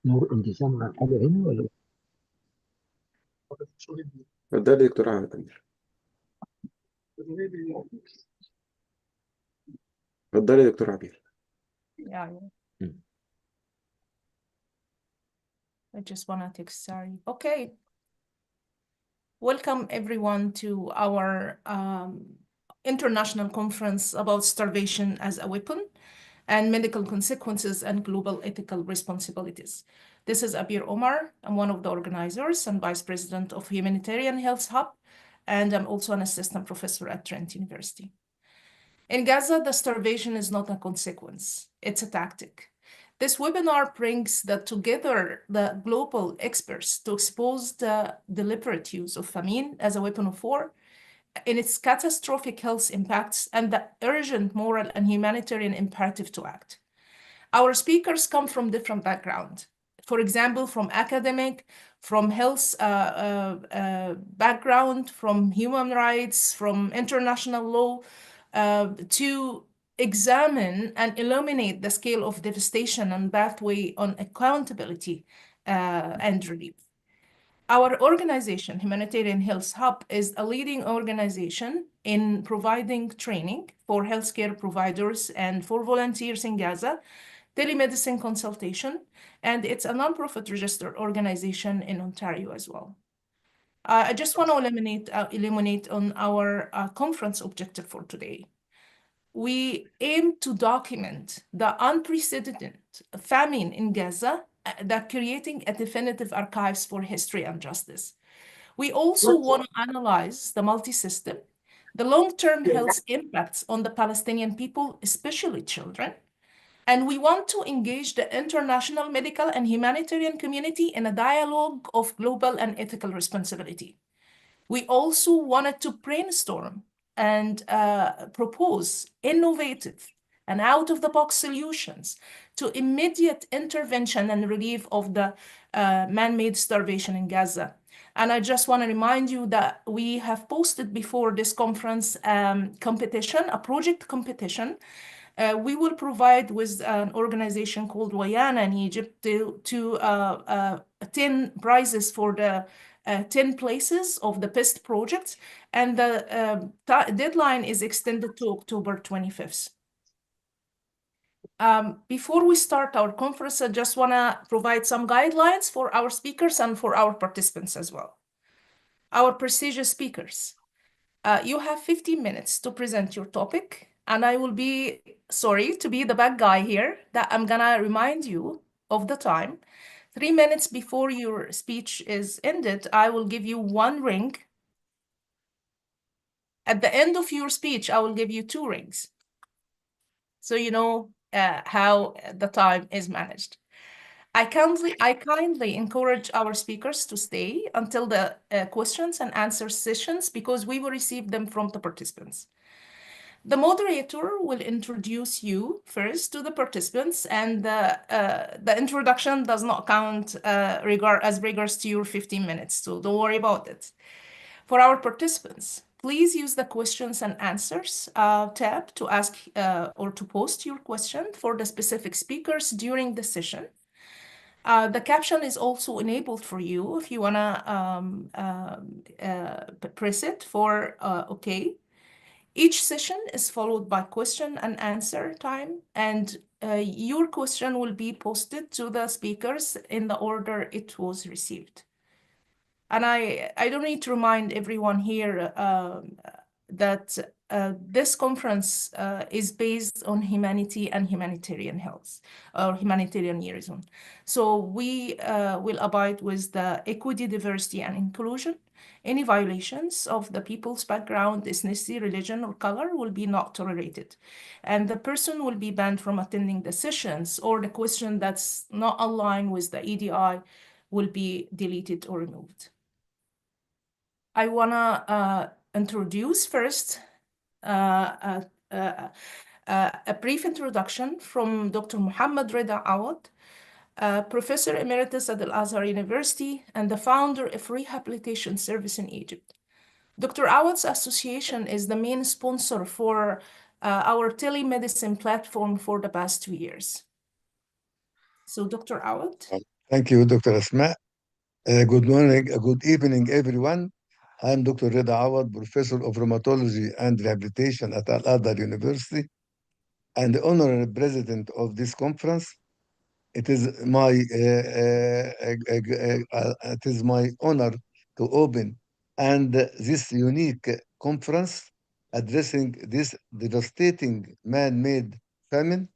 نور انتسام على حاجة هنا ولا؟ اتفضلي يا دكتور عادل. اتفضلي يا دكتور عبير. Yeah, مم. I just want to text sorry. Okay. Welcome everyone to our international conference about starvation as a weapon and medical consequences and global ethical responsibilities. This is Abir Omar. I'm one of the organizers and vice president of Humanitarian Health Hub, and I'm also an assistant professor at Trent University. In Gaza, the starvation is not a consequence, it's a tactic. This webinar brings together the global experts to expose the deliberate use of famine as a weapon of war in its catastrophic health impacts and the urgent moral and humanitarian imperative to act. Our speakers come from different backgrounds. For example, from academic, from health background, from human rights, from international law, to examine and illuminate the scale of devastation and pathway on accountability and relief. Our organization, Humanitarian Health Hub, is a leading organization in providing training for healthcare providers and for volunteers in Gaza, telemedicine consultation, and it's a nonprofit registered organization in Ontario as well. I just want to illuminate on our conference objective for today. We aim to document the unprecedented famine in Gaza that creating a definitive archives for history and justice. We also want to analyze the multi-system, the long-term health impacts on the Palestinian people, especially children, and we want to engage the international medical and humanitarian community in a dialogue of global and ethical responsibility. We also wanted to brainstorm and propose innovative and out-of-the-box solutions to immediate intervention and relief of the man-made starvation in Gaza. And I just want to remind you that we have posted before this conference competition, a project competition. We will provide with an organization called Wayana in Egypt to 10 prizes for the 10 places of the best projects, and the deadline is extended to October 25th. Before we start our conference, I just want to provide some guidelines for our speakers and for our participants as well. Our prestigious speakers, you have 15 minutes to present your topic, and I will be sorry to be the bad guy here, that I'm gonna remind you of the time. 3 minutes before your speech is ended, I will give you 1 ring. At the end of your speech, I will give you 2 rings. So you know how the time is managed. I kindly encourage our speakers to stay until the questions and answer sessions because we will receive them from the participants. The moderator will introduce you first to the participants, and the introduction does not count as regards to your 15 minutes, so don't worry about it. For our participants, please use the questions and answers tab to ask or to post your question for the specific speakers during the session. The caption is also enabled for you if you wanna press it for OK. Each session is followed by question and answer time, and your question will be posted to the speakers in the order it was received. And I don't need to remind everyone here that this conference is based on humanity and humanitarian health, or humanitarian liaison. So we will abide with the equity, diversity, and inclusion. Any violations of the people's background, ethnicity, religion, or color will be not tolerated. And the person will be banned from attending the sessions, or the question that's not aligned with the EDI will be deleted or removed. I wanna introduce first a brief introduction from Dr. Muhammad Rida Awad, Professor Emeritus at Al-Azhar University and the founder of Rehabilitation Service in Egypt. Dr. Awad's association is the main sponsor for our telemedicine platform for the past 2 years. So, Dr. Awad. Thank you, Dr. Asma. Good morning, good evening, everyone. I'm Dr. Reda Awad, Professor of Rheumatology and Rehabilitation at Al-Azhar University and the honorary president of this conference. It is my honor to open and this unique conference addressing this devastating man-made famine.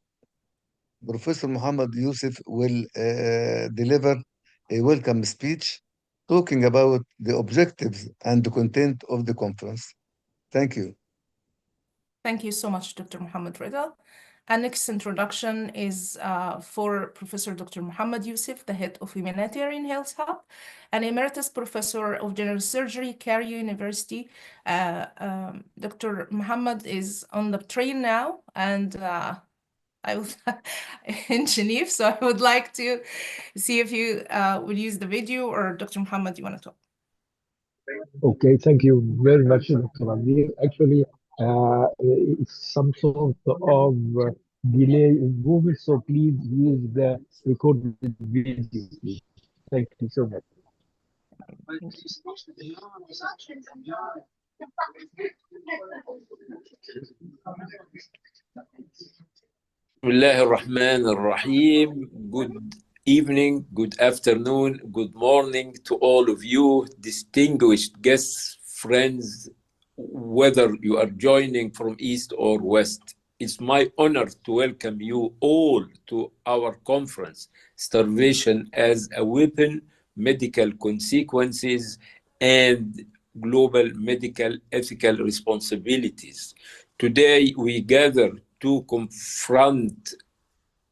Professor Muhammad Yusuf will deliver a welcome speech talking about the objectives and the content of the conference. Thank you. Thank you so much, Dr. Muhammad Reda. Our next introduction is for Professor Dr. Muhammad Yusuf, the head of Humanitarian Health Hub, an emeritus professor of general surgery, Cairo University. Dr. Muhammad is on the train now, and I was in Geneva, so I would like to see if you would use the video, or Dr. Muhammad, you want to talk? Okay, thank you very much, Dr. Amir. Actually, it's some sort of delay in Google, so please use the recorded video, please. Thank you so much. Bismillah ar-Rahman ar-Rahim. Good evening, good afternoon, good morning to all of you, distinguished guests, friends, whether you are joining from East or West. It's my honor to welcome you all to our conference, Starvation as a Weapon, Medical Consequences, and Global Medical Ethical Responsibilities. Today, we gather to confront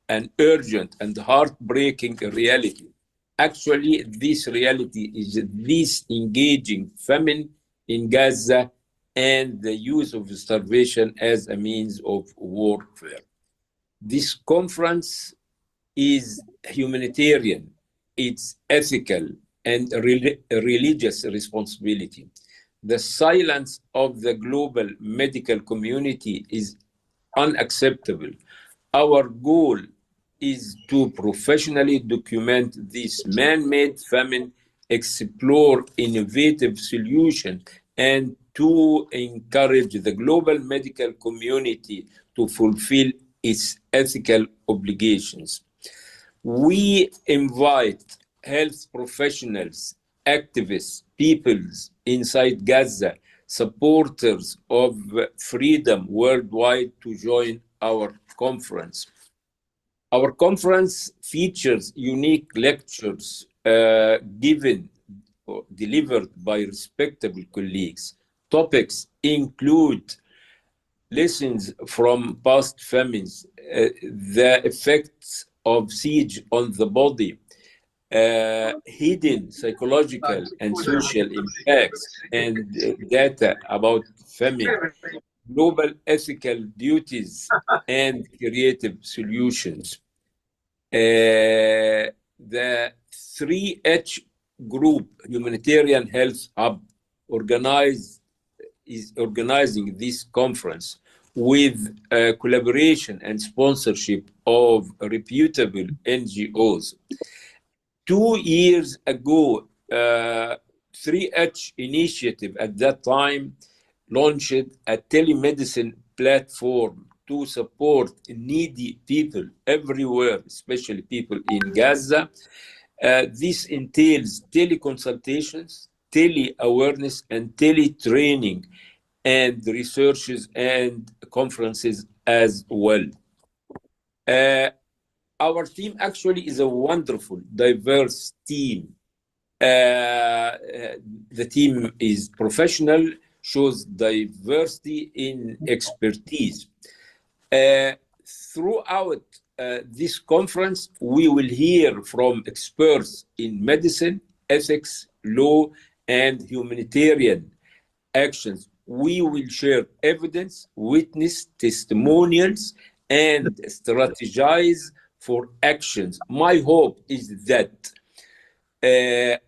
an urgent and heartbreaking reality. Actually, this reality is this engaging famine in Gaza and the use of starvation as a means of warfare. This conference is humanitarian, it's ethical, and religious responsibility. The silence of the global medical community is unacceptable. Our goal is to professionally document this man-made famine, explore innovative solutions, and to encourage the global medical community to fulfill its ethical obligations. We invite health professionals, activists, peoples inside Gaza, supporters of freedom worldwide to join our conference. Our conference features unique lectures given or delivered by respectable colleagues. Topics include lessons from past famines, the effects of siege on the body, hidden psychological and social impacts, and data about famine, global ethical duties, and creative solutions. The 3H Group Humanitarian Health Hub is organizing this conference with collaboration and sponsorship of reputable NGOs. 2 years ago, 3H initiative at that time launched a telemedicine platform to support needy people everywhere, especially people in Gaza. This entails teleconsultations, tele-awareness, and tele-training, and researches and conferences as well. Our team actually is a wonderful, diverse team. The team is professional, shows diversity in expertise. Throughout this conference, we will hear from experts in medicine, ethics, law, and humanitarian actions. We will share evidence, witness testimonials, and strategize for actions. My hope is that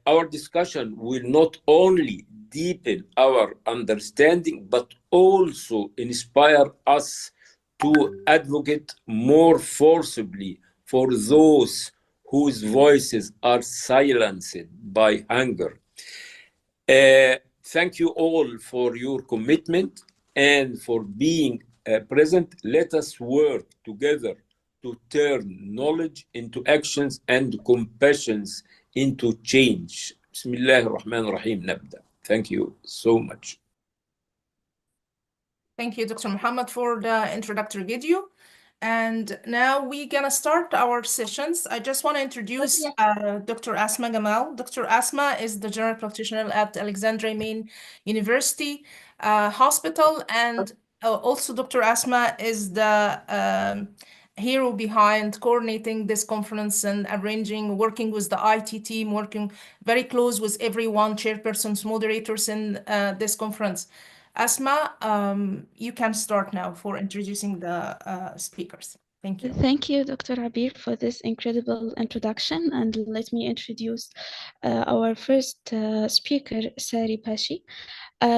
our discussion will not only deepen our understanding, but also inspire us to advocate more forcibly for those whose voices are silenced by hunger. Thank you all for your commitment and for being present. Let us work together to turn knowledge into actions and compassions into change. بسم الله الرحمن الرحيم نبدأ. Thank you so much. Thank you, Dr. Muhammad, for the introductory video. And now we're gonna start our sessions. I just want to introduce Dr. Asma Gamal. Dr. Asma is the general practitioner at Alexandria Main University Hospital, and also Dr. Asma is the hero behind coordinating this conference and arranging, working with the IT team, working very close with everyone, chairpersons, moderators in this conference. Asma, you can start now for introducing the speakers. Thank you. Thank you, Dr. Abir, for this incredible introduction. And let me introduce our first speaker, Sari Pashi.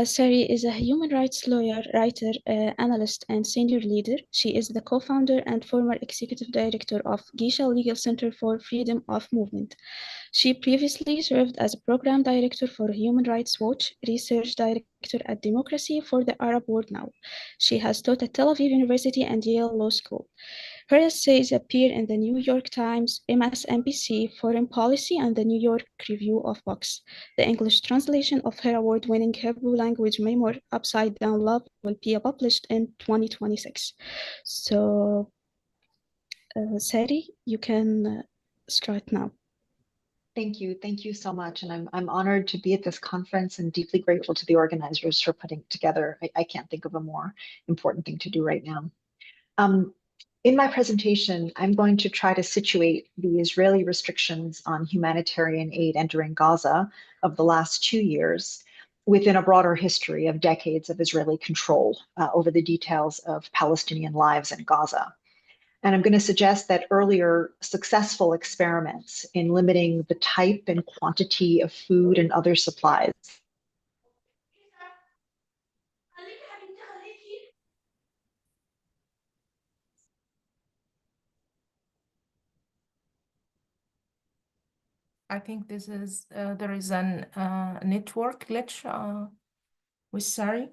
Sari is a human rights lawyer, writer, analyst, and senior leader. She is the co-founder and former executive director of Geisha Legal Center for Freedom of Movement. She previously served as a program director for Human Rights Watch, research director at Democracy for the Arab World Now. She has taught at Tel Aviv University and Yale Law School. Her essays appear in the New York Times, MSNBC, Foreign Policy, and the New York Review of Books. The English translation of her award-winning Hebrew language memoir, Upside Down Love, will be published in 2026. So, Sari, you can start now. Thank you. Thank you so much. And I'm honored to be at this conference and deeply grateful to the organizers for putting it together. I can't think of a more important thing to do right now. In my presentation, I'm going to try to situate the Israeli restrictions on humanitarian aid entering Gaza of the last 2 years within a broader history of decades of Israeli control over the details of Palestinian lives in Gaza. And I'm going to suggest that earlier successful experiments in limiting the type and quantity of food and other supplies I think this is there is an network glitch with Sari.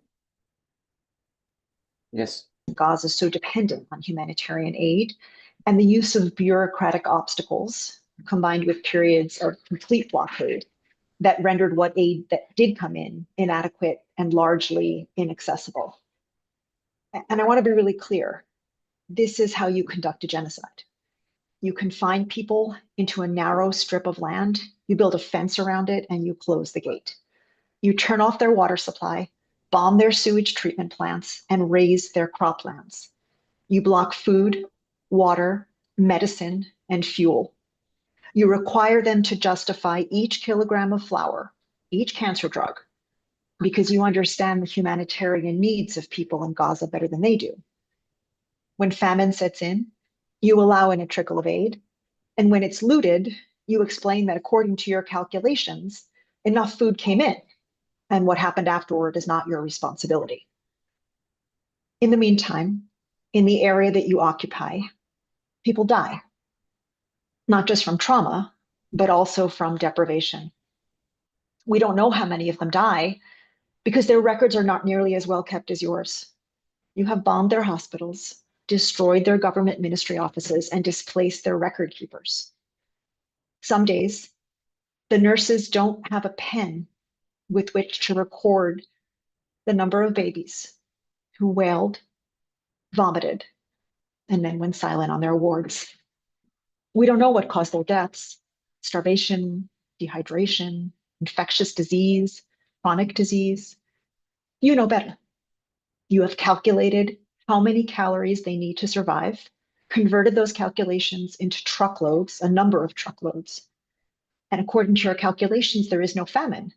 Yes. Gaza is so dependent on humanitarian aid, and the use of bureaucratic obstacles combined with periods of complete blockade that rendered what aid that did come in inadequate and largely inaccessible. And I want to be really clear. This is how you conduct a genocide. You confine people into a narrow strip of land, you build a fence around it, and you close the gate. You turn off their water supply, bomb their sewage treatment plants, and raze their croplands. You block food, water, medicine, and fuel. You require them to justify each kilogram of flour, each cancer drug, because you understand the humanitarian needs of people in Gaza better than they do. When famine sets in, you allow in a trickle of aid. And when it's looted, you explain that according to your calculations, enough food came in, and what happened afterward is not your responsibility. In the meantime, in the area that you occupy, people die, not just from trauma, but also from deprivation. We don't know how many of them die because their records are not nearly as well kept as yours. You have bombed their hospitals, destroyed their government ministry offices, and displaced their record keepers. Some days, the nurses don't have a pen with which to record the number of babies who wailed, vomited, and then went silent on their wards. We don't know what caused their deaths: starvation, dehydration, infectious disease, chronic disease. You know better. You have calculated how many calories they need to survive, converted those calculations into truckloads, a number of truckloads. And according to your calculations, there is no famine.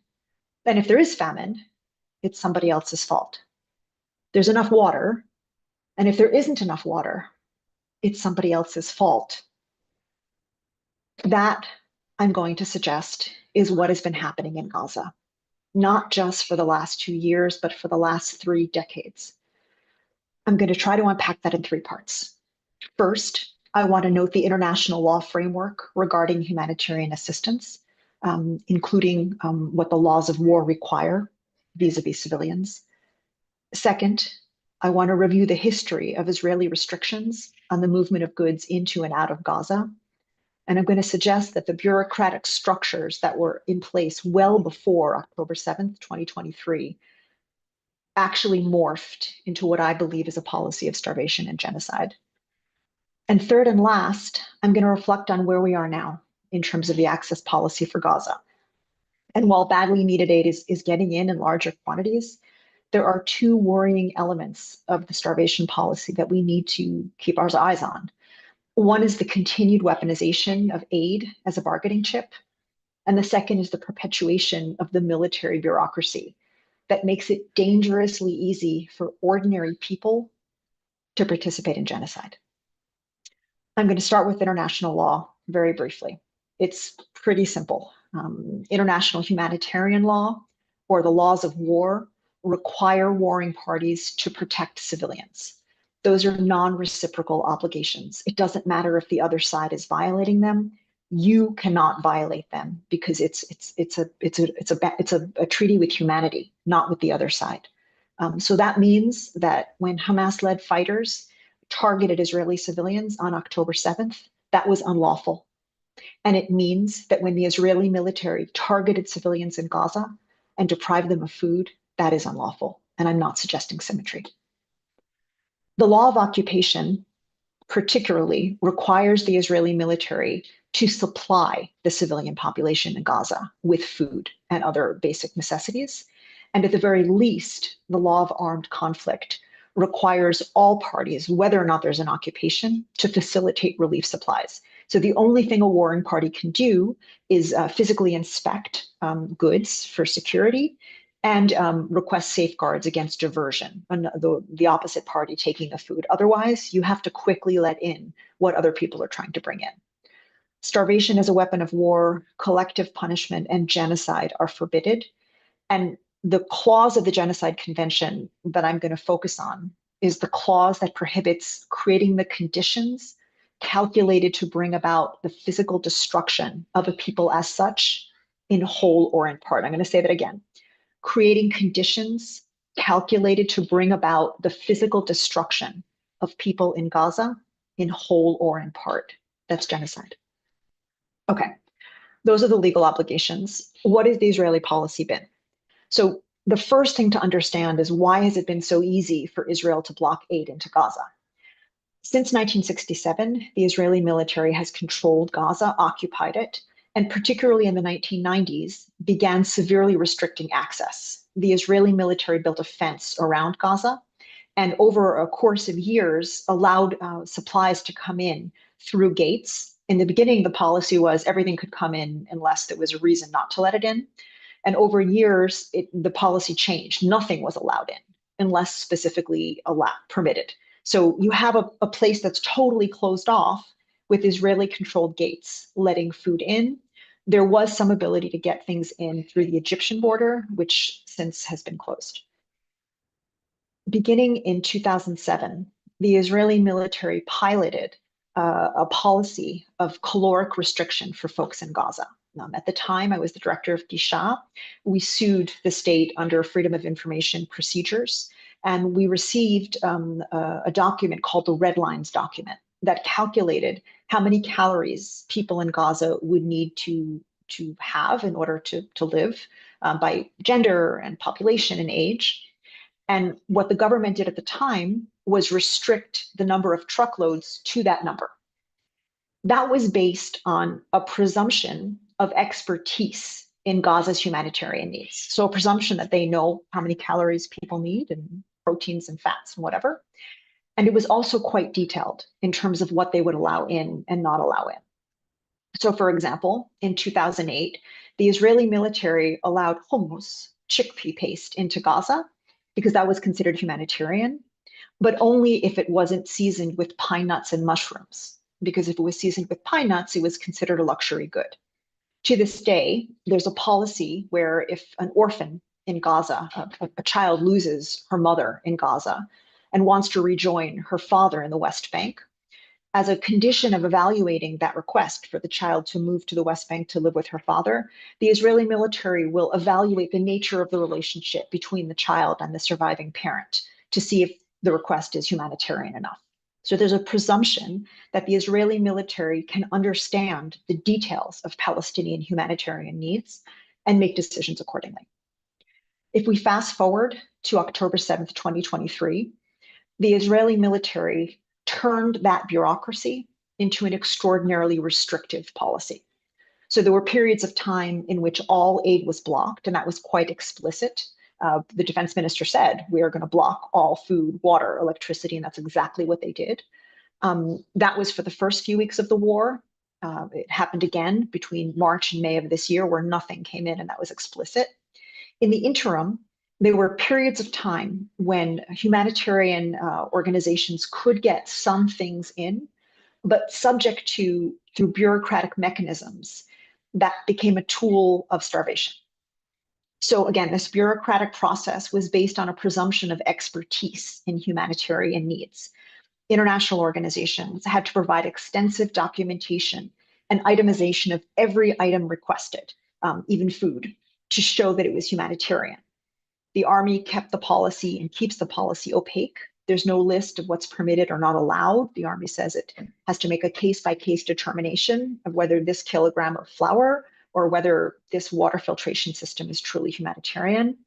And if there is famine, it's somebody else's fault. There's enough water, and if there isn't enough water, it's somebody else's fault. That, I'm going to suggest, is what has been happening in Gaza. not just for the last 2 years, but for the last 3 decades. I'm going to try to unpack that in 3 parts. First, I want to note the international law framework regarding humanitarian assistance, including what the laws of war require vis-a-vis civilians. Second, I want to review the history of Israeli restrictions on the movement of goods into and out of Gaza. And I'm going to suggest that the bureaucratic structures that were in place well before October 7th, 2023, actually morphed into what I believe is a policy of starvation and genocide. And third and last, I'm going to reflect on where we are now in terms of the access policy for Gaza. And while badly needed aid is getting in larger quantities, there are 2 worrying elements of the starvation policy that we need to keep our eyes on. One is the continued weaponization of aid as a bargaining chip. And the second is the perpetuation of the military bureaucracy that makes it dangerously easy for ordinary people to participate in genocide. I'm going to start with international law very briefly. It's pretty simple. International humanitarian law or the laws of war require warring parties to protect civilians. Those are non-reciprocal obligations. It doesn't matter if the other side is violating them. You cannot violate them because it's a treaty with humanity, not with the other side. So that means that when Hamas-led fighters targeted Israeli civilians on October 7th, that was unlawful. And it means that when the Israeli military targeted civilians in Gaza and deprived them of food, that is unlawful. And I'm not suggesting symmetry. The law of occupation particularly requires the Israeli military to supply the civilian population in Gaza with food and other basic necessities. And at the very least, the law of armed conflict requires all parties, whether or not there's an occupation, to facilitate relief supplies. So the only thing a warring party can do is physically inspect goods for security and request safeguards against diversion, and the opposite party taking the food. Otherwise, you have to quickly let in what other people are trying to bring in. Starvation as a weapon of war, collective punishment, and genocide are forbidden. And the clause of the Genocide Convention that I'm going to focus on is the clause that prohibits creating the conditions calculated to bring about the physical destruction of a people as such, in whole or in part. I'm going to say that again. Creating conditions calculated to bring about the physical destruction of people in Gaza, in whole or in part. That's genocide. Okay, those are the legal obligations. What has the Israeli policy been? So the first thing to understand is, why has it been so easy for Israel to block aid into Gaza? Since 1967, the Israeli military has controlled Gaza, occupied it, and particularly in the 1990s, began severely restricting access. The Israeli military built a fence around Gaza, and over a course of years, allowed supplies to come in through gates. In the beginning, the policy was everything could come in unless there was a reason not to let it in. And over years, the policy changed. Nothing was allowed in unless specifically permitted. So you have a place that's totally closed off with Israeli-controlled gates letting food in. There was some ability to get things in through the Egyptian border, which since has been closed. Beginning in 2007, the Israeli military piloted a policy of caloric restriction for folks in Gaza. At the time, I was the director of Gisha. We sued the state under Freedom of Information procedures, and we received a document called the Red Lines document that calculated how many calories people in Gaza would need to have in order to live by gender and population and age. And what the government did at the time was restrict the number of truckloads to that number. That was based on a presumption of expertise in Gaza's humanitarian needs. So a presumption that they know how many calories people need and proteins and fats and whatever. And it was also quite detailed in terms of what they would allow in and not allow in. So for example, in 2008, the Israeli military allowed hummus, chickpea paste, into Gaza because that was considered humanitarian, but only if it wasn't seasoned with pine nuts and mushrooms. Because if it was seasoned with pine nuts, it was considered a luxury good. To this day, there's a policy where if an orphan in Gaza, a child loses her mother in Gaza and wants to rejoin her father in the West Bank, as a condition of evaluating that request for the child to move to the West Bank to live with her father, the Israeli military will evaluate the nature of the relationship between the child and the surviving parent to see if the request is humanitarian enough. So there's a presumption that the Israeli military can understand the details of Palestinian humanitarian needs and make decisions accordingly. If we fast forward to October 7th, 2023, the Israeli military turned that bureaucracy into an extraordinarily restrictive policy. So there were periods of time in which all aid was blocked, and that was quite explicit. The defense minister said, we are going to block all food, water, electricity, and that's exactly what they did. That was for the first few weeks of the war. It happened again between March and May of this year where nothing came in, and that was explicit. In the interim, there were periods of time when humanitarian organizations could get some things in, but subject to, through bureaucratic mechanisms, that became a tool of starvation. So again, this bureaucratic process was based on a presumption of expertise in humanitarian needs. International organizations had to provide extensive documentation and itemization of every item requested, even food, to show that it was humanitarian. The Army kept the policy and keeps the policy opaque. There's no list of what's permitted or not allowed. The Army says it has to make a case-by-case determination of whether this kilogram of flour or whether this water filtration system is truly humanitarian.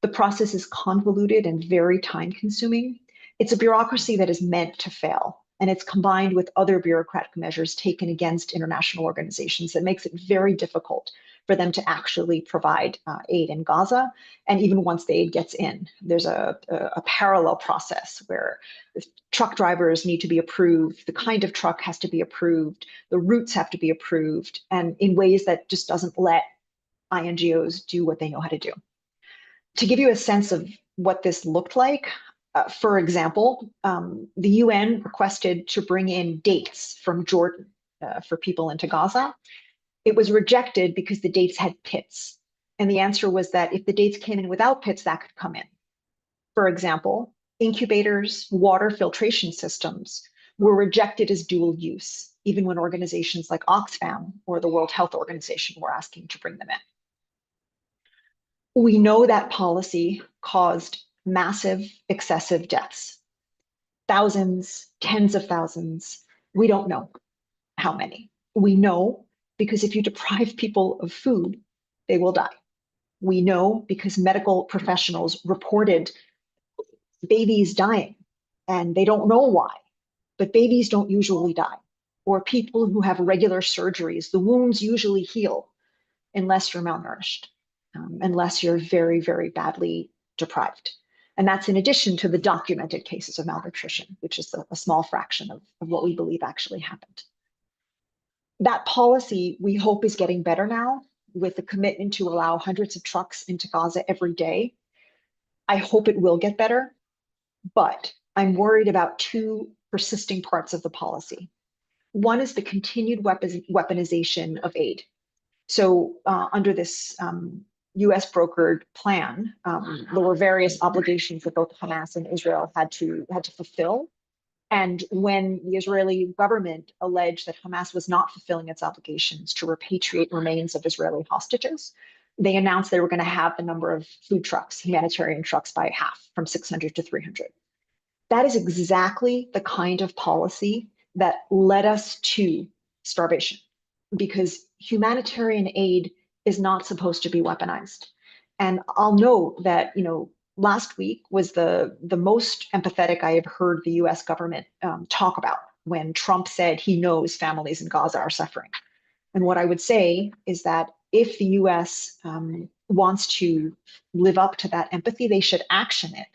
The process is convoluted and very time-consuming. It's a bureaucracy that is meant to fail, and it's combined with other bureaucratic measures taken against international organizations that makes it very difficult for them to actually provide aid in Gaza. And even once the aid gets in, there's a parallel process where truck drivers need to be approved, the kind of truck has to be approved, the routes have to be approved, and in ways that just doesn't let INGOs do what they know how to do. To give you a sense of what this looked like, for example, the UN requested to bring in dates from Jordan for people into Gaza. It was rejected because the dates had pits. And the answer was that if the dates came in without pits, that could come in. For example, incubators, water filtration systems were rejected as dual use, even when organizations like Oxfam or the World Health Organization were asking to bring them in. We know that policy caused massive, excessive deaths. Thousands, tens of thousands. We don't know how many. We know because if you deprive people of food, they will die. We know because medical professionals reported babies dying, and they don't know why, but babies don't usually die. Or people who have regular surgeries, the wounds usually heal unless you're malnourished, unless you're very, very badly deprived. And that's in addition to the documented cases of malnutrition, which is a small fraction of what we believe actually happened. That policy, we hope, is getting better now with the commitment to allow hundreds of trucks into Gaza every day. I hope it will get better, but I'm worried about two persisting parts of the policy. One is the continued weaponization of aid. So under this US brokered plan, there were various obligations that both Hamas and Israel had to fulfill. And when the Israeli government alleged that Hamas was not fulfilling its obligations to repatriate remains of Israeli hostages, they announced they were going to have the number of food trucks, humanitarian trucks, by half, from 600 to 300. That is exactly the kind of policy that led us to starvation, because humanitarian aid is not supposed to be weaponized. And I'll note that, last week was the most empathetic I have heard the US government talk about when Trump said he knows families in Gaza are suffering. And what I would say is that if the US wants to live up to that empathy, they should action it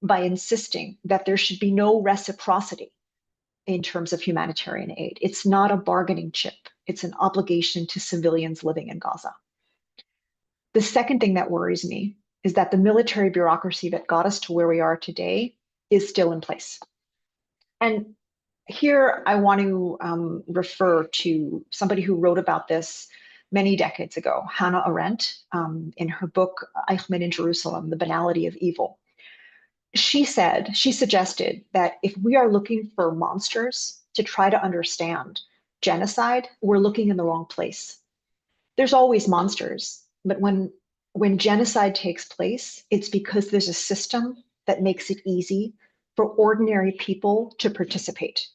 by insisting that there should be no reciprocity in terms of humanitarian aid. It's not a bargaining chip. It's an obligation to civilians living in Gaza. The second thing that worries me is that the military bureaucracy that got us to where we are today is still in place. And here I want to refer to somebody who wrote about this many decades ago, Hannah Arendt, in her book, Eichmann in Jerusalem, The Banality of Evil. She suggested that if we are looking for monsters to try to understand genocide, we're looking in the wrong place. There's always monsters, but when genocide takes place, it's because there's a system that makes it easy for ordinary people to participate.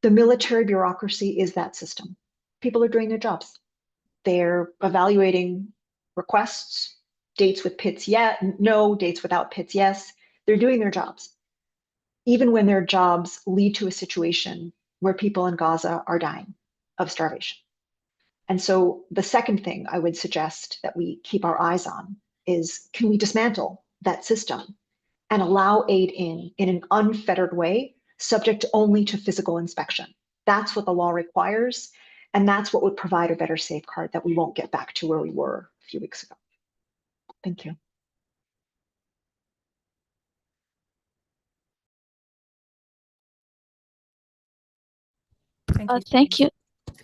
The military bureaucracy is that system. People are doing their jobs. They're evaluating requests, dates with pits, no, dates without pits, yes. They're doing their jobs, even when their jobs lead to a situation where people in Gaza are dying of starvation. And so the second thing I would suggest that we keep our eyes on is, can we dismantle that system and allow aid in an unfettered way, subject only to physical inspection? That's what the law requires. And that's what would provide a better safeguard that we won't get back to where we were a few weeks ago. Thank you. Thank you. Thank you.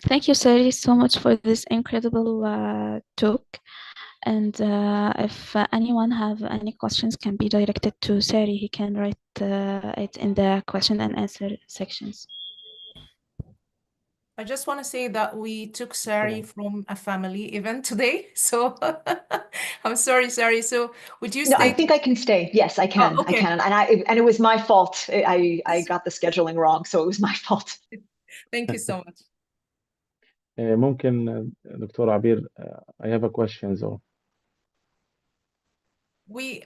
Thank you, Sari, so much for this incredible talk. And if anyone have any questions can be directed to Sari, he can write it in the question and answer sections. I just want to say that we took Sari from a family event today. So I'm sorry, Sari. So would you No, I stay? think I can stay. Yes, I can. Oh, okay. I can. And it was my fault. I got the scheduling wrong, so it was my fault. Thank you so much. ممكن دكتور عبير I have a question though. We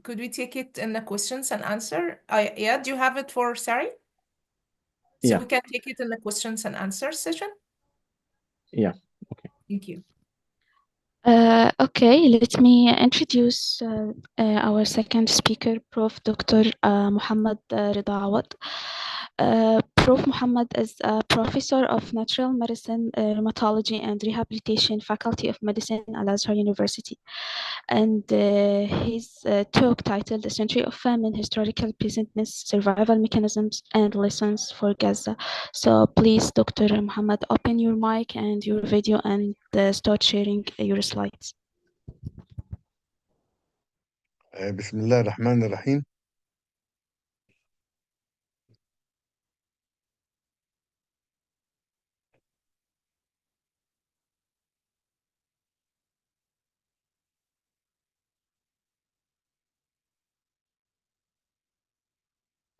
could we take it in the questions and answer? Yeah, do you have it for Sari? So Yeah. we can take it in the questions and answer session? Yeah, okay. Thank you. Okay, let me introduce our second speaker, Prof. Dr. Muhammad Rida Awad. Prof. Muhammad is a professor of natural medicine, rheumatology, and rehabilitation, Faculty of Medicine, Al Azhar University. And his talk titled "A Century of Famine: Historical Presentness, Survival Mechanisms, and Lessons for Gaza." So please, Dr. Muhammad, open your mic and your video and start sharing your slides. بسم الله الرحمن الرحيم.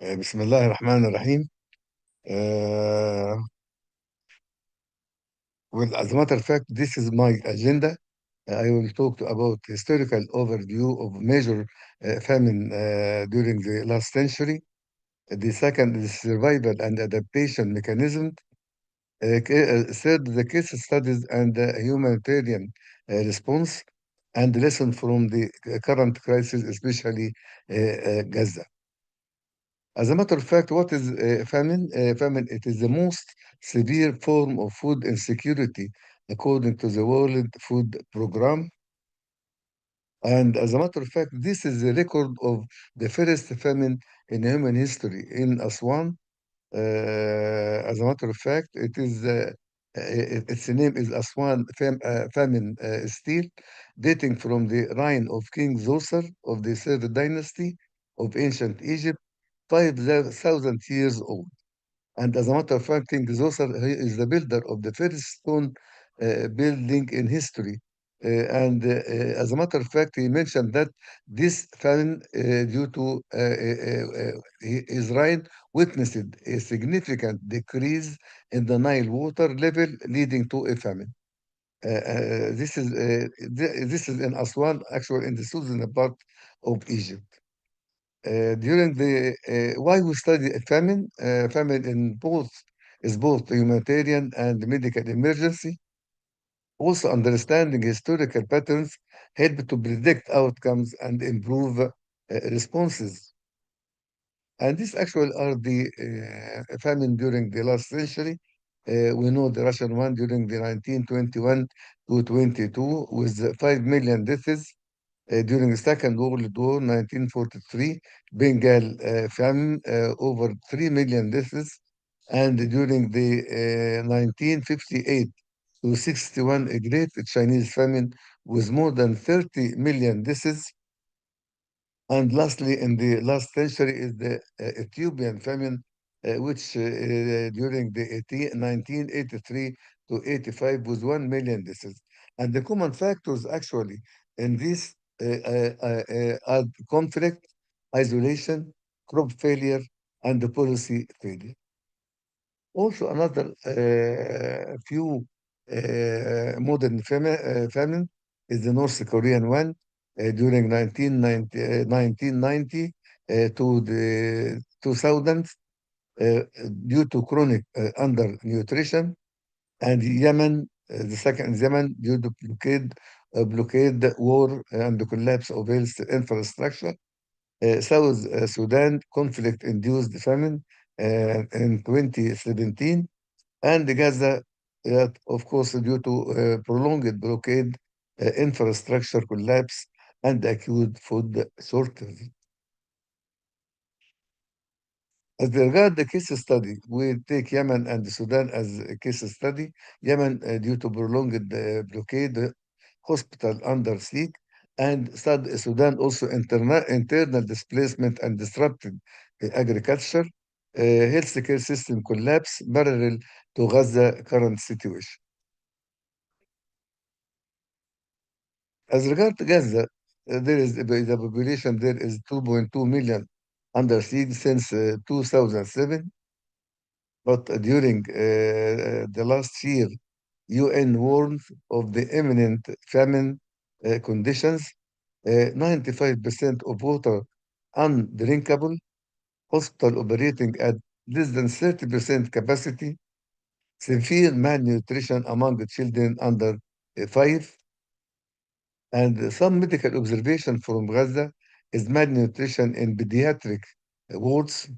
بسم الله الرحمن الرحيم. Well, as a matter of fact, this is my agenda. I will talk about historical overview of major famine during the last century. The second is survival and adaptation mechanism. Third, the case studies and the humanitarian response and lesson from the current crisis, especially Gaza. As a matter of fact, what is famine? Famine, it is the most severe form of food insecurity according to the World Food Program. And as a matter of fact, this is the record of the first famine in human history in Aswan. As a matter of fact, its name is Aswan famine stele, dating from the reign of King Zoser of the third dynasty of ancient Egypt, 5,000 years old. And as a matter of fact, King Zoser he is the builder of the first stone building in history. As a matter of fact, he mentioned that this famine, due to his reign, witnessed a significant decrease in the Nile water level, leading to a famine. This is in Aswan, actually in the southern part of Egypt. During the why we study famine, famine in both is both humanitarian and medical emergency. Also, understanding historical patterns help to predict outcomes and improve responses. And these actually are the famine during the last century. We know the Russian one during the 1921 to 22 with 5 million deaths. During the Second World War, 1943, Bengal famine, over 3 million deaths. And during the 1958 to 61, a great Chinese famine with more than 30 million deaths. And lastly, in the last century is the Ethiopian famine, which during the 1983 to 85 was 1 million deaths. And the common factors actually in this are conflict, isolation, crop failure, and the policy failure. Also, another few modern famine is the North Korean one during 1990 to the 2000 due to chronic undernutrition, and Yemen, the second Yemen due to blockade, war, and the collapse of health infrastructure. South Sudan conflict-induced famine in 2017, and Gaza, of course, due to prolonged blockade, infrastructure collapse, and acute food shortage. As regard the case study, we take Yemen and Sudan as a case study. Yemen, due to prolonged blockade, hospital under siege, and Sudan also internal displacement and disrupted agriculture, healthcare system collapse parallel to Gaza current situation. As regard to Gaza, there is the population there is 2.2 million under siege since 2007. But during the last year, UN warned of the imminent famine conditions. 95% of water undrinkable, hospital operating at less than 30% capacity, severe malnutrition among the children under 5, and some medical observation from Gaza is malnutrition in pediatric wards,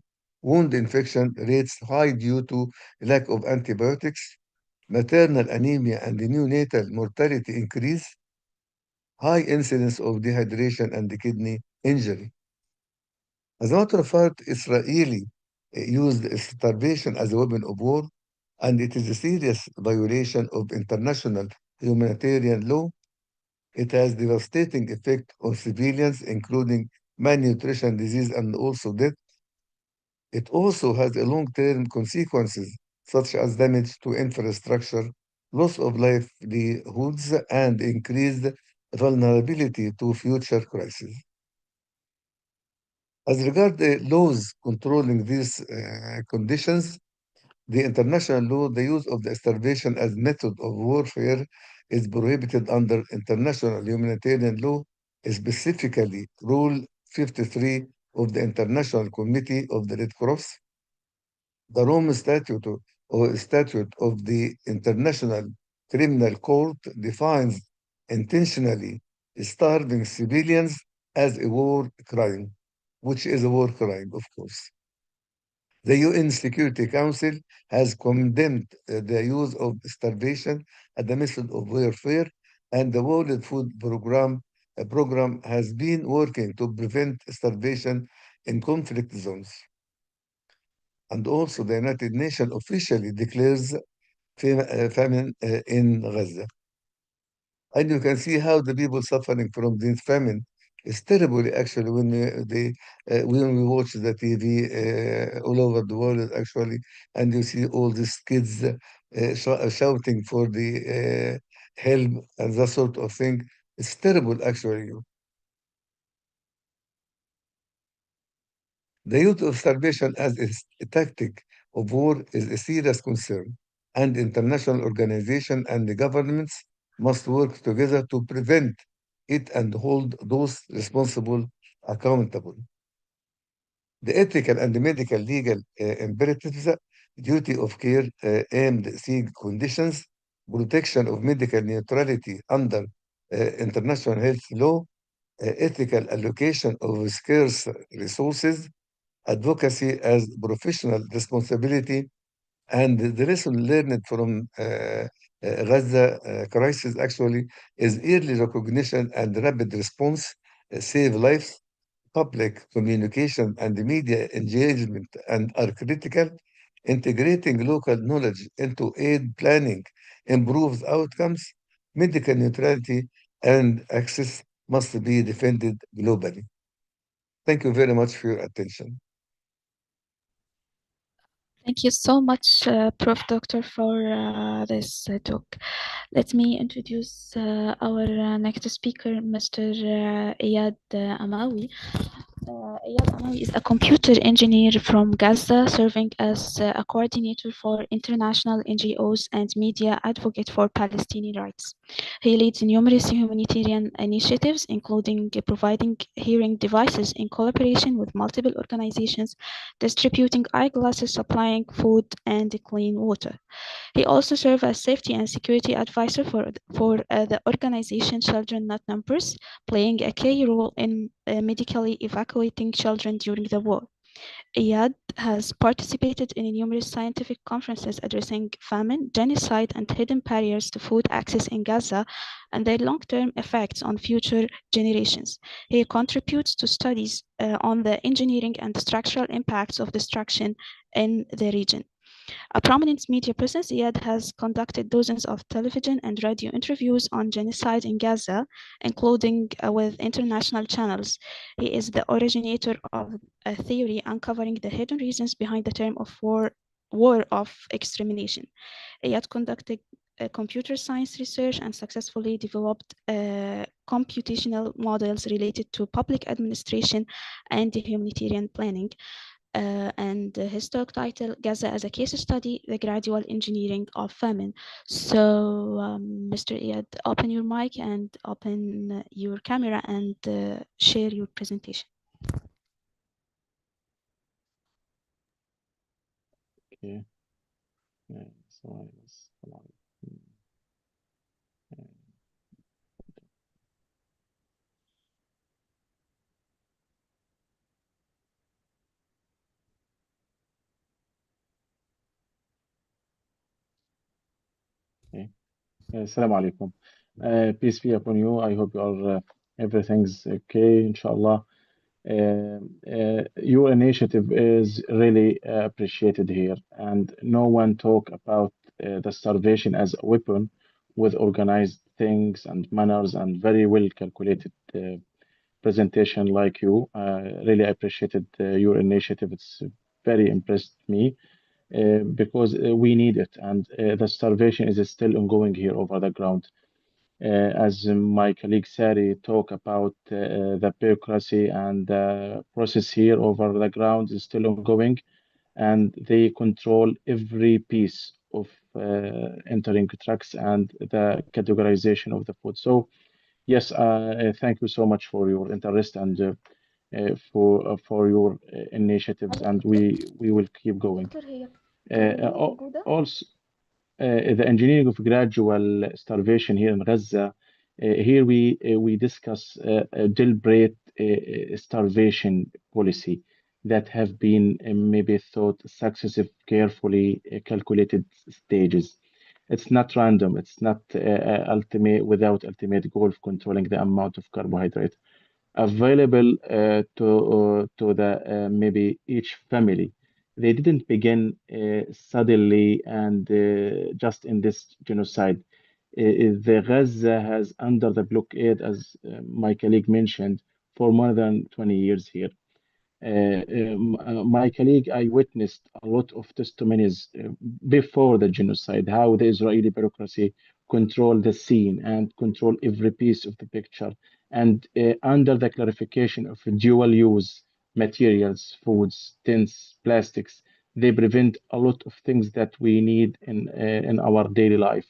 wound infection rates high due to lack of antibiotics, maternal anemia and neonatal mortality increase, high incidence of dehydration and kidney injury. As a matter of fact, Israeli used starvation as a weapon of war, and it is a serious violation of international humanitarian law. It has devastating effect on civilians, including malnutrition, disease, and also death. It also has a long-term consequences, such as damage to infrastructure, loss of livelihoods, and increased vulnerability to future crises. As regard the laws controlling these conditions, the international law, the use of the starvation as method of warfare is prohibited under international humanitarian law, specifically Rule 53 of the International Committee of the Red Cross. The Rome Statute or Statute of the International Criminal Court defines intentionally starving civilians as a war crime, which is a war crime, of course. The UN Security Council has condemned the use of starvation as a method of warfare, and the World Food Program has been working to prevent starvation in conflict zones. And also, the United Nations officially declares famine in Gaza. And you can see how the people suffering from this famine is terrible, actually, when we watch the TV all over the world, actually, and you see all these kids shouting for the help and that sort of thing. It's terrible, actually. The use of starvation as a tactic of war is a serious concern, and international organizations and the governments must work together to prevent it and hold those responsible accountable. The ethical and the medical legal imperatives, duty of care aimed seek conditions, protection of medical neutrality under international health law, ethical allocation of scarce resources, advocacy as professional responsibility, and the lesson learned from Gaza crisis actually is early recognition and rapid response save lives. Public communication and media engagement and are critical. Integrating local knowledge into aid planning improves outcomes, medical neutrality, and access must be defended globally. Thank you very much for your attention. Thank you so much, Prof. Doctor, for this talk. Let me introduce our next speaker, Mr. Iyad Amawi. Iyad Amawi is a computer engineer from Gaza, serving as a coordinator for international NGOs and media advocate for Palestinian rights. He leads numerous humanitarian initiatives, including providing hearing devices in collaboration with multiple organizations, distributing eyeglasses, supplying food and clean water. He also served as safety and security advisor for the organization Children Not Numbers, playing a key role in medically evacuating children during the war. Iyad has participated in numerous scientific conferences addressing famine, genocide, and hidden barriers to food access in Gaza and their long-term effects on future generations. He contributes to studies on the engineering and structural impacts of destruction in the region. A prominent media presence, Iyad has conducted dozens of television and radio interviews on genocide in Gaza, including with international channels. He is the originator of a theory uncovering the hidden reasons behind the term of war of extermination. Iyad conducted computer science research and successfully developed computational models related to public administration and humanitarian planning. And his talk title, Gaza as a Case Study, The Gradual Engineering of Famine. So, Mr. Iyad, open your mic and open your camera and share your presentation. Okay. So I was, okay. Assalamu alaikum. Peace be upon you. I hope you are everything's okay, inshallah. Your initiative is really appreciated here, and no one talk about the starvation as a weapon with organized things and manners and very well calculated presentation like you. Really appreciated your initiative. It's very impressed me because we need it, and the starvation is still ongoing here over the ground. As my colleague Sari talk about the bureaucracy and the process here over the ground is still ongoing, and they control every piece of entering trucks and the categorization of the food. So yes, thank you so much for your interest and for your initiatives, and we will keep going. Also, the engineering of gradual starvation here in Gaza. Here we discuss a deliberate starvation policy that have been maybe thought successive, carefully calculated stages. It's not random. It's not ultimate without ultimate goal of controlling the amount of carbohydrate available to the maybe each family. They didn't begin suddenly and just in this genocide. The Gaza has under the blockade, as my colleague mentioned, for more than 20 years here. My colleague, I witnessed a lot of testimonies before the genocide, how the Israeli bureaucracy control the scene and control every piece of the picture. And under the clarification of dual use materials, foods, tints, plastics, they prevent a lot of things that we need in our daily life.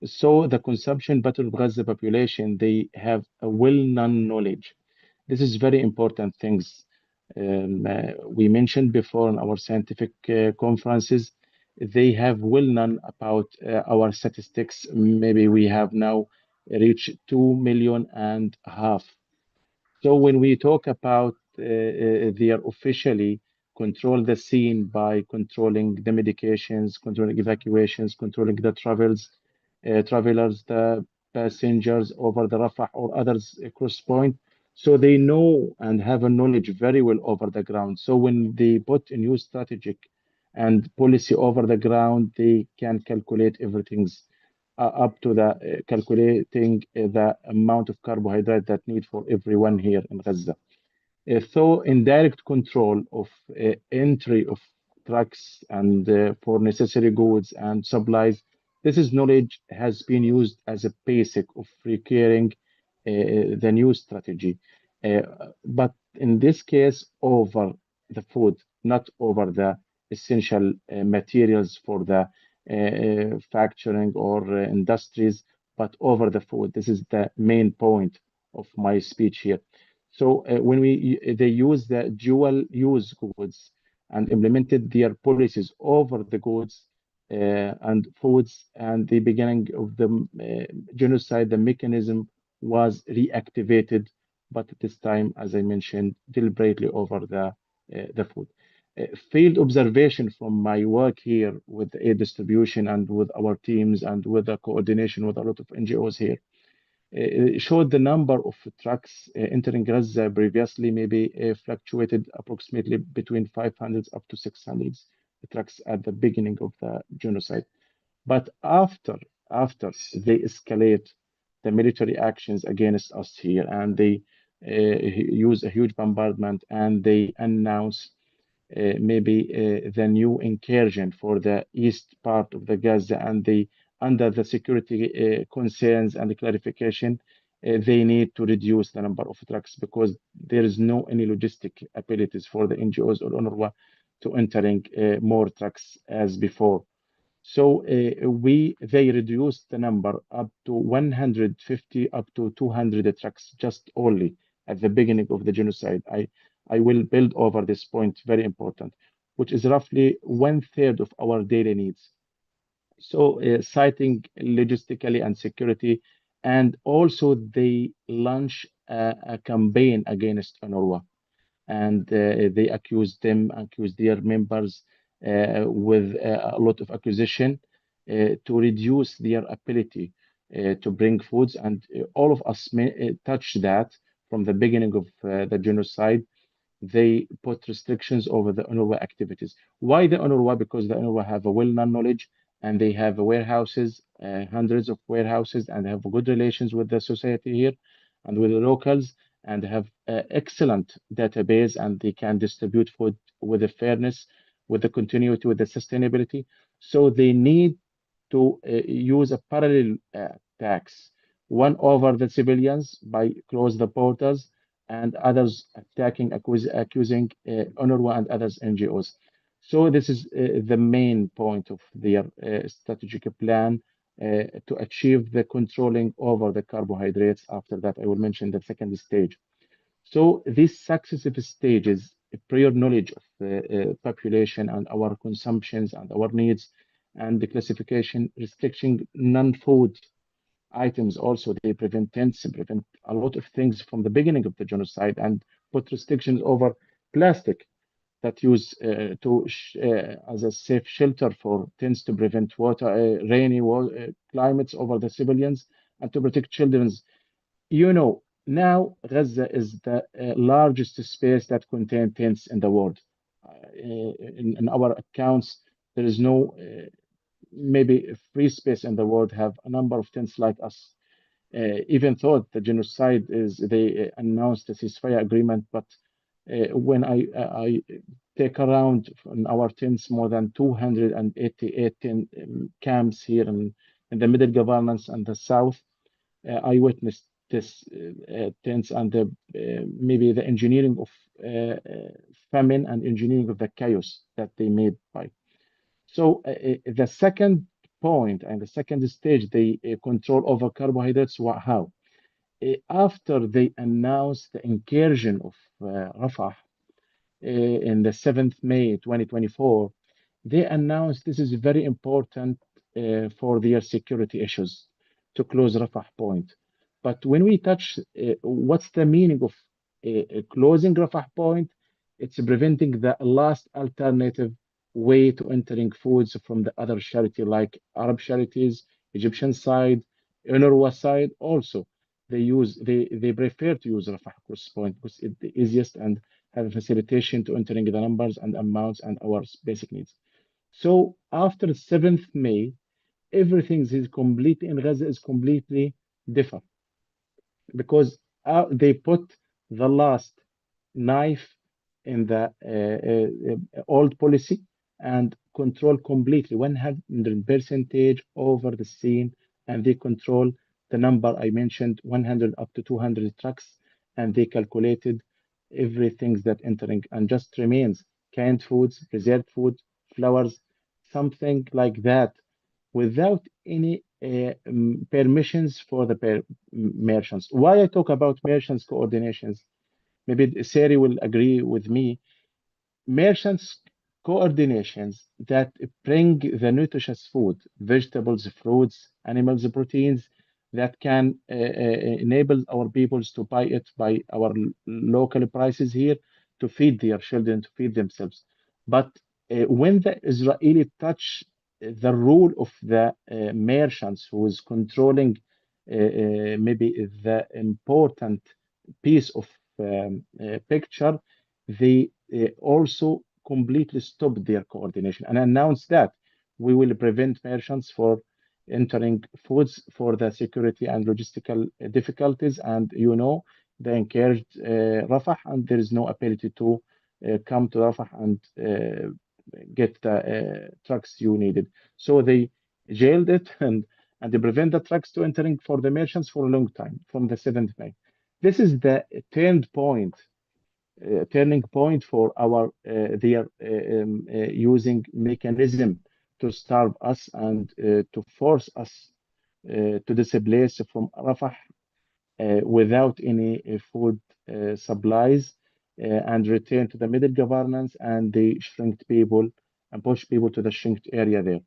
So the consumption pattern of Gaza population, they have a well-known knowledge. This is very important things. We mentioned before in our scientific conferences, they have well known about our statistics. Maybe we have now reached 2.5 million. So when we talk about they are officially control the scene by controlling the medications, controlling evacuations, controlling the travelers, the passengers over the Rafah or others cross point. So they know and have a knowledge very well over the ground. So when they put a new strategic and policy over the ground, they can calculate everything up to the calculating the amount of carbohydrate that need for everyone here in Gaza. So indirect control of entry of trucks and for necessary goods and supplies, this is knowledge has been used as a basic of recurring the new strategy. Uh, but in this case, over the food, not over the essential materials for the factoring or industries, but over the food. This is the main point of my speech here. So when they use the dual use goods and implemented their policies over the goods and foods, and the beginning of the genocide, the mechanism was reactivated, but this time, as I mentioned, deliberately over the food. Field observation from my work here with aid distribution and with our teams and with the coordination with a lot of NGOs here showed the number of trucks entering Gaza previously maybe fluctuated approximately between 500 up to 600 trucks at the beginning of the genocide. But after they escalate the military actions against us here and they use a huge bombardment and they announce maybe the new incursion for the east part of the Gaza and the under the security concerns and the clarification, they need to reduce the number of trucks because there is no any logistic abilities for the NGOs or UNRWA to entering more trucks as before. So they reduced the number up to 150 up to 200 trucks just only at the beginning of the genocide. I will build over this point, very important, which is roughly one third of our daily needs. So citing logistically and security, and also they launch a campaign against UNRWA and they accuse their members with a lot of accusation to reduce their ability to bring foods. And all of us touch that from the beginning of the genocide. They put restrictions over the UNRWA activities. Why the UNRWA? Because the UNRWA have a well-known knowledge and they have warehouses, hundreds of warehouses, and have good relations with the society here and with the locals and have excellent database and they can distribute food with a fairness, with the continuity, with the sustainability. So they need to use a parallel tax, one over the civilians by close the borders and others attacking, accusing UNRWA and others NGOs. So this is the main point of their strategic plan to achieve the controlling over the carbohydrates. After that, I will mention the second stage. So these successive stages, prior knowledge of the population and our consumptions and our needs, and the classification, restriction non-food items also, they prevent tents, prevent a lot of things from the beginning of the genocide and put restrictions over plastic that use as a safe shelter for tents to prevent water, rainy climates over the civilians and to protect children's. Now Gaza is the largest space that contains tents in the world. In our accounts, there is no maybe free space in the world have a number of tents like us. Even though the genocide is, they announced a ceasefire agreement, but when I take around in our tents more than 288 camps here in the middle governance and the south, I witnessed this tents and the maybe the engineering of famine and engineering of the chaos that they made by. So the second point and the second stage, they control over carbohydrates. How? After they announced the incursion of Rafah in the 7th May 2024, they announced this is very important for their security issues to close Rafah point. But when we touch what's the meaning of closing Rafah point, it's preventing the last alternative way to entering foods from the other charity like Arab charities, Egyptian side, UNRWA side also. They prefer to use Rafah cross point because it's the easiest and have a facilitation to entering the numbers and amounts and our basic needs. So after 7th May, everything is completely in Gaza is completely different because they put the last knife in the old policy and control completely 100 percentage over the scene, and they control the number I mentioned, 100 up to 200 trucks, and they calculated everything that entering and just remains canned foods, preserved food, flowers, something like that, without any permissions for the merchants. Why I talk about merchants coordinations? Maybe Sari will agree with me. Merchants coordinations that bring the nutritious food, vegetables, fruits, animals, proteins that can enable our peoples to buy it by our local prices here to feed their children, to feed themselves. But when the Israeli touch the rule of the merchants who is controlling maybe the important piece of picture, they also completely stopped their coordination and announced that we will prevent merchants for entering foods for the security and logistical difficulties. And they encouraged Rafah, and there is no ability to come to Rafah and get the trucks you needed. So they jailed it and they prevent the trucks to entering for the merchants for a long time from the 7th May. This is the turning point for our their using mechanism to starve us and to force us to displace from Rafah without any food supplies and return to the middle governance, and they shrinked people and push people to the shrinked area there.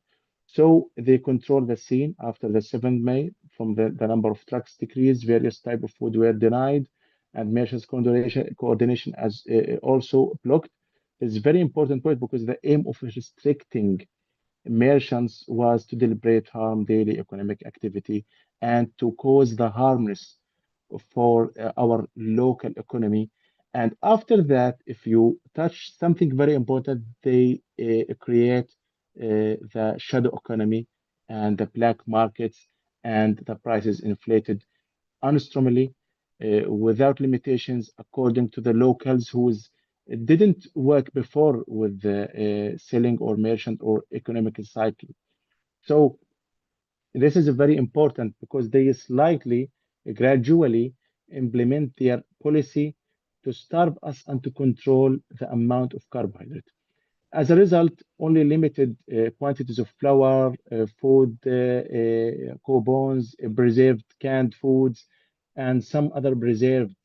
So they control the scene after the 7th May from the number of trucks decreased, various type of food were denied, and merchants coordination as also blocked. It's a very important point because the aim of restricting merchants was to deliberate harm daily economic activity and to cause the harmless for our local economy. And after that, if you touch something very important, they create the shadow economy and the black markets, and the prices inflated unstromely without limitations according to the locals who didn't work before with the selling or merchant or economic cycle. So this is very important because they slightly, gradually implement their policy to starve us and to control the amount of carbohydrate. As a result, only limited quantities of flour, food, co-bones, preserved canned foods, and some other preserved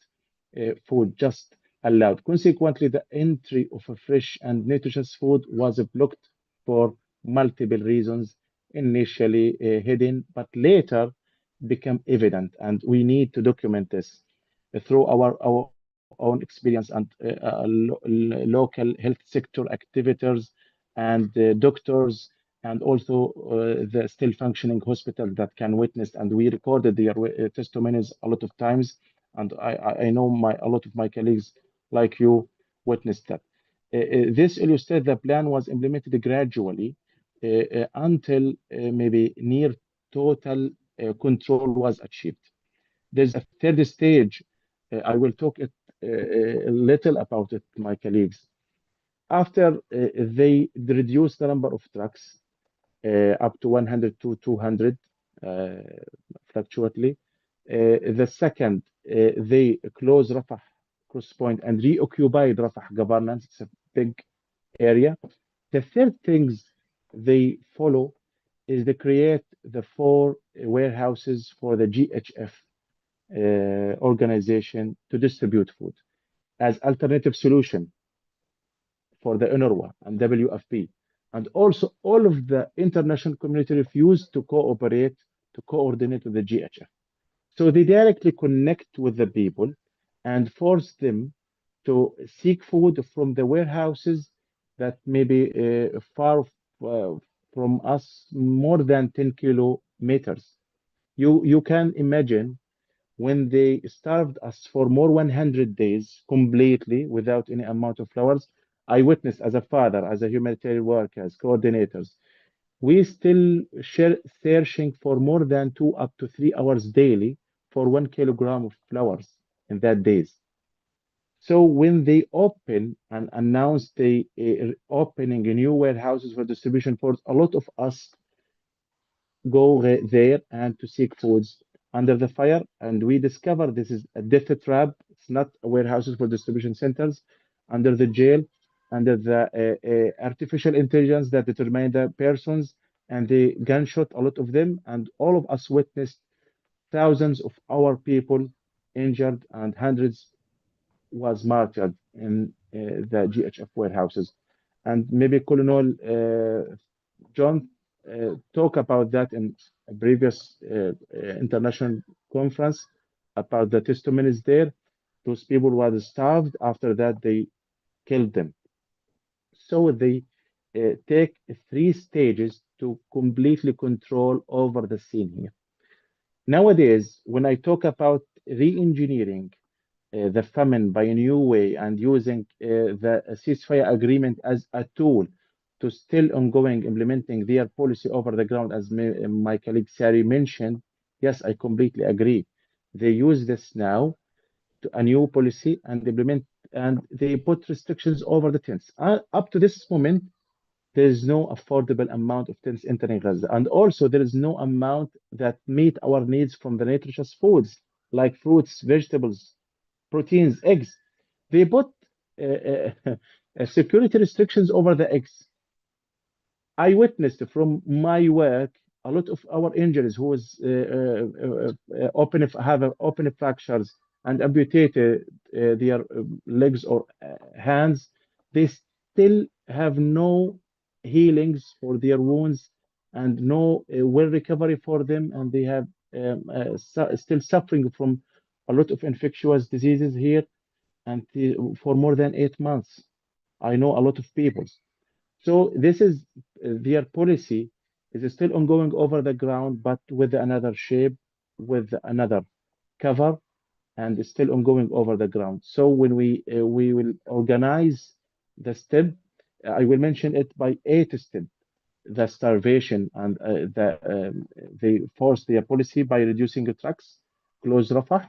food just allowed. Consequently, the entry of a fresh and nutritious food was blocked for multiple reasons, initially hidden, but later become evident. And we need to document this through our own experience and local health sector activators and doctors, and also the still functioning hospital that can witness. And we recorded their testimonies a lot of times. And I know a lot of my colleagues like you witnessed that. This illustrates the plan was implemented gradually until maybe near total control was achieved. There's a third stage. I will talk a little about it, my colleagues. After they reduce the number of trucks up to 100 to 200 fluctuately. The second, they close Rafah cross point and reoccupied Rafah governance. It's a big area. The third things they follow is they create the 4 warehouses for the GHF organization to distribute food as alternative solution for the UNRWA and WFP. And also, all of the international community refused to cooperate, to coordinate with the GHF. So they directly connect with the people and force them to seek food from the warehouses that may be far from us, more than 10 kilometers. You can imagine when they starved us for more 100 days completely without any amount of flowers. I witnessed as a father, as a humanitarian worker, as coordinators, We still searching for more than 2 up to 3 hours daily for 1 kilogram of flowers in that days. So when they open and announce the opening new warehouses for distribution ports, a lot of us go there and to seek foods under the fire, and we discover this is a death trap. It's not warehouses for distribution centers under the jail, under the artificial intelligence that determine the persons, and the gunshot, a lot of them, and all of us witnessed thousands of our people injured and hundreds was martyred in the GHF warehouses. And maybe Colonel John talk about that in a previous international conference about the testimonies there. Those people were starved. After that, they killed them. So they take 3 stages to completely control over the scene here. Nowadays, when I talk about re-engineering the famine by a new way and using the ceasefire agreement as a tool to still ongoing implementing their policy over the ground, as my colleague Sari mentioned, yes, I completely agree. They use this now to a new policy and implement, and they put restrictions over the tents. Up to this moment, there is no affordable amount of tents entering Gaza. And also, there is no amount that meet our needs from the nutritious foods like fruits, vegetables, proteins, eggs. They put security restrictions over the eggs. I witnessed from my work a lot of our injuries who was have open fractures and amputated their legs or hands. They still have no healings for their wounds and no well recovery for them, and they have still suffering from a lot of infectious diseases here and for more than 8 months. I know a lot of people. So this is their policy is still ongoing over the ground, but with another shape, with another cover, and is still ongoing over the ground. So when we will organize the step, I will mention it by 8 steps. The starvation and they force their policy by reducing the trucks, close Rafah,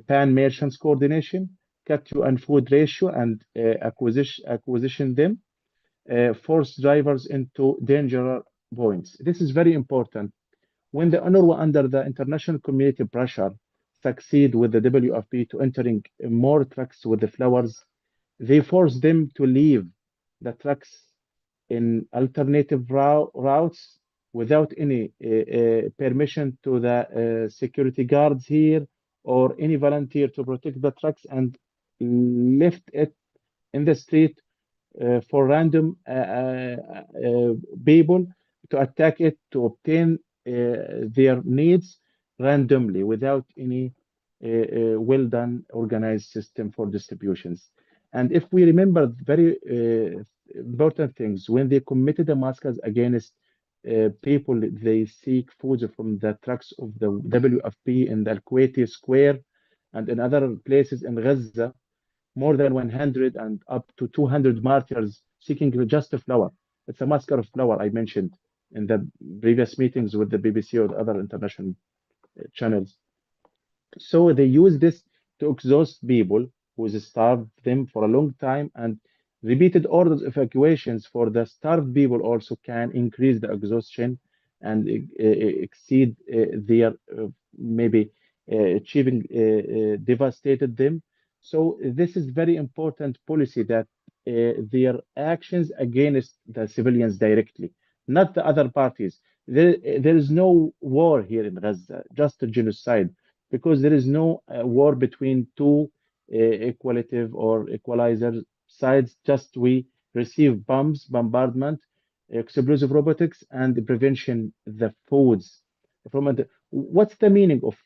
pan merchants coordination, cut to and food ratio, and acquisition them, force drivers into danger points. This is very important. When the UNRWA, under the international community pressure, succeed with the WFP to entering more trucks with the flowers, they force them to leave the trucks in alternative routes without any permission to the security guards here or any volunteer to protect the trucks, and left it in the street for random people to attack it to obtain their needs randomly without any well done organized system for distributions. And if we remember very important things, when they committed the massacres against people, they seek food from the trucks of the WFP in the Al Kuwaiti Square and in other places in Gaza, more than 100 and up to 200 martyrs seeking just a flower. It's a massacre of flower I mentioned in the previous meetings with the BBC or other international channels. So they use this to exhaust people who starved them for a long time, and repeated orders of evacuations for the starved people also can increase the exhaustion and exceed their maybe achieving devastated them. So this is very important policy that their actions against the civilians directly, not the other parties. There is no war here in Gaza, just a genocide, because there is no war between two equalative or equalizer sides. Just we receive bombs, bombardment, explosive robotics, and prevention the foods from what's the meaning of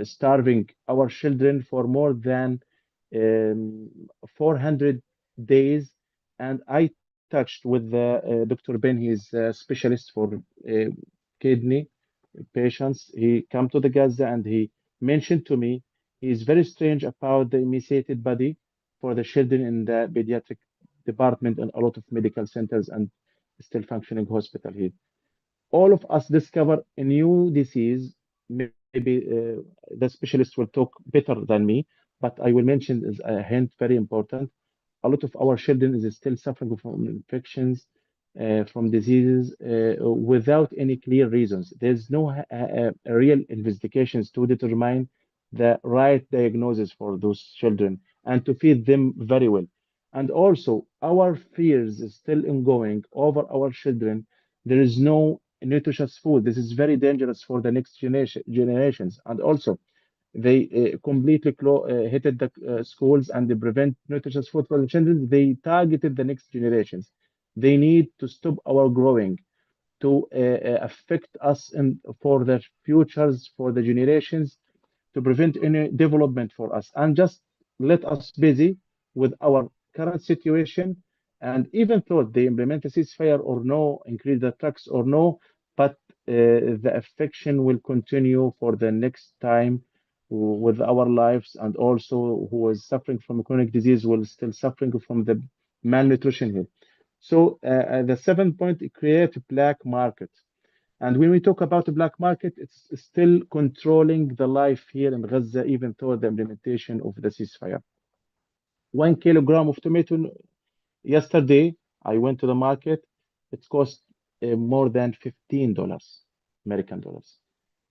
starving our children for more than 400 days? And I touched with Dr. Ben. He is a specialist for kidney patients. He come to the Gaza and he mentioned to me he is very strange about the emaciated body for the children in the pediatric department and a lot of medical centers and still functioning hospital here. All of us discover a new disease. Maybe the specialist will talk better than me, but I will mention as a hint, very important. A lot of our children is still suffering from infections, from diseases without any clear reasons. There's no real investigations to determine the right diagnosis for those children and to feed them very well. And also, our fears is still ongoing over our children. There is no nutritious food. This is very dangerous for the next generations. And also, they completely hated the schools and they prevent nutritious food for the children. They targeted the next generations. They need to stop our growing to affect us and for the futures, for the generations, to prevent any development for us, and just let us busy with our current situation. And even though they implement a ceasefire or no, increase the tax or no, but the affection will continue for the next time with our lives. And also, who is suffering from chronic disease will still suffering from the malnutrition here. So the seventh point, create a black market. And when we talk about the black market, it's still controlling the life here in Gaza, even though the implementation of the ceasefire. 1 kilogram of tomato yesterday, I went to the market, it cost more than $15, American dollars.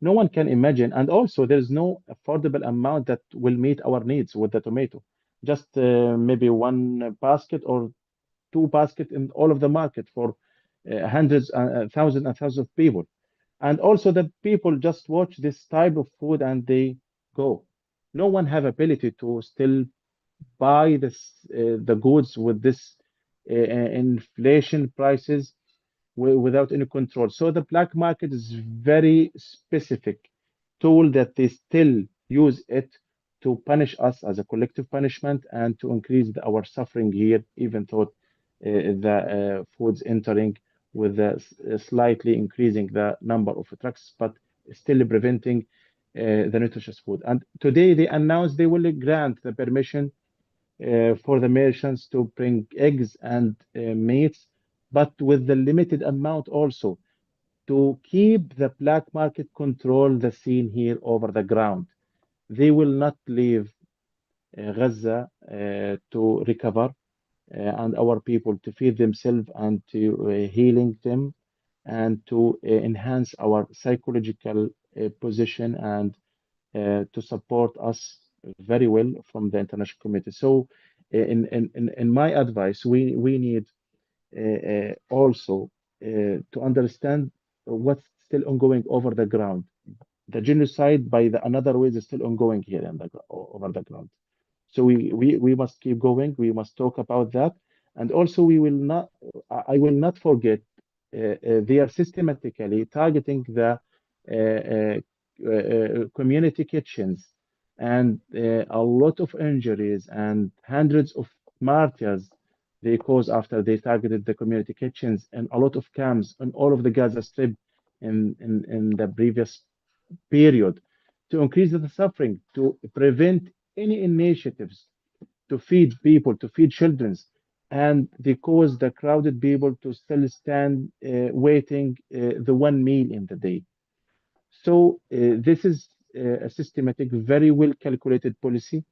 No one can imagine. And also, there's no affordable amount that will meet our needs with the tomato. Just maybe one basket or two baskets in all of the market for hundreds and thousands of people. And also the people just watch this type of food and they go. No one have ability to still buy the goods with this inflation prices without any control. So the black market is very specific tool that they still use it to punish us as a collective punishment and to increase our suffering here, even though the foods entering with slightly increasing the number of trucks, but still preventing the nutritious food. And today they announced they will grant the permission for the merchants to bring eggs and meats, but with the limited amount also to keep the black market control the scene here over the ground. They will not leave Gaza to recover and our people to feed themselves and to healing them and to enhance our psychological position and to support us very well from the international community. So, in my advice, we need also to understand what's still ongoing over the ground. The genocide by the another ways is still ongoing here in over the ground. So we must keep going. We must talk about that, and also we will not. I will not forget. They are systematically targeting the community kitchens, and a lot of injuries and hundreds of martyrs they caused after they targeted the community kitchens and a lot of camps on all of the Gaza Strip in the previous period to increase the suffering, to prevent any initiatives to feed people, to feed children, and they cause the crowded people to still stand waiting the one meal in the day. So this is a systematic, very well calculated policy,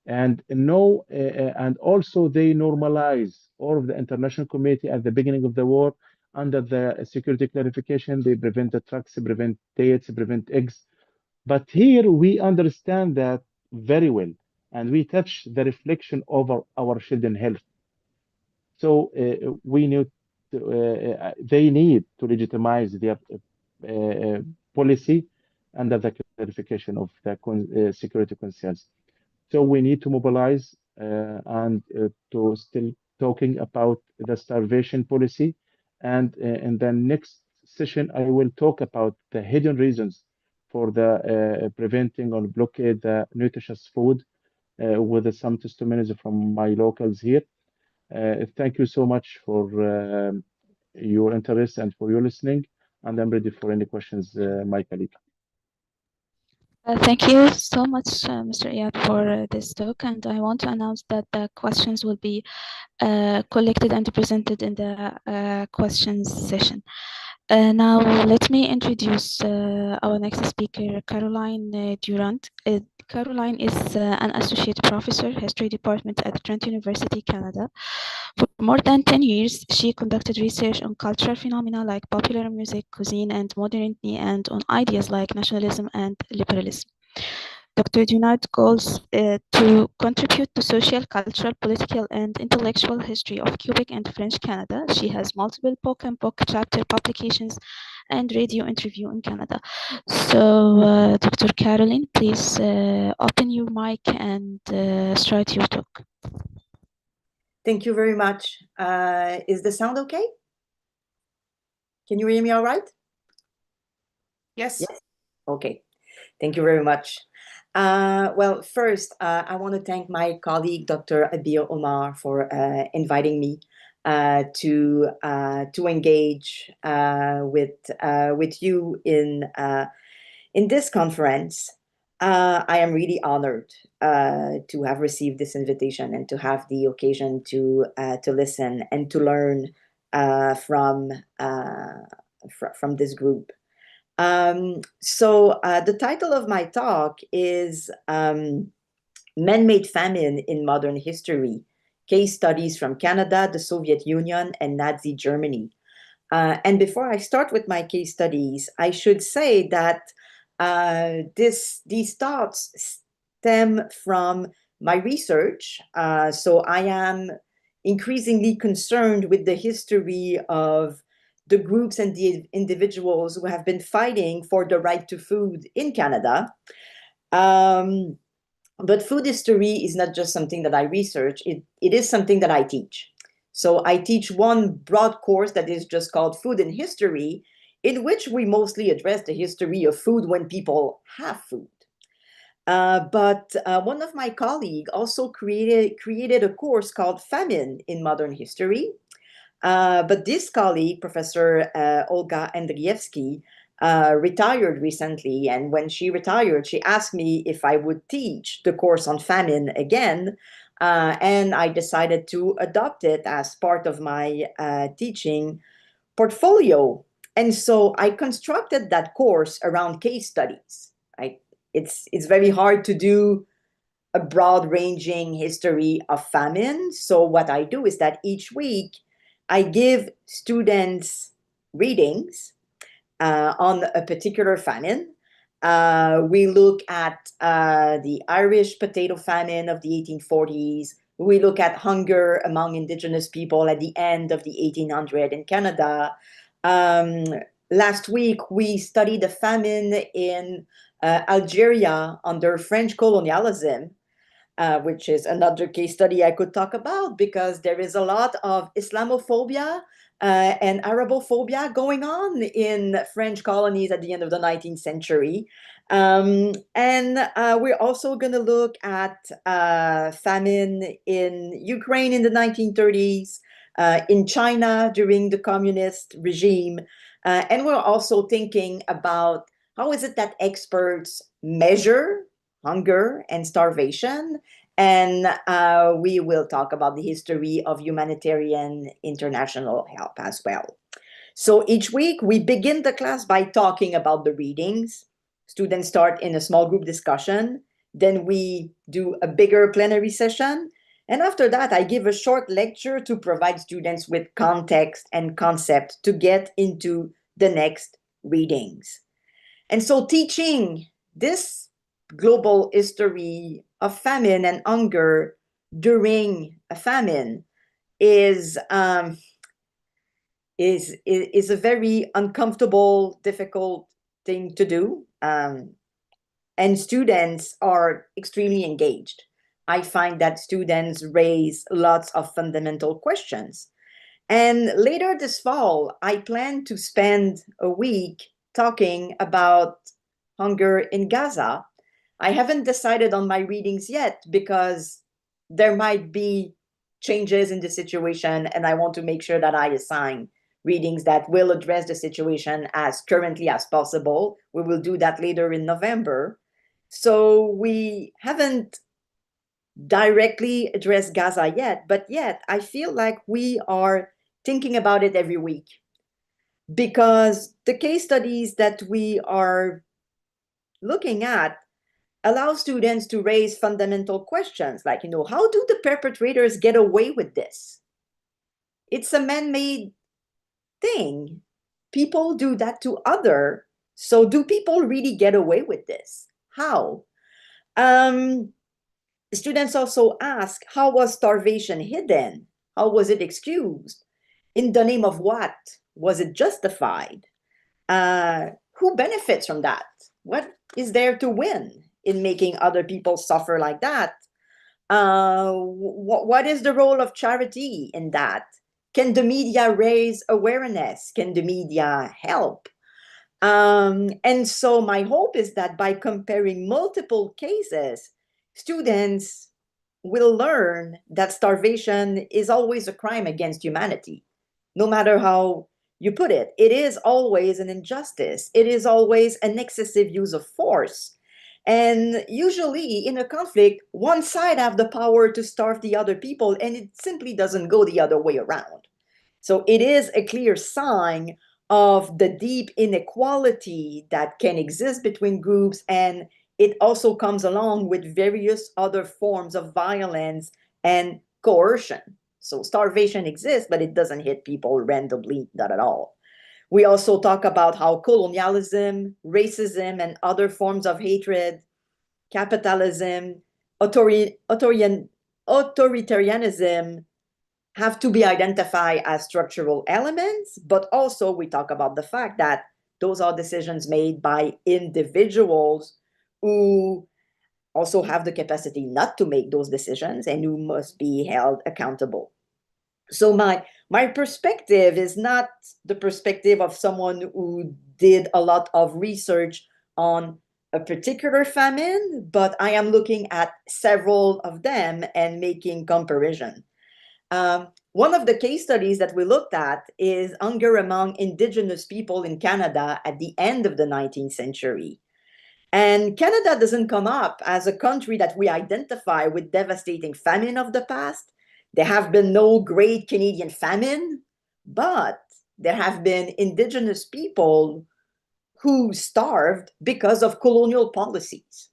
and no, and also they normalize all of the international community at the beginning of the war under the security clarification. They prevent the trucks, prevent dates, prevent eggs, but here we understand that very well, and we touch the reflection over our children' health. So we need they need to legitimize their policy under the clarification of the security concerns. So we need to mobilize and to still talking about the starvation policy. And in the next session, I will talk about the hidden reasons for the preventing or blockade the nutritious food with some testimonies from my locals here. Thank you so much for your interest and for your listening. And I'm ready for any questions, my colleague. Thank you so much, Mr. Iyad, for this talk. And I want to announce that the questions will be collected and presented in the questions session. Now, let me introduce our next speaker, Caroline Durant. Caroline is an associate professor, history department at Trent University, Canada. For more than 10 years, she conducted research on cultural phenomena like popular music, cuisine, and modernity, and on ideas like nationalism and liberalism. Dr. Dunard's goals to contribute to social, cultural, political, and intellectual history of Quebec and French Canada. She has multiple book and book chapter publications and radio interview in Canada. So, Dr. Caroline, please open your mic and start your talk. Thank you very much. Is the sound okay? Can you hear me all right? Yes. Yes. Okay. Thank you very much. Well, first, I want to thank my colleague, Dr. Abir Omar, for inviting me to engage with you in this conference. I am really honored to have received this invitation and to have the occasion to listen and to learn from this group. So the title of my talk is Man-Made Famine in Modern History, Case Studies from Canada, the Soviet Union, and Nazi Germany. And before I start with my case studies, I should say that these thoughts stem from my research. So I am increasingly concerned with the history of the groups and the individuals who have been fighting for the right to food in Canada. But food history is not just something that I research, it is something that I teach. So I teach one broad course that is just called Food and History, in which we mostly address the history of food when people have food. But one of my colleagues also created a course called Famine in Modern History. But this colleague, Professor Olga Andrievsky, retired recently. And when she retired, she asked me if I would teach the course on famine again. And I decided to adopt it as part of my teaching portfolio. And so I constructed that course around case studies. It's very hard to do a broad-ranging history of famine. So what I do is that each week I give students readings on a particular famine. We look at the Irish potato famine of the 1840s. We look at hunger among Indigenous people at the end of the 1800s in Canada. Last week, we studied the famine in Algeria under French colonialism. Which is another case study I could talk about because there is a lot of Islamophobia and Arabophobia going on in French colonies at the end of the 19th century. And we're also going to look at famine in Ukraine in the 1930s, in China during the communist regime. And we're also thinking about how is it that experts measure hunger and starvation. And we will talk about the history of humanitarian international help as well. So each week we begin the class by talking about the readings. Students start in a small group discussion. Then we do a bigger plenary session. And after that, I give a short lecture to provide students with context and concept to get into the next readings. And so teaching this global history of famine and hunger during a famine is a very uncomfortable, difficult thing to do. And students are extremely engaged. I find that students raise lots of fundamental questions. And later this fall, I plan to spend a week talking about hunger in Gaza. I haven't decided on my readings yet because there might be changes in the situation, and I want to make sure that I assign readings that will address the situation as currently as possible. We will do that later in November. So we haven't directly addressed Gaza yet, but yet I feel like we are thinking about it every week, because the case studies that we are looking at allow students to raise fundamental questions like, how do the perpetrators get away with this? It's a man-made thing. People do that to other. So do people really get away with this? How? Students also ask, how was starvation hidden? How was it excused? In the name of what? Was it justified? Who benefits from that? What is there to win in making other people suffer like that? What is the role of charity in that? Can the media raise awareness? Can the media help? And so my hope is that by comparing multiple cases, students will learn that starvation is always a crime against humanity, no matter how you put it. It is always an injustice. It is always an excessive use of force. And usually in a conflict, one side have the power to starve the other people, and it simply doesn't go the other way around. So it is a clear sign of the deep inequality that can exist between groups, and it also comes along with various other forms of violence and coercion. So starvation exists, but it doesn't hit people randomly, not at all. We also talk about how colonialism, racism, and other forms of hatred, capitalism, authoritarianism have to be identified as structural elements, but also we talk about the fact that those are decisions made by individuals who also have the capacity not to make those decisions and who must be held accountable. So my perspective is not the perspective of someone who did a lot of research on a particular famine, but I am looking at several of them and making comparison. One of the case studies that we looked at is hunger among Indigenous people in Canada at the end of the 19th century. And Canada doesn't come up as a country that we identify with devastating famine of the past. There have been no great Canadian famine, but there have been Indigenous people who starved because of colonial policies,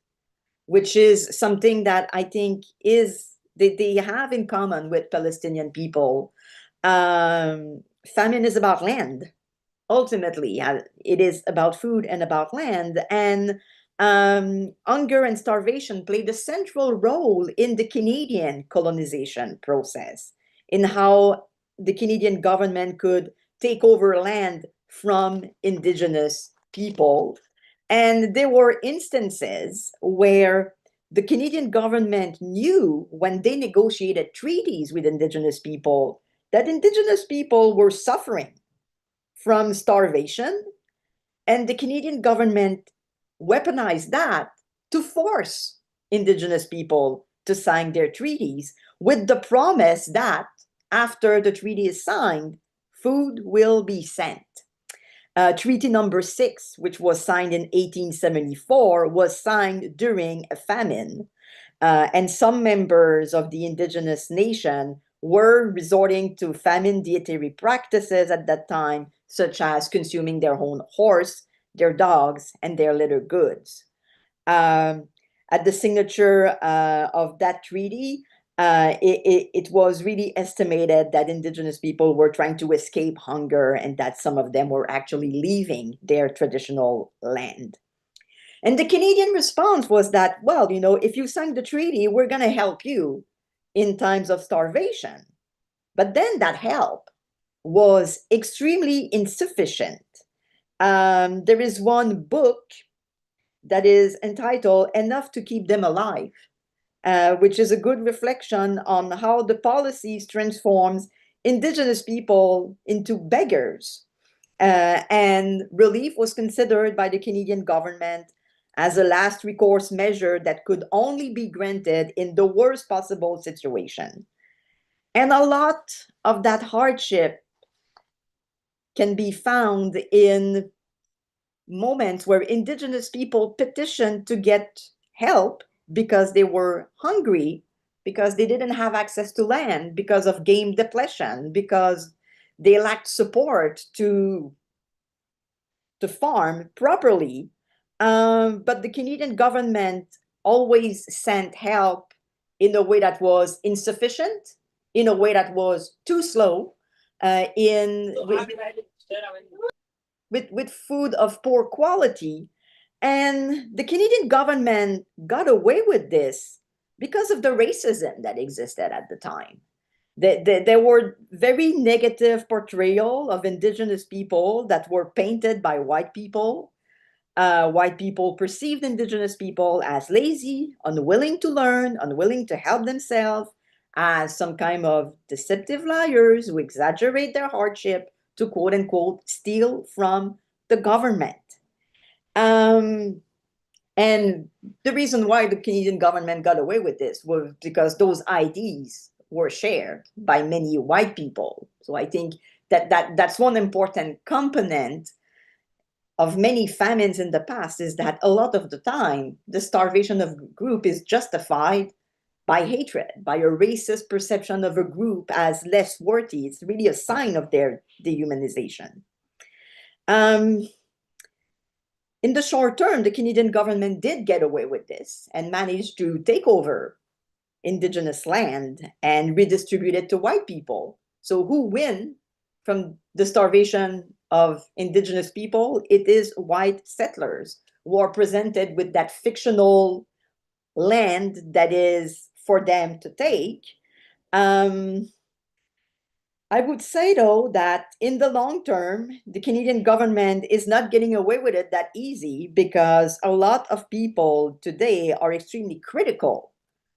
which is something that I think is they have in common with Palestinian people. Famine is about land. Ultimately, it is about food and about land. And hunger and starvation played a central role in the Canadian colonization process, in how the Canadian government could take over land from Indigenous people. And there were instances where the Canadian government knew when they negotiated treaties with Indigenous people that Indigenous people were suffering from starvation, and the Canadian government weaponized that to force Indigenous people to sign their treaties with the promise that after the treaty is signed, food will be sent. Treaty number 6, which was signed in 1874, was signed during a famine. And some members of the indigenous nation were resorting to famine dietary practices at that time, such as consuming their own horse, their dogs, and their litter goods. At the signature of that treaty, it was really estimated that indigenous people were trying to escape hunger and that some of them were actually leaving their traditional land. And the Canadian response was that, well, if you signed the treaty, we're going to help you in times of starvation. But then that help was extremely insufficient. There is one book that is entitled Enough to Keep Them Alive, which is a good reflection on how the policies transforms indigenous people into beggars. And relief was considered by the Canadian government as a last recourse measure that could only be granted in the worst possible situation. And a lot of that hardship can be found in moments where indigenous people petitioned to get help because they were hungry, because they didn't have access to land, because of game depletion, because they lacked support to farm properly. But the Canadian government always sent help in a way that was insufficient, in a way that was too slow, with food of poor quality. And the Canadian government got away with this because of the racism that existed at the time. There were very negative portrayal of Indigenous people that were painted by white people. White people perceived Indigenous people as lazy, unwilling to learn, unwilling to help themselves, as some kind of deceptive liars who exaggerate their hardship to quote unquote steal from the government. And the reason why the Canadian government got away with this was because those IDs were shared by many white people. So I think that's one important component of many famines in the past, is that a lot of the time the starvation of a group is justified by hatred, by a racist perception of a group as less worthy. It's really a sign of their dehumanization. In the short term, the Canadian government did get away with this and managed to take over Indigenous land and redistribute it to white people. So who win from the starvation of Indigenous people? It is white settlers who are presented with that fictional land that is for them to take. I would say, though, that in the long term, the Canadian government is not getting away with it that easy, because a lot of people today are extremely critical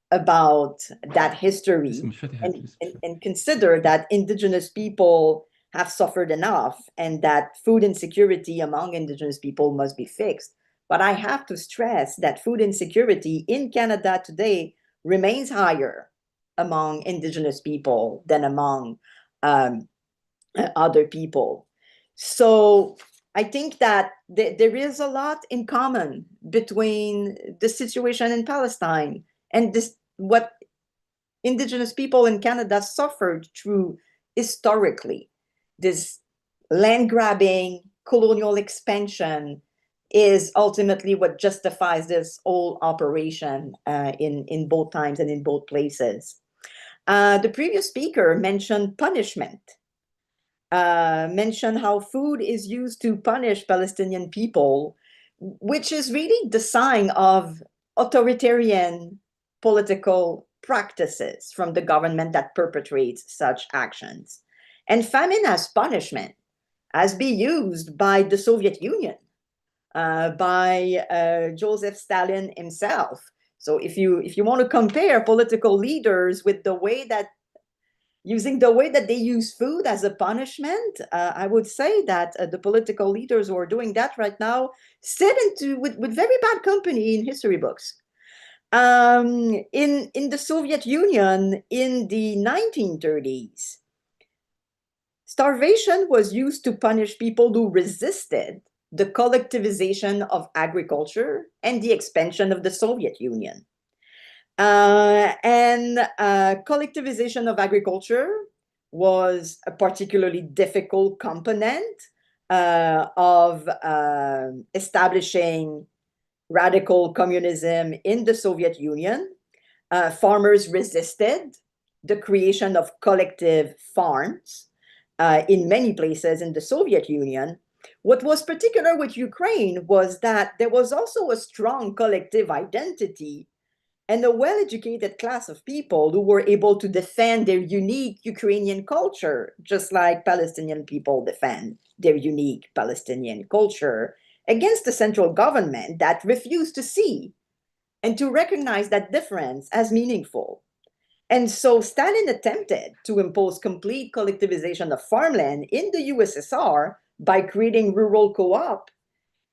about that history and consider that Indigenous people have suffered enough and that food insecurity among Indigenous people must be fixed. But I have to stress that food insecurity in Canada today remains higher among Indigenous people than among other people. So I think that there is a lot in common between the situation in Palestine and what Indigenous people in Canada suffered through historically. This land grabbing, colonial expansion is ultimately what justifies this whole operation in both times and in both places. The previous speaker mentioned punishment, mentioned how food is used to punish Palestinian people, which is really the sign of authoritarian political practices from the government that perpetrates such actions. And famine as punishment has been used by the Soviet Union, by Joseph Stalin himself. So if you want to compare political leaders with the way that using the way that they use food as a punishment, I would say that the political leaders who are doing that right now sit with very bad company in history books. In the Soviet Union in the 1930s, starvation was used to punish people who resisted the collectivization of agriculture and the expansion of the Soviet Union. Collectivization of agriculture was a particularly difficult component of establishing radical communism in the Soviet Union. Farmers resisted the creation of collective farms in many places in the Soviet Union. What was particular with Ukraine was that there was also a strong collective identity and a well-educated class of people who were able to defend their unique Ukrainian culture, just like Palestinian people defend their unique Palestinian culture, against the central government that refused to see and to recognize that difference as meaningful. And so Stalin attempted to impose complete collectivization of farmland in the USSR by creating rural co-op.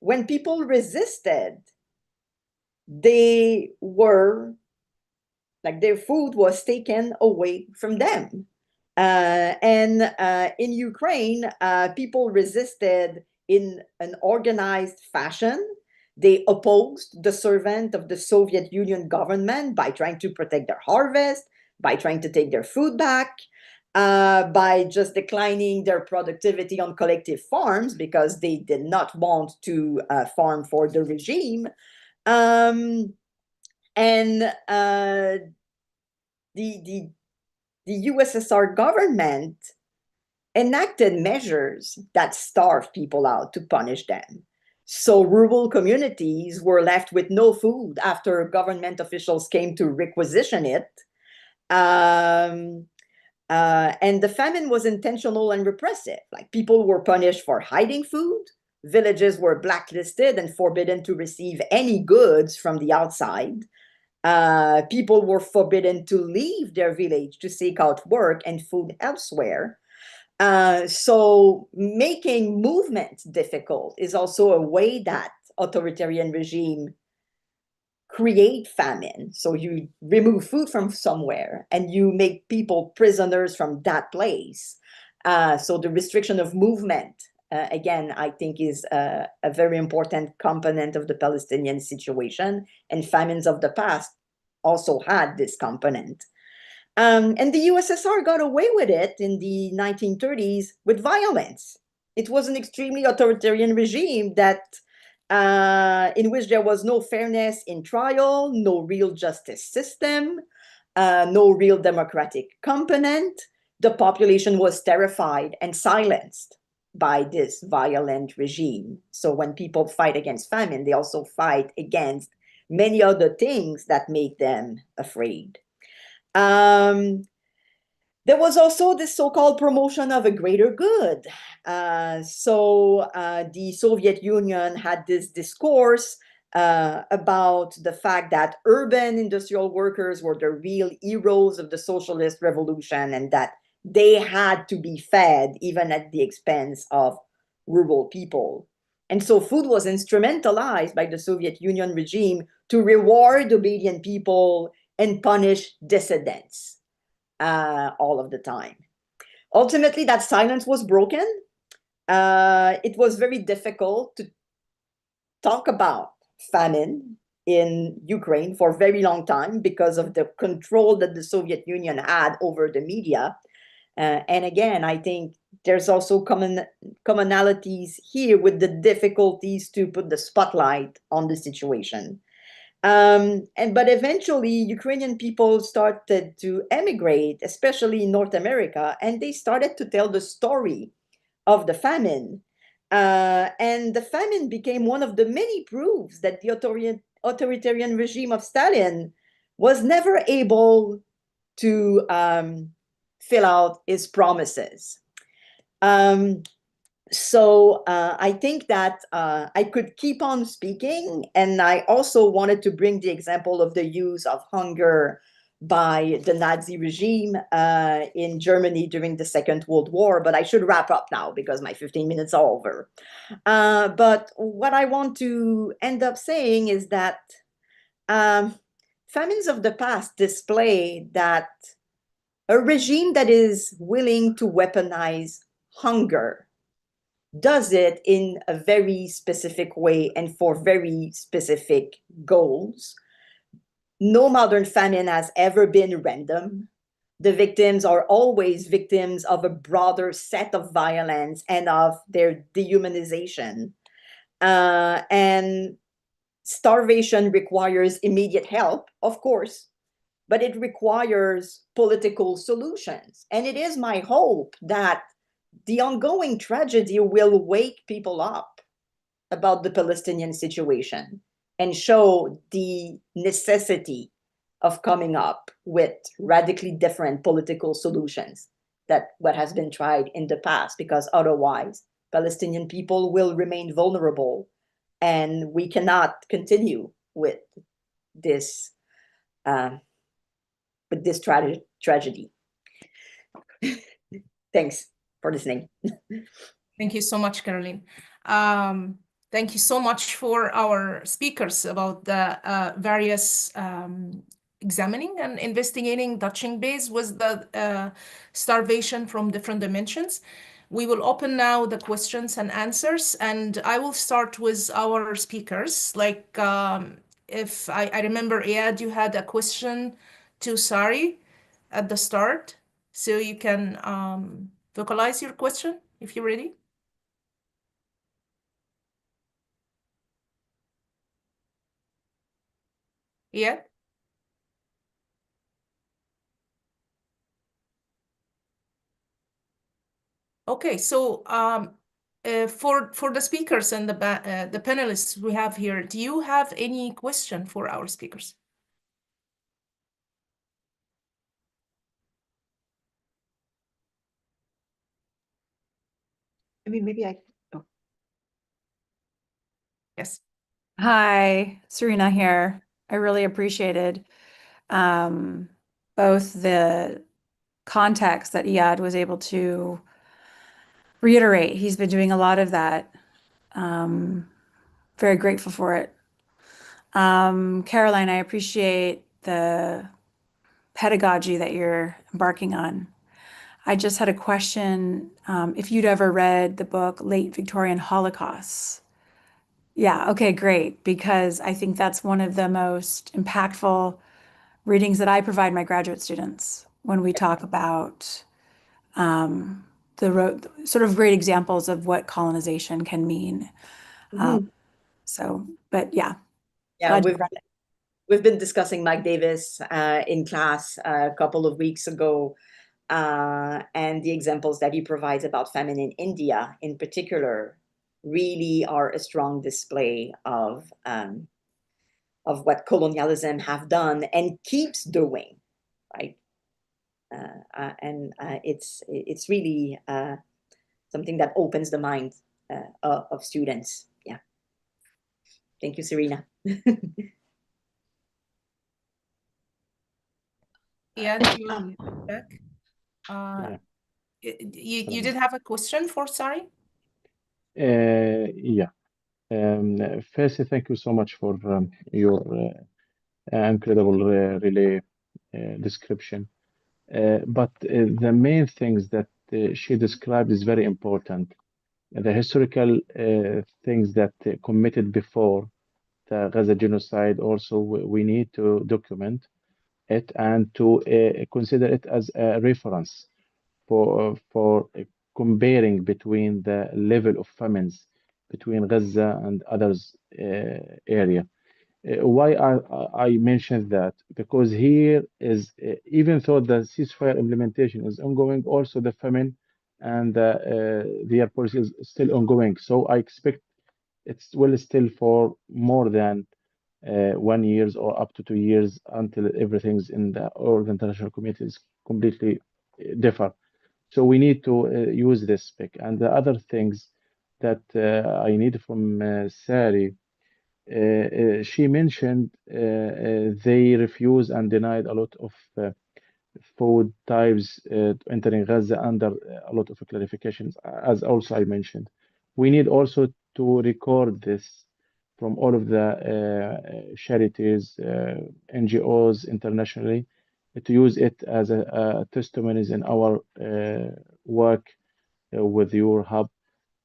When people resisted, they were like their food was taken away from them. In Ukraine, people resisted in an organized fashion. They opposed the servant of the Soviet Union government by trying to protect their harvest, by trying to take their food back, by just declining their productivity on collective farms because they did not want to farm for the regime. And the USSR government enacted measures that starved people out to punish them. So rural communities were left with no food after government officials came to requisition it. And the famine was intentional and repressive. Like, people were punished for hiding food. Villages were blacklisted and forbidden to receive any goods from the outside. People were forbidden to leave their village to seek out work and food elsewhere. So making movement difficult is also a way that authoritarian regime create famine. So you remove food from somewhere and you make people prisoners from that place. So the restriction of movement, again, I think is a very important component of the Palestinian situation, and famines of the past also had this component. And the USSR got away with it in the 1930s with violence. It was an extremely authoritarian regime that in which there was no fairness in trial, no real justice system, no real democratic component. The population was terrified and silenced by this violent regime. So when people fight against famine, they also fight against many other things that make them afraid. There was also this so-called promotion of a greater good. The Soviet Union had this discourse about the fact that urban industrial workers were the real heroes of the socialist revolution and that they had to be fed even at the expense of rural people. And so food was instrumentalized by the Soviet Union regime to reward obedient people and punish dissidents all of the time. Ultimately, that silence was broken. It was very difficult to talk about famine in Ukraine for a very long time because of the control that the Soviet Union had over the media. And again, I think there's also commonalities here with the difficulties to put the spotlight on the situation. But eventually, Ukrainian people started to emigrate, especially in North America, and they started to tell the story of the famine. And the famine became one of the many proofs that the authoritarian regime of Stalin was never able to fill out his promises. I think that I could keep on speaking, and I also wanted to bring the example of the use of hunger by the Nazi regime in Germany during the Second World War, but I should wrap up now because my 15 minutes are over. But what I want to end up saying is that famines of the past display that a regime that is willing to weaponize hunger does it in a very specific way and for very specific goals. No modern famine has ever been random. The victims are always victims of a broader set of violence and of their dehumanization. And starvation requires immediate help, of course, but it requires political solutions. And it is my hope that the ongoing tragedy will wake people up about the Palestinian situation and show the necessity of coming up with radically different political solutions that what has been tried in the past, because otherwise Palestinian people will remain vulnerable and we cannot continue with this tragedy. Thanks for listening. Thank you so much, Caroline. Thank you so much for our speakers about the various examining and investigating, touching base with the starvation from different dimensions. We will open now the questions and answers, and I will start with our speakers. Like, if I remember, Iyad, you had a question to Sari at the start, so you can vocalize your question if you're ready. Iyad? Okay, so for the speakers and the panelists we have here, do you have any question for our speakers? I mean, maybe I. Oh. Yes. Hi, Serena here. I really appreciated both the context that Iyad was able to reiterate. He's been doing a lot of that. Very grateful for it. Caroline, I appreciate the pedagogy that you're embarking on. I just had a question, if you'd ever read the book Late Victorian Holocaust. Yeah, okay, great, because I think that's one of the most impactful readings that I provide my graduate students when we talk about sort of great examples of what colonization can mean. But yeah, Yeah, glad you read it. we've been discussing Mike Davis in class a couple of weeks ago, and the examples that he provides about famine in India, in particular, really are a strong display of what colonialism have done and keeps doing, right? It's really something that opens the mind of students. Yeah. Thank you, Serena. Yeah, you back. Yeah. You did have a question for Sari? Yeah. First, thank you so much for your incredible relay description. But the main things that she described is very important. The historical things that committed before the Gaza genocide, also we need to document it and to consider it as a reference for comparing between the level of famines between Gaza and others area. Why I mentioned that? Because here is, even though the ceasefire implementation is ongoing, also the famine and the air policy is still ongoing. So I expect it's will still for more than 1 year or up to 2 years until everything's in the or the international community is completely differ. So we need to use this spec and the other things that I need from Sari. She mentioned they refuse and denied a lot of food types entering Gaza under a lot of clarifications, as also I mentioned. We need also to record this from all of the charities, NGOs internationally, to use it as a testimonies in our work with your hub.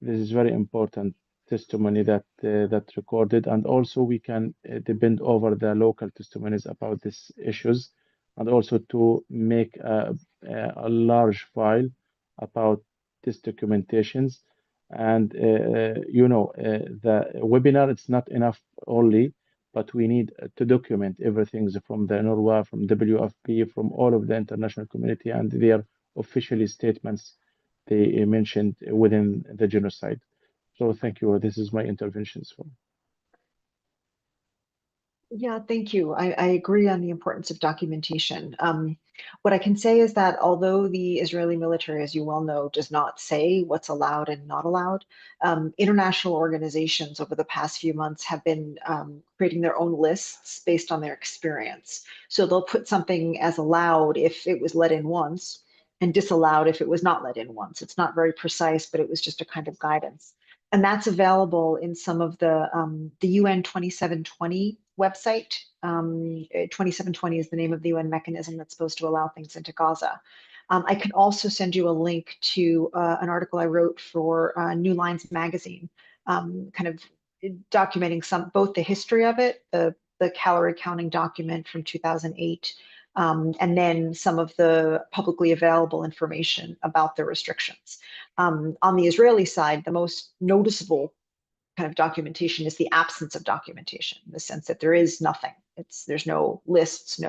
This is very important testimony that recorded, and also we can depend over the local testimonies about these issues, and also to make a large file about these documentations. And the webinar, it's not enough only, but we need to document everything from the NORWA, from WFP, from all of the international community and their official statements they mentioned within the genocide. So thank you. This is my interventions for. Yeah, thank you. I agree on the importance of documentation. What I can say is that although the Israeli military, as you well know, does not say what's allowed and not allowed, international organizations over the past few months have been creating their own lists based on their experience. So they'll put something as allowed if it was let in once and disallowed if it was not let in once. It's not very precise, but it was just a kind of guidance. And that's available in some of the UN 2720 website. 2720 is the name of the UN mechanism that's supposed to allow things into Gaza. I can also send you a link to an article I wrote for New Lines magazine, kind of documenting both the history of it, the calorie counting document from 2008, and then some of the publicly available information about the restrictions. On the Israeli side, the most noticeable kind of documentation is the absence of documentation, in the sense that there is nothing. There's no lists,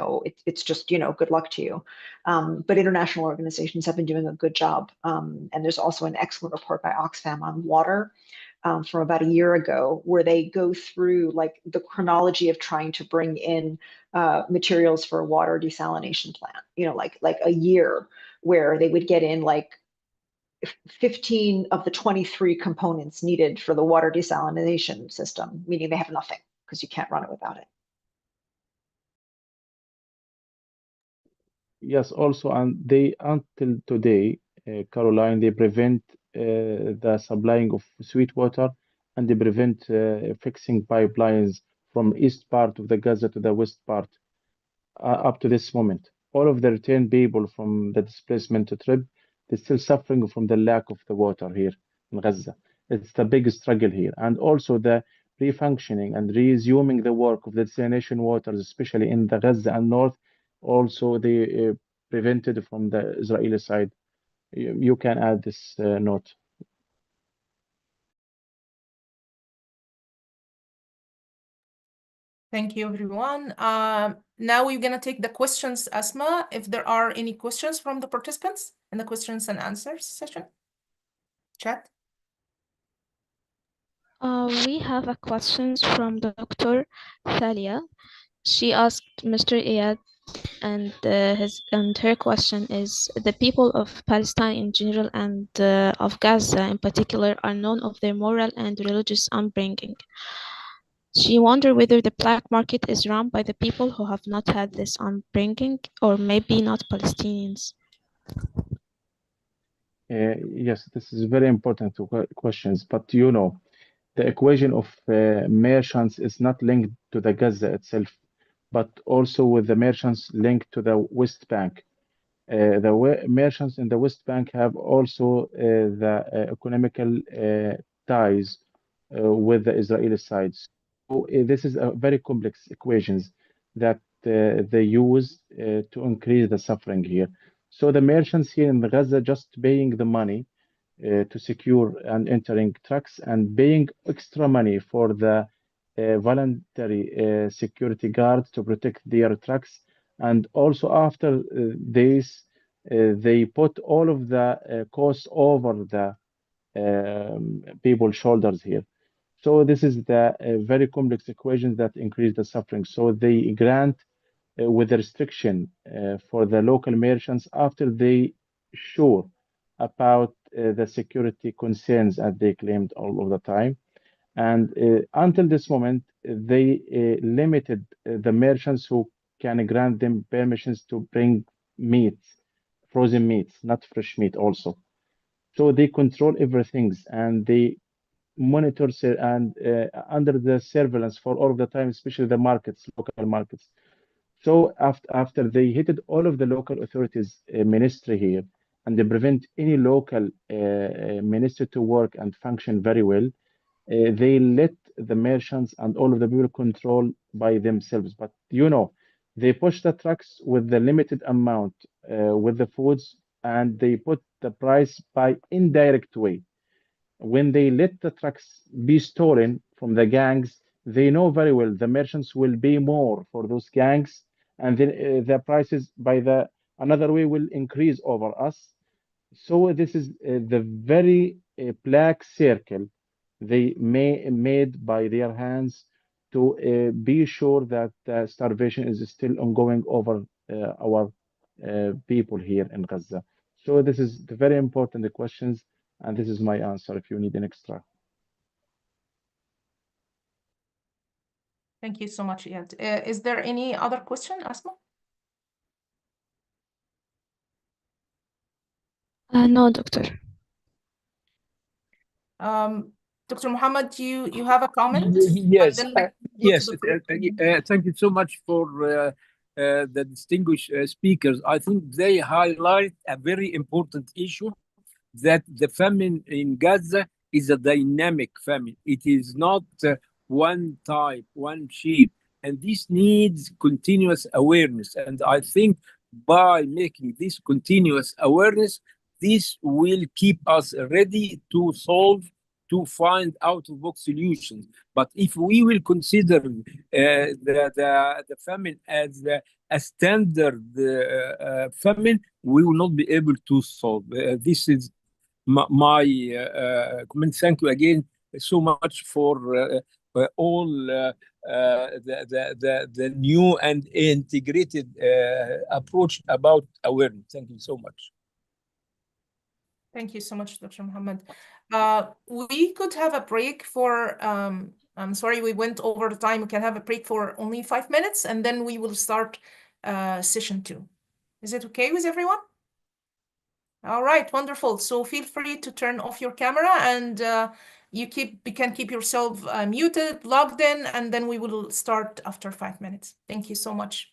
it's just, good luck to you. But international organizations have been doing a good job. And there's also an excellent report by Oxfam on water from about a year ago, where they go through like the chronology of trying to bring in materials for a water desalination plant, like a year where they would get in like 15 of the 23 components needed for the water desalination system, meaning they have nothing because you can't run it without it. Yes, also, and they until today, Caroline, they prevent the supplying of sweet water, and they prevent fixing pipelines from east part of the Gaza to the west part up to this moment. All of the returned people from the displacement trip, they're still suffering from the lack of the water here in Gaza. It's the biggest struggle here. And also the refunctioning and resuming the work of the desalination waters, especially in the Gaza and North, also they prevented from the Israeli side. You can add this note. Thank you, everyone. Now we're going to take the questions, Asma, if there are any questions from the participants in the questions and answers session. Chat. We have a questions from Dr. Thalia. She asked Mr. Iyad, and her question is: the people of Palestine in general and of Gaza in particular are known of their moral and religious upbringing. She wondered whether the black market is run by the people who have not had this upbringing, or maybe not Palestinians. Yes, this is very important questions, but the equation of merchants is not linked to the Gaza itself, but also with the merchants linked to the West Bank. The merchants in the West Bank have also the economical ties with the Israeli side. So this is a very complex equations that they use to increase the suffering here. So the merchants here in Gaza just paying the money to secure and entering trucks and paying extra money for the voluntary security guards to protect their trucks. And also after this, they put all of the costs over the people's shoulders here. So this is the very complex equation that increase the suffering. So they grant with the restriction for the local merchants after they sure about the security concerns as they claimed all of the time. And until this moment, they limited the merchants who can grant them permissions to bring meat, frozen meats, not fresh meat also. So they control everything and they monitor and under the surveillance for all of the time, especially the markets, local markets. So after they hit all of the local authorities ministry here, and they prevent any local ministry to work and function very well, they let the merchants and all of the people control by themselves. But they push the trucks with the limited amount with the foods, and they put the price by indirect way. When they let the trucks be stolen from the gangs, they know very well the merchants will pay more for those gangs, and then the prices by the another way will increase over us. So this is the very black circle they made by their hands to be sure that starvation is still ongoing over our people here in Gaza. So this is the very important questions, and this is my answer if you need an extra. Thank you so much, Iyad. Is there any other question, Asma? No, doctor. Dr. Muhammad, you have a comment? Yes, And then we go yes. to the Thank you so much for the distinguished speakers, I think they highlight a very important issue, that the famine in Gaza is a dynamic famine. It is not one type, one shape. And this needs continuous awareness. And I think by making this continuous awareness, this will keep us ready to solve, to find out of box solutions. But if we will consider the famine as a standard famine, we will not be able to solve. This is my comment. Thank you again so much for all the new and integrated approach about awareness. Thank you so much. Thank you so much, Dr. Muhammad. We could have a break for, I'm sorry, we went over the time. We can have a break for only 5 minutes, and then we will start session 2. Is it okay with everyone? All right, wonderful. So feel free to turn off your camera, and you can keep yourself muted, logged in, and then we will start after 5 minutes. Thank you so much.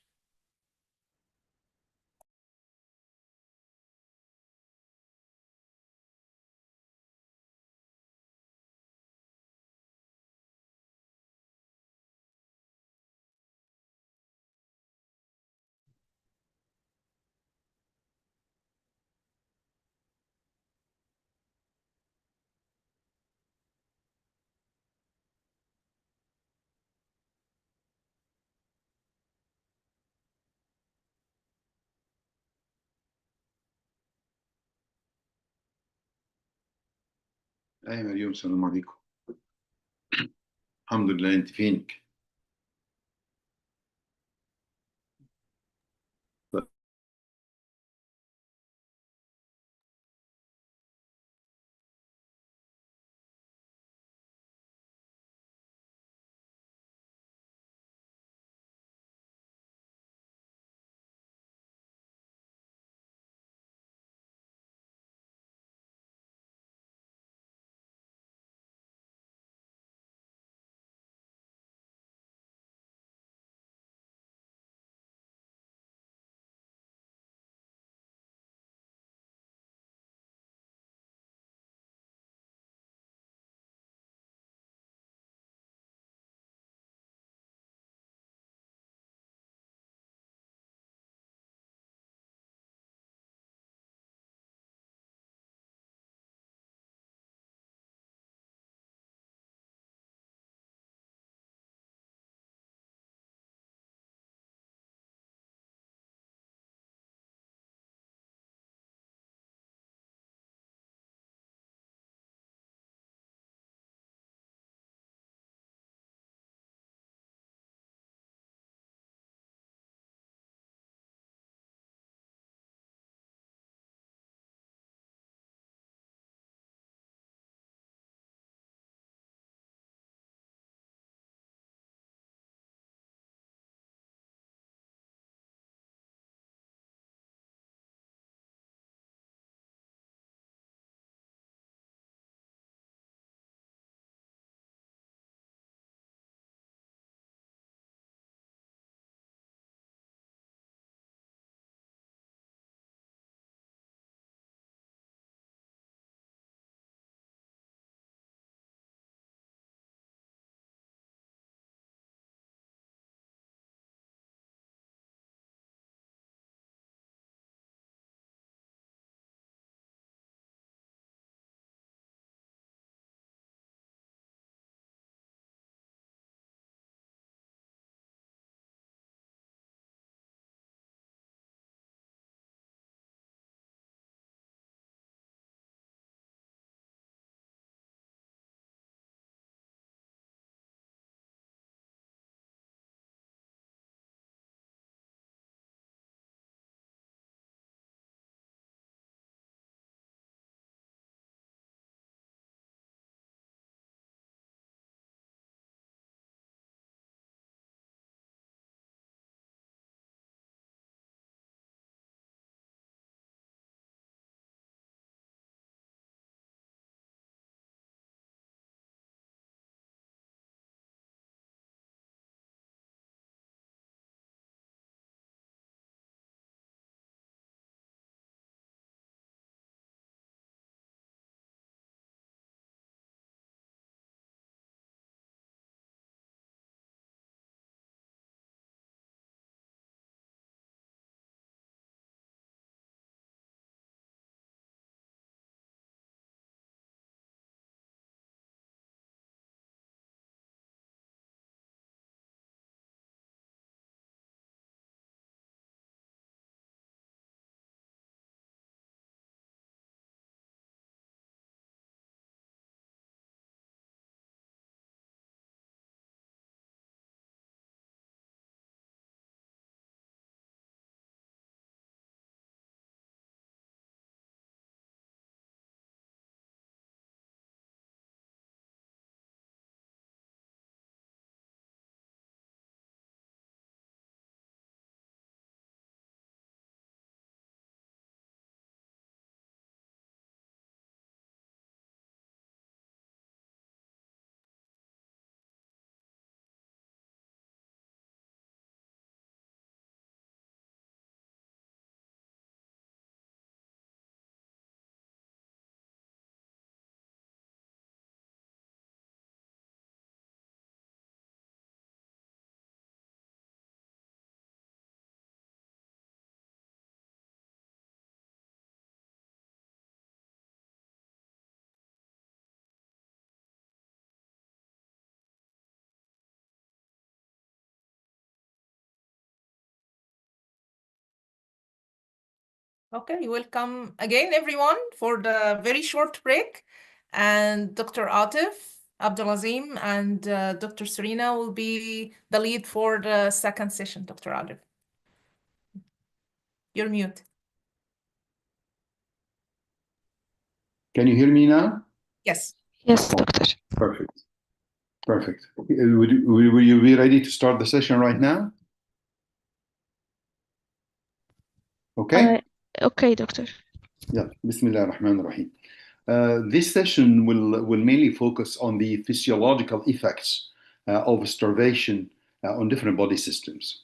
أي مريم، السلام عليكم. الحمد لله، أنت فينك؟ Okay, welcome again, everyone, for the very short break. And Dr. Atif, Abdulazim, and Dr. Serena will be the lead for the second session. Dr. Atif, you're mute. Can you hear me now? Yes. Yes, doctor. Perfect. Perfect. Will you be ready to start the session right now? Okay? Okay, doctor. Yeah. Bismillah ar-Rahman ar-Rahim. This session will mainly focus on the physiological effects of starvation on different body systems.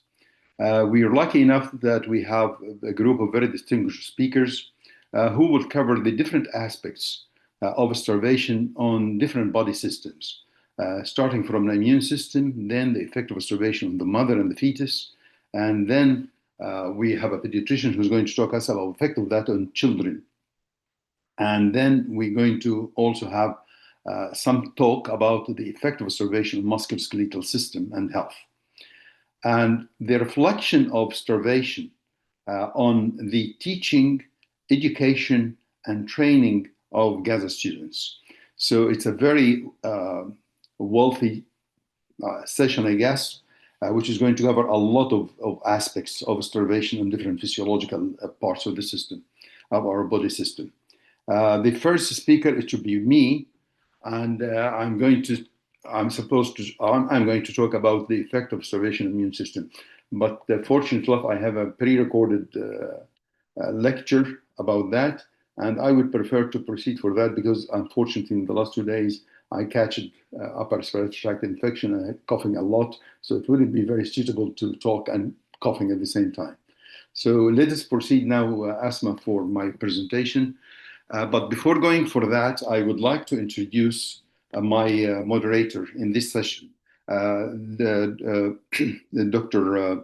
We are lucky enough that we have a group of very distinguished speakers who will cover the different aspects of starvation on different body systems, starting from the immune system, then the effect of starvation on the mother and the fetus, and then we have a pediatrician who's going to talk us about the effect of that on children. And then we're going to also have some talk about the effect of starvation on musculoskeletal system and health. And the reflection of starvation on the teaching, education, and training of Gaza students. So it's a very wealthy session, I guess, which is going to cover a lot of aspects of starvation and different physiological parts of the system, of our body system. The first speaker, it should be me, and I'm going to talk about the effect of starvation on the immune system. But fortunately, I have a pre-recorded lecture about that, and I would prefer to proceed for that because unfortunately in the last 2 days I catch upper respiratory tract infection and coughing a lot, so it wouldn't be very suitable to talk and coughing at the same time. So let us proceed now, Asma, for my presentation. But before going for that, I would like to introduce my moderator in this session, Dr.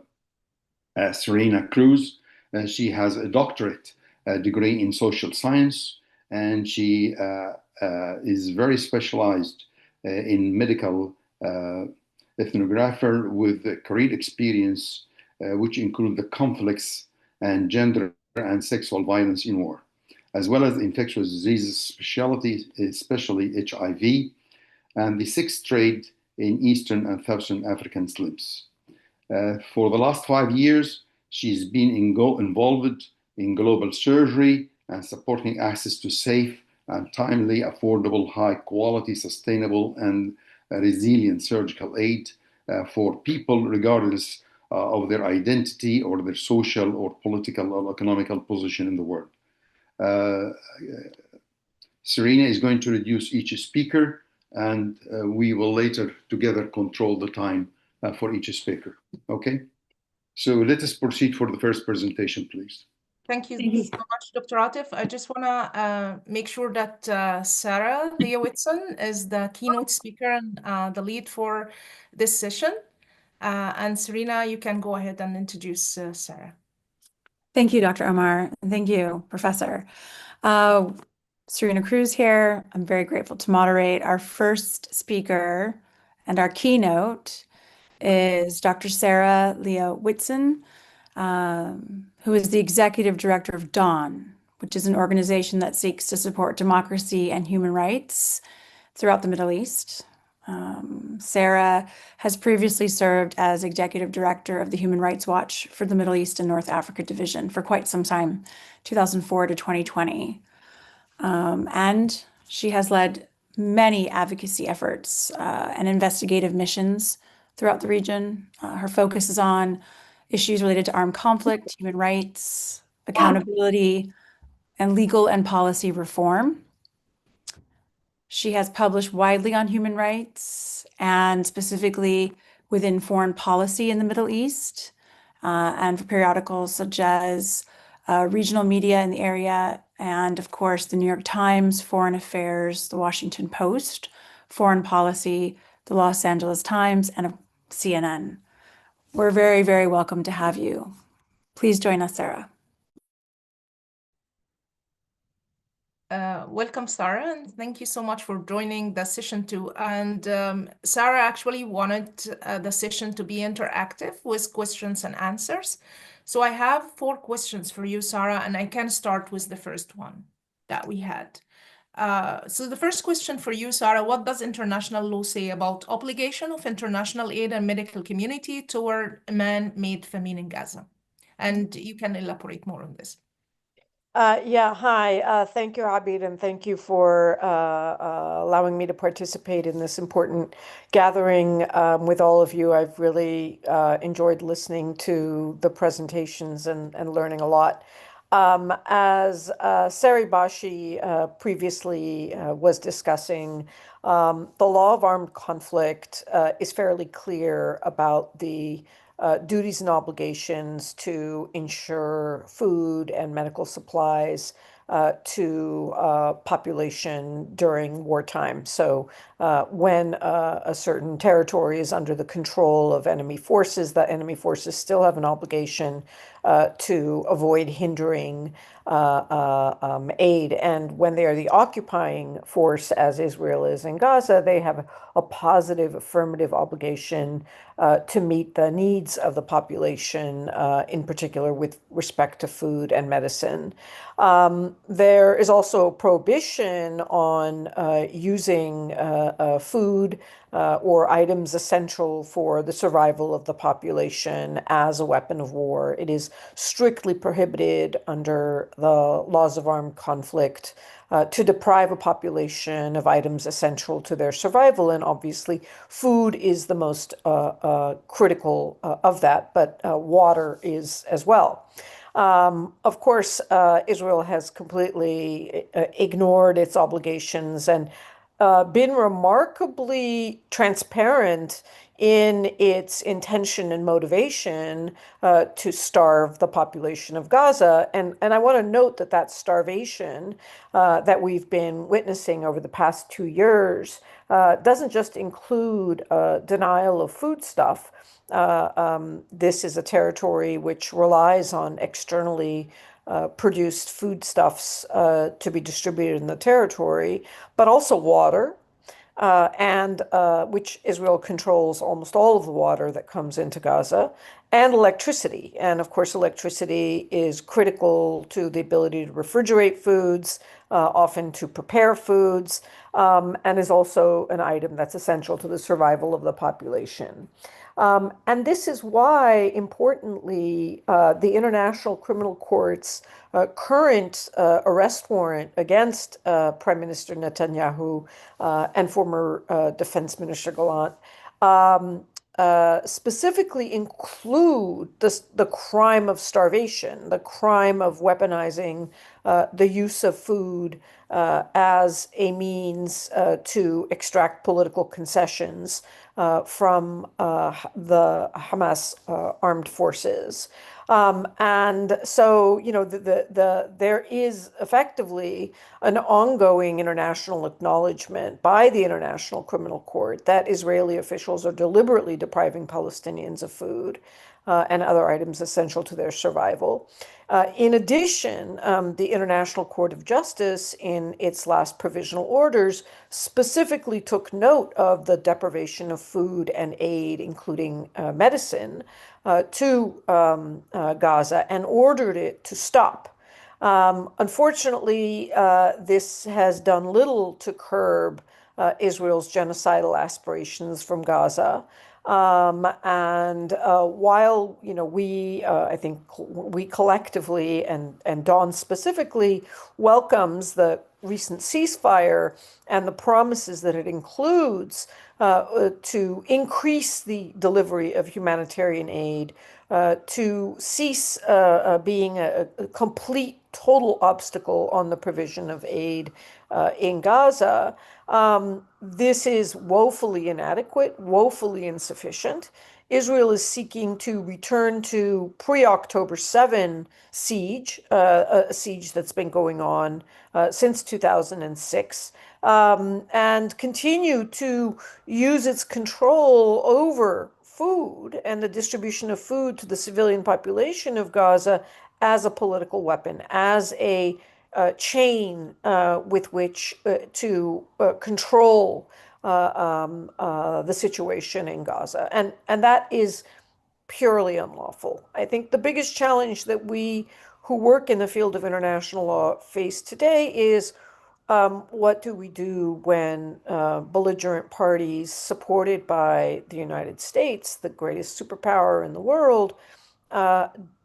Serena Cruz. She has a doctorate degree in social science, and she is very specialized in medical ethnographer with career experience, which include the conflicts and gender and sexual violence in war, as well as infectious diseases specialty, especially HIV, and the sixth trade in Eastern and Southern African slims. For the last 5 years, she's been involved in global surgery and supporting access to safe and timely, affordable, high quality, sustainable, and resilient surgical aid for people regardless of their identity or their social or political or economical position in the world. Serena is going to introduce each speaker, and we will later together control the time for each speaker. Okay? So let us proceed for the first presentation, please. Thank you so much, Dr. Atif. I just want to make sure that Sarah Leah Whitson is the keynote speaker and the lead for this session. And Serena, you can go ahead and introduce Sarah. Thank you, Dr. Omar. Thank you, Professor. Serena Cruz here. I'm very grateful to moderate. Our first speaker and our keynote is Dr. Sarah Leah Whitson, who is the executive director of DAWN, which is an organization that seeks to support democracy and human rights throughout the Middle East. Sarah has previously served as executive director of the Human Rights Watch for the Middle East and North Africa Division for quite some time, 2004 to 2020. And she has led many advocacy efforts and investigative missions throughout the region. Her focus is on issues related to armed conflict, human rights, accountability, and legal and policy reform. She has published widely on human rights and specifically within foreign policy in the Middle East, and for periodicals such as regional media in the area, and of course, the New York Times, Foreign Affairs, the Washington Post, Foreign Policy, the Los Angeles Times, and CNN. We're very, very welcome to have you. Please join us, Sarah. Welcome, Sarah, and thank you so much for joining the session too. And Sarah actually wanted the session to be interactive with questions and answers. So I have 4 questions for you, Sarah, and I can start with the first one that we had. So the first question for you, Sarah, what does international law say about obligation of international aid and medical community toward man-made famine in Gaza? And you can elaborate more on this. Yeah, hi. Thank you, Abid, and thank you for allowing me to participate in this important gathering with all of you. I've really enjoyed listening to the presentations and learning a lot. As Sari Bashi previously was discussing, the law of armed conflict is fairly clear about the duties and obligations to ensure food and medical supplies to population during wartime. So when a certain territory is under the control of enemy forces, the enemy forces still have an obligation to avoid hindering aid. And when they are the occupying force, as Israel is in Gaza, they have a positive affirmative obligation to meet the needs of the population, in particular with respect to food and medicine. There is also a prohibition on using food or items essential for the survival of the population as a weapon of war. It is strictly prohibited under the laws of armed conflict to deprive a population of items essential to their survival. And obviously, food is the most critical of that, but water is as well. Of course, Israel has completely ignored its obligations and been remarkably transparent in its intention and motivation to starve the population of Gaza. And I want to note that that starvation that we've been witnessing over the past 2 years doesn't just include denial of foodstuff. This is a territory which relies on externally produced foodstuffs to be distributed in the territory, but also water, and which Israel controls almost all of the water that comes into Gaza, and electricity. And of course, electricity is critical to the ability to refrigerate foods, often to prepare foods, and is also an item that's essential to the survival of the population. And this is why, importantly, the International Criminal Court's current arrest warrant against Prime Minister Netanyahu and former Defense Minister Gallant specifically include the crime of starvation, the crime of weaponizing the use of food as a means to extract political concessions from the Hamas armed forces. And so, there is effectively an ongoing international acknowledgement by the International Criminal Court that Israeli officials are deliberately depriving Palestinians of food and other items essential to their survival. In addition, the International Court of Justice, in its last provisional orders, specifically took note of the deprivation of food and aid, including medicine, to Gaza and ordered it to stop. Unfortunately, this has done little to curb Israel's genocidal aspirations from Gaza. And while we, I think we collectively and Dawn specifically welcomes the recent ceasefire and the promises that it includes to increase the delivery of humanitarian aid, to cease being a complete total obstacle on the provision of aid in Gaza. This is woefully inadequate, woefully insufficient. Israel is seeking to return to pre-October 7 siege, a siege that's been going on since 2006, and continue to use its control over food and the distribution of food to the civilian population of Gaza as a political weapon, as a chain with which to control the situation in Gaza. And that is purely unlawful. I think the biggest challenge that we who work in the field of international law face today is what do we do when belligerent parties supported by the United States, the greatest superpower in the world,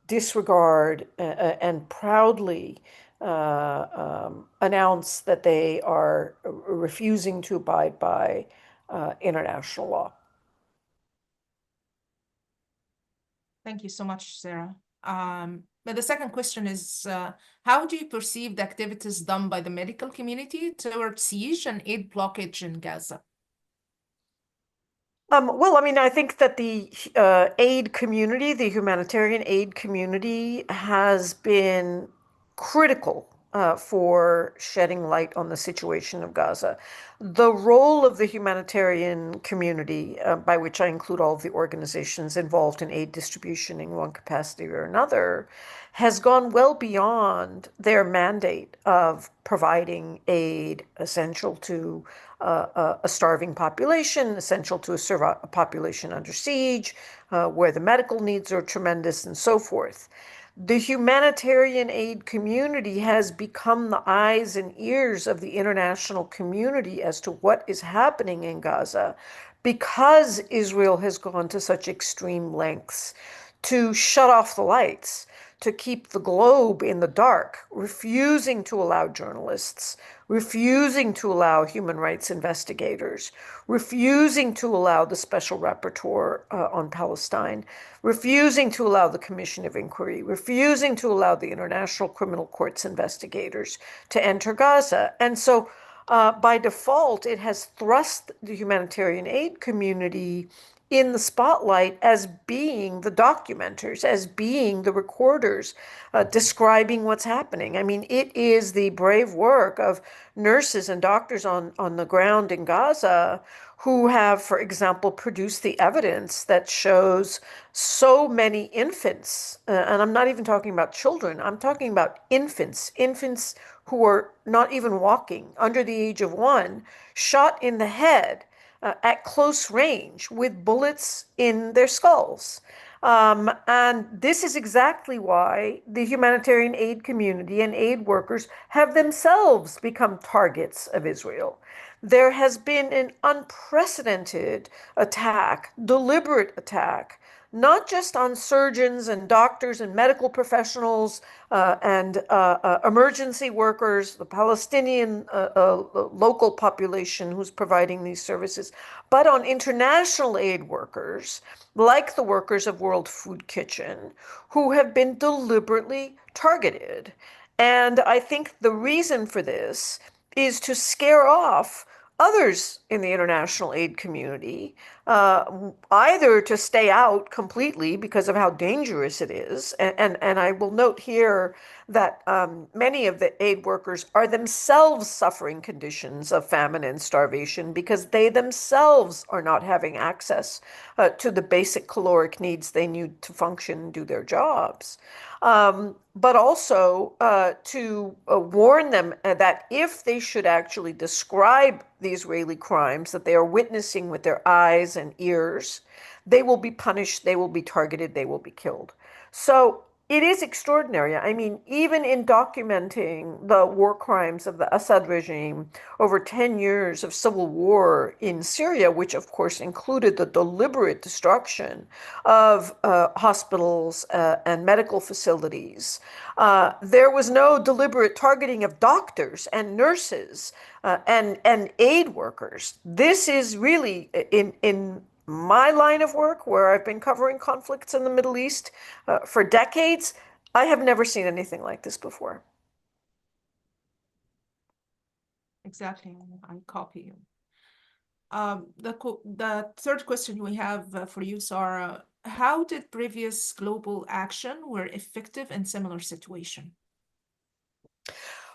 disregard and proudly announce that they are refusing to abide by international law? Thank you so much, Sarah. But the second question is, how do you perceive the activities done by the medical community towards siege and aid blockage in Gaza? Well, I mean, I think that the aid community, the humanitarian aid community, has been critical for shedding light on the situation of Gaza. The role of the humanitarian community, by which I include all of the organizations involved in aid distribution in one capacity or another, has gone well beyond their mandate of providing aid essential to a starving population, essential to a population under siege, where the medical needs are tremendous, and so forth. The humanitarian aid community has become the eyes and ears of the international community as to what is happening in Gaza because Israel has gone to such extreme lengths to shut off the lights, to keep the globe in the dark, refusing to allow journalists, refusing to allow human rights investigators, refusing to allow the special rapporteur on Palestine, refusing to allow the Commission of Inquiry, refusing to allow the International Criminal Court's investigators to enter Gaza. And so by default, it has thrust the humanitarian aid community in the spotlight as being the documenters, as being the recorders, describing what's happening. I mean, it is the brave work of nurses and doctors on the ground in Gaza who have, for example, produced the evidence that shows so many infants, and I'm not even talking about children, I'm talking about infants who are not even walking, under the age of 1, shot in the head at close range with bullets in their skulls. And this is exactly why the humanitarian aid community and aid workers have themselves become targets of Israel. There has been an unprecedented attack, deliberate attack, not just on surgeons and doctors and medical professionals and emergency workers, the Palestinian local population who's providing these services, but on international aid workers, like the workers of World Food Kitchen, who have been deliberately targeted. And I think the reason for this is to scare off others in the international aid community, either to stay out completely because of how dangerous it is. And I will note here that many of the aid workers are themselves suffering conditions of famine and starvation because they themselves are not having access to the basic caloric needs they need to function and do their jobs. But also to warn them that if they should actually describe the Israeli crimes that they are witnessing with their eyes and ears, they will be punished, they will be targeted, they will be killed. So it is extraordinary. I mean, even in documenting the war crimes of the Assad regime over 10 years of civil war in Syria, which of course included the deliberate destruction of hospitals and medical facilities, there was no deliberate targeting of doctors and nurses and aid workers. This is really in my line of work, where I've been covering conflicts in the Middle East for decades, I have never seen anything like this before. Exactly, I copy you. The third question we have for you, Sarah, how did previous global action were effective in similar situation?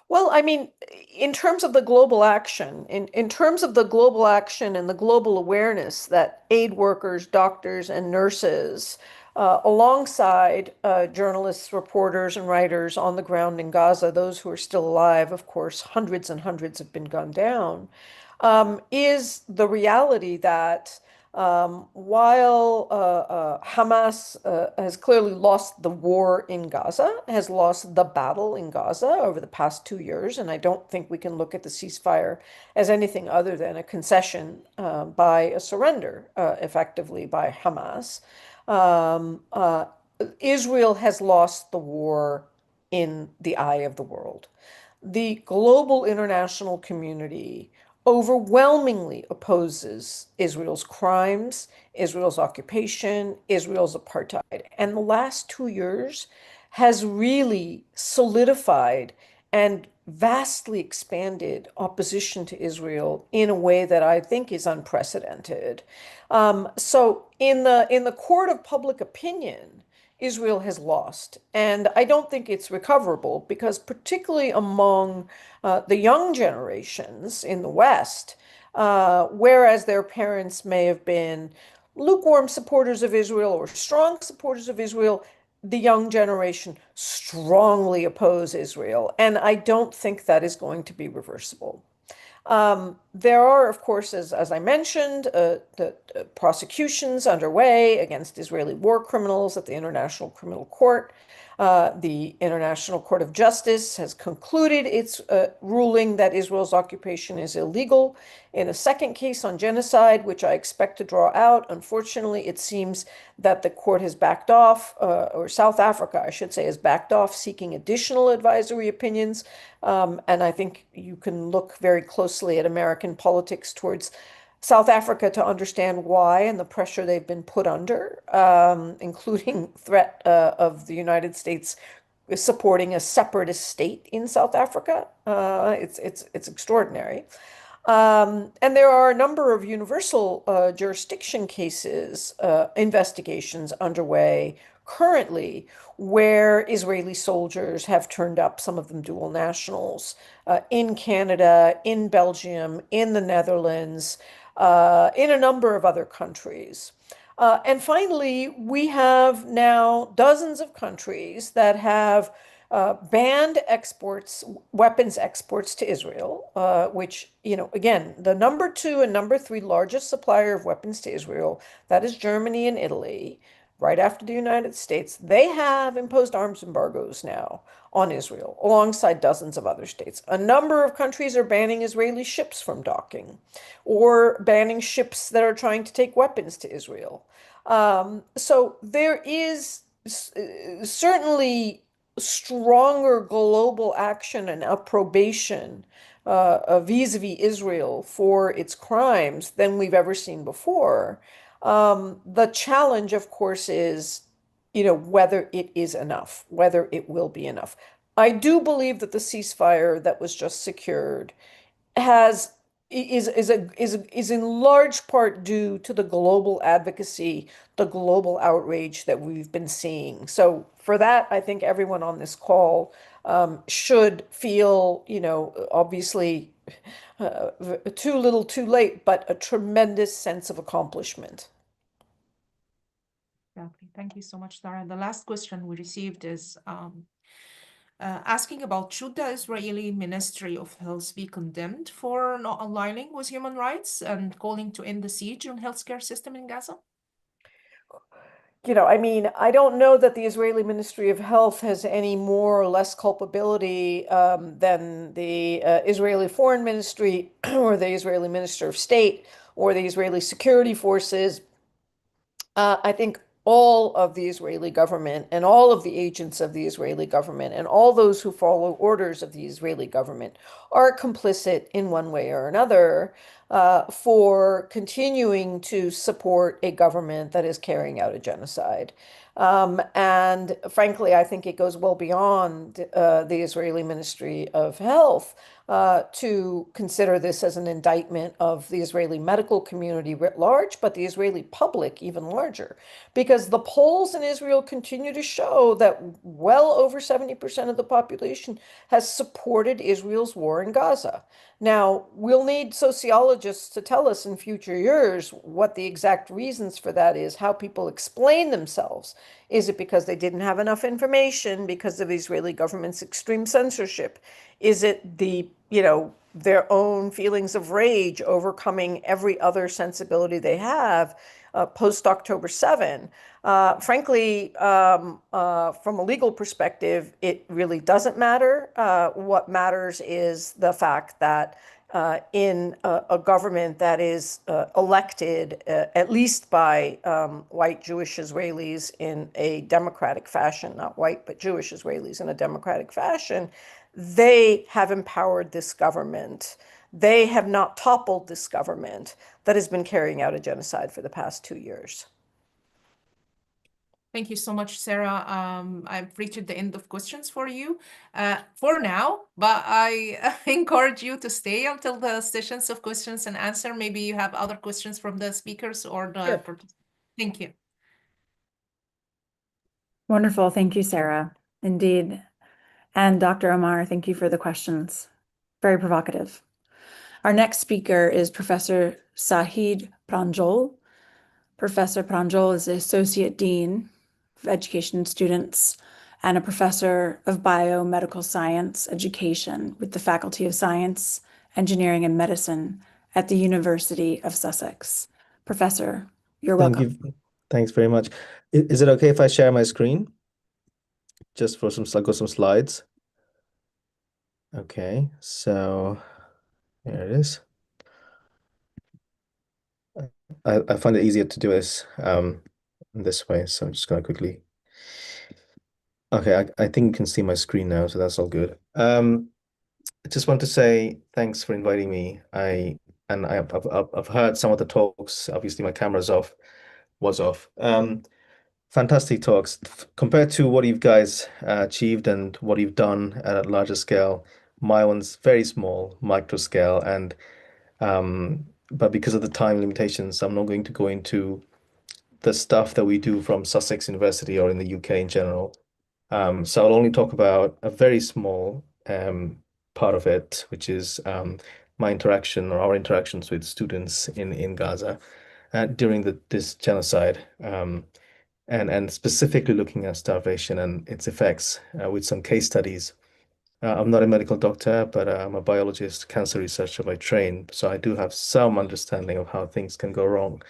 Well, I mean, in terms of the global action, in terms of the global action and the global awareness that aid workers, doctors, and nurses, alongside journalists, reporters, and writers on the ground in Gaza, those who are still alive, of course, hundreds and hundreds have been gunned down, is the reality that While Hamas has clearly lost the war in Gaza, has lost the battle in Gaza over the past 2 years, and I don't think we can look at the ceasefire as anything other than a concession by a surrender, effectively by Hamas. Israel has lost the war in the eye of the world. The global international community overwhelmingly opposes Israel's crimes, Israel's occupation, Israel's apartheid. And the last 2 years has really solidified and vastly expanded opposition to Israel in a way that I think is unprecedented. So in the court of public opinion, Israel has lost. And I don't think it's recoverable because, particularly among the young generations in the West, whereas their parents may have been lukewarm supporters of Israel or strong supporters of Israel, the young generation strongly oppose Israel. And I don't think that is going to be reversible. There are, of course, as I mentioned, the prosecutions underway against Israeli war criminals at the International Criminal Court. The International Court of Justice has concluded its ruling that Israel's occupation is illegal. In a second case on genocide, which I expect to draw out, unfortunately, it seems that the court has backed off, or South Africa, I should say, has backed off, seeking additional advisory opinions. And I think you can look very closely at American politics towards South Africa to understand why and the pressure they've been put under, including threat of the United States supporting a separatist state in South Africa. It's extraordinary. And there are a number of universal jurisdiction cases, investigations underway currently where Israeli soldiers have turned up, some of them dual nationals, in Canada, in Belgium, in the Netherlands, in a number of other countries. And finally, we have now dozens of countries that have banned exports, weapons exports to Israel, which, again, the number 2 and number 3 largest supplier of weapons to Israel, that is Germany and Italy, right after the United States. They have imposed arms embargoes now on Israel, alongside dozens of other states. A number of countries are banning Israeli ships from docking or banning ships that are trying to take weapons to Israel. So there is certainly stronger global action and approbation vis-a-vis Israel for its crimes than we've ever seen before. The challenge, of course, is, whether it is enough, whether it will be enough. I do believe that the ceasefire that was just secured has is in large part due to the global advocacy, the global outrage that we've been seeing. So for that, I think everyone on this call should feel, obviously too little, too late, but a tremendous sense of accomplishment. Exactly. Thank you so much, Dara. The last question we received is asking about, should the Israeli Ministry of Health be condemned for not aligning with human rights and calling to end the siege on healthcare system in Gaza? I don't know that the Israeli Ministry of Health has any more or less culpability than the Israeli Foreign Ministry or the Israeli Minister of State or the Israeli security forces. I think all of the Israeli government and all of the agents of the Israeli government and all those who follow orders of the Israeli government are complicit in one way or another for continuing to support a government that is carrying out a genocide. And frankly, I think it goes well beyond the Israeli Ministry of Health to consider this as an indictment of the Israeli medical community writ large, but the Israeli public even larger. Because the polls in Israel continue to show that well over 70% of the population has supported Israel's war in Gaza. Now, we'll need sociologists to tell us in future years what the exact reasons for that is, how people explain themselves. Is it because they didn't have enough information because of Israeli government's extreme censorship? Is it the, their own feelings of rage, overcoming every other sensibility they have post October 7. Frankly, from a legal perspective, it really doesn't matter. What matters is the fact that in a government that is elected, at least by white Jewish Israelis in a democratic fashion, not white, but Jewish Israelis in a democratic fashion, they have empowered this government. They have not toppled this government that has been carrying out a genocide for the past 2 years. Thank you so much, Sarah. I've reached the end of questions for you for now, but I encourage you to stay until the sessions of questions and answer. Maybe you have other questions from the speakers or the Sure. participants. Thank you. Wonderful. Thank you, Sarah. Indeed. And Dr. Omar, thank you for the questions. Very provocative. Our next speaker is Professor Sahid Pranjol. Professor Pranjol is the Associate Dean of Education and Students and a Professor of Biomedical Science Education with the Faculty of Science, Engineering, and Medicine at the University of Sussex. Professor, you're Thank welcome. you. Thanks very much. Is it okay if I share my screen? Just for some, I've got some slides. Okay, so here it is. I find it easier to do this way, so I'm just gonna quickly. Okay, I think you can see my screen now, so that's all good. I just want to say thanks for inviting me. I've heard some of the talks. Obviously, my camera's off, was off. Fantastic talks. Compared to what you guys achieved and what you've done at a larger scale, my one's very small, micro scale, and but because of the time limitations, I'm not going to go into the stuff that we do from Sussex University or in the UK in general. So I'll only talk about a very small part of it, which is my interaction or our interactions with students in Gaza during this genocide, and specifically looking at starvation and its effects with some case studies. I'm not a medical doctor, but I'm a biologist, cancer researcher by training, so I do have some understanding of how things can go wrong.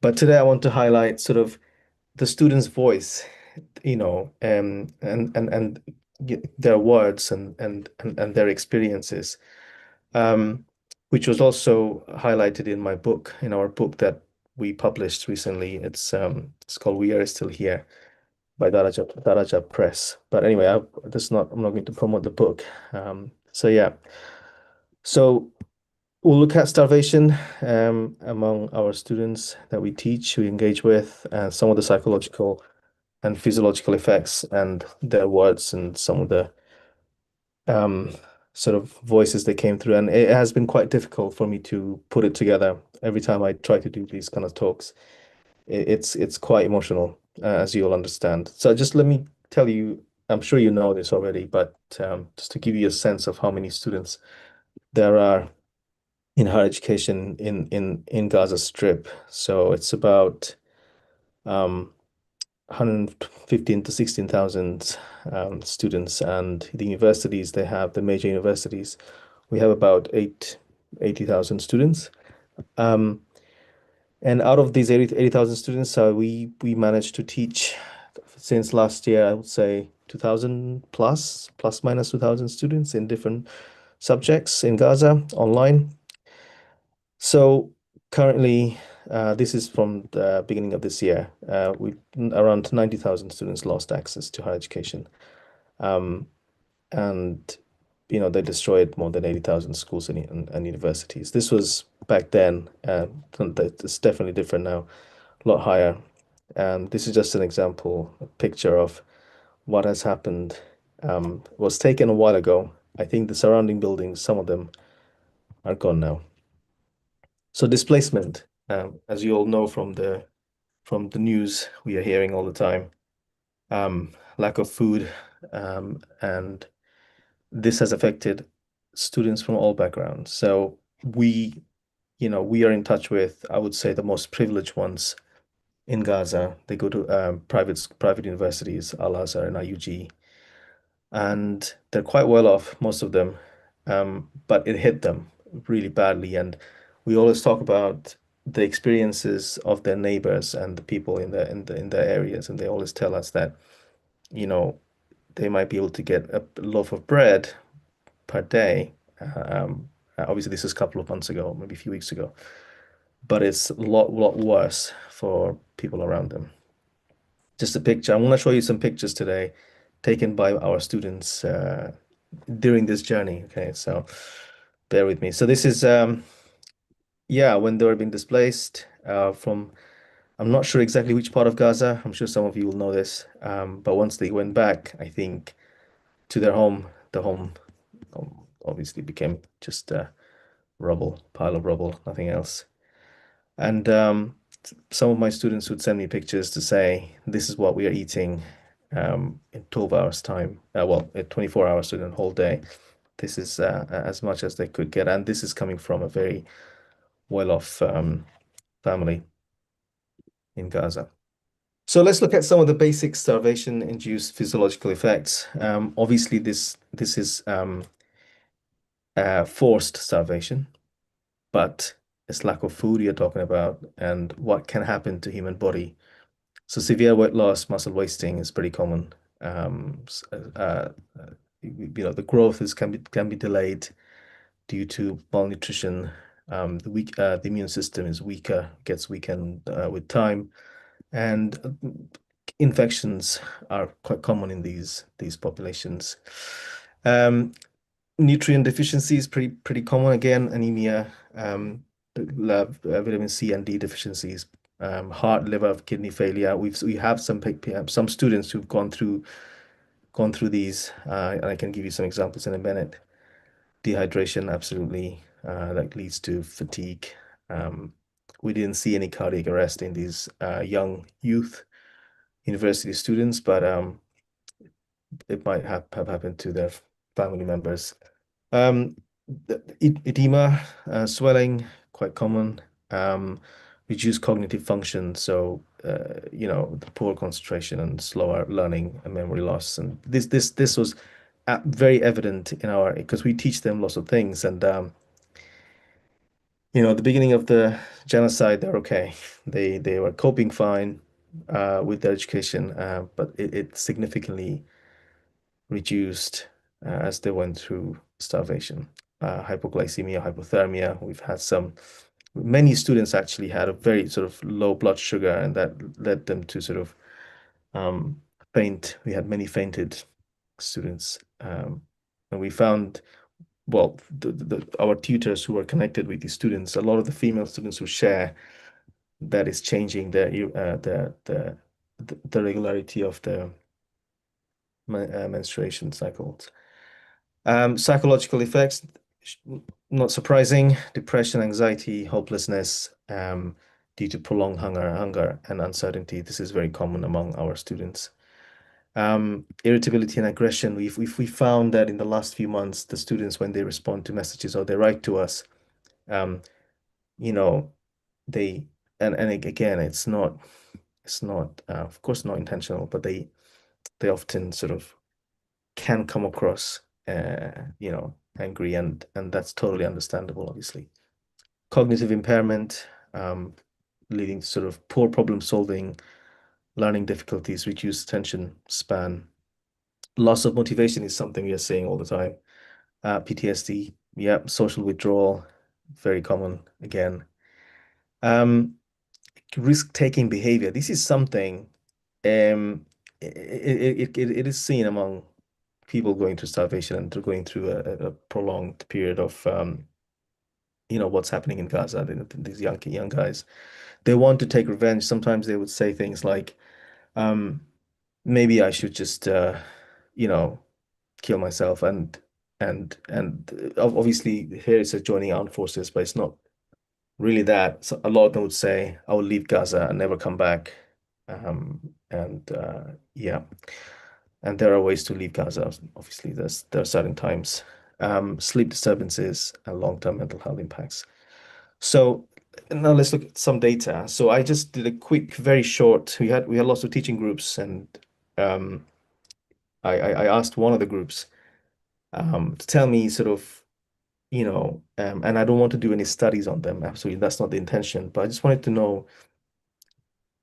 But today I want to highlight sort of the student's voice, and their words and their experiences, which was also highlighted in my book, in our book that we published recently. It's called "We Are Still Here" by Daraja Press. But anyway, I'm not going to promote the book. So yeah, so we'll look at starvation among our students that we teach, we engage with, and some of the psychological and physiological effects and their words and some of the sort of voices that came through. And it has been quite difficult for me to put it together every time I try to do these kind of talks. It's quite emotional, as you'll understand. So just let me tell you, I'm sure you know this already, but just to give you a sense of how many students there are in higher education in Gaza Strip. So it's about 115 to 16,000 students, and the universities they have, the major universities, we have about 80,000 students. And out of these 80,000 students, we managed to teach since last year, I would say 2,000 plus minus 2,000 students in different subjects in Gaza online. So currently, this is from the beginning of this year, around 90,000 students lost access to higher education. And they destroyed more than 80,000 schools and universities. This was back then. It's definitely different now, a lot higher. And this is just an example, a picture of what has happened. Was taken a while ago. I think the surrounding buildings, some of them are gone now. So displacement, as you all know from the news we are hearing all the time, lack of food, and this has affected students from all backgrounds. So we are in touch with, I would say, the most privileged ones in Gaza. They go to private universities, Al Azhar and IUG, and they're quite well off, most of them. but it hit them really badly. And we always talk about the experiences of their neighbors and the people in the areas, and they always tell us that, you know, they might be able to get a loaf of bread per day. Obviously, this is a couple of months ago, maybe a few weeks ago, but it's a lot worse for people around them. Just a picture. I'm going to show you some pictures today taken by our students during this journey. Okay, so bear with me. So this is, yeah, when they were being displaced from, I'm not sure exactly which part of Gaza. I'm sure some of you will know this. But once they went back, I think, to their home, the home obviously became just rubble, pile of rubble, nothing else. And some of my students would send me pictures to say, this is what we are eating in 12 hours time. Well, 24 hours during the whole day. This is as much as they could get. And this is coming from a very well-off family in Gaza. So let's look at some of the basic starvation-induced physiological effects. Obviously, this is forced starvation, but it's lack of food you're talking about, and what can happen to human body. So severe weight loss, muscle wasting is pretty common. The growth can be delayed due to malnutrition. The immune system is weaker, gets weakened with time, and infections are quite common in these populations. Nutrient deficiency is pretty common. Again, anemia, vitamin C and D deficiencies, heart, liver, kidney failure. We have some students who've gone through these, and I can give you some examples in a minute. Dehydration, absolutely, that leads to fatigue. We didn't see any cardiac arrest in these young youth university students, but it might have happened to their family members. Edema, swelling, quite common. Reduced cognitive function, so the poor concentration and slower learning and memory loss. And this was very evident in our, because we teach them lots of things. And at the beginning of the genocide, they're okay. They were coping fine with their education, but it significantly reduced as they went through starvation. Hypoglycemia, hypothermia. Many students actually had a very sort of low blood sugar, and that led them to sort of faint. We had many fainted students, and we found, well, our tutors who were connected with these students, a lot of the female students who share that is changing the regularity of the menstruation cycles. Psychological effects, not surprising: depression, anxiety, hopelessness, due to prolonged hunger and uncertainty. This is very common among our students. Irritability and aggression. We found that in the last few months, the students, when they respond to messages or they write to us, they and again, it's not of course not intentional, but they often sort of can come across angry, and that's totally understandable, obviously. Cognitive impairment, leading to sort of poor problem solving, learning difficulties, reduced attention span. Loss of motivation is something we are seeing all the time. PTSD, yeah, social withdrawal, very common again. Risk-taking behavior. This is something it is seen among people going through starvation and going through a prolonged period of what's happening in Gaza. These young guys, they want to take revenge. Sometimes they would say things like, maybe I should just kill myself, and obviously here it's a joining armed forces, but it's not really that. So a lot of them would say, I will leave Gaza and never come back. Yeah. And there are ways to leave Gaza. Obviously, there are certain times. Sleep disturbances and long-term mental health impacts. So now let's look at some data. So I just did a quick, very short. We had lots of teaching groups, and I asked one of the groups to tell me sort of and I don't want to do any studies on them. Absolutely, that's not the intention. But I just wanted to know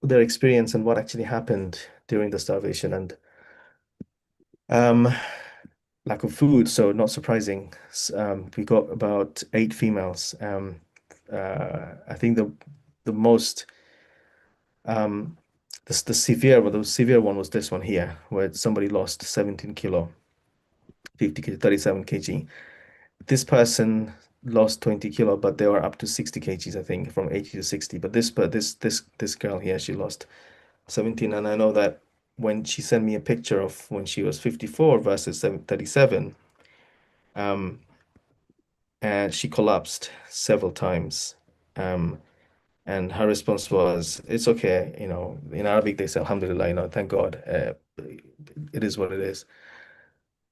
their experience and what actually happened during the starvation and um, lack of food. So not surprising. We got about 8 females. I think the most um, the severe one was this one here, where somebody lost 17 kilo, 50 kg, 37 kg. This person lost 20 kilo, but they were up to 60 kgs, I think, from 80 to 60. But this girl here, she lost 17, and I know that when she sent me a picture of when she was 54 versus 37, um, and she collapsed several times. Um, and her response was, "It's okay, In Arabic, they say, Alhamdulillah, thank God. It is what it is."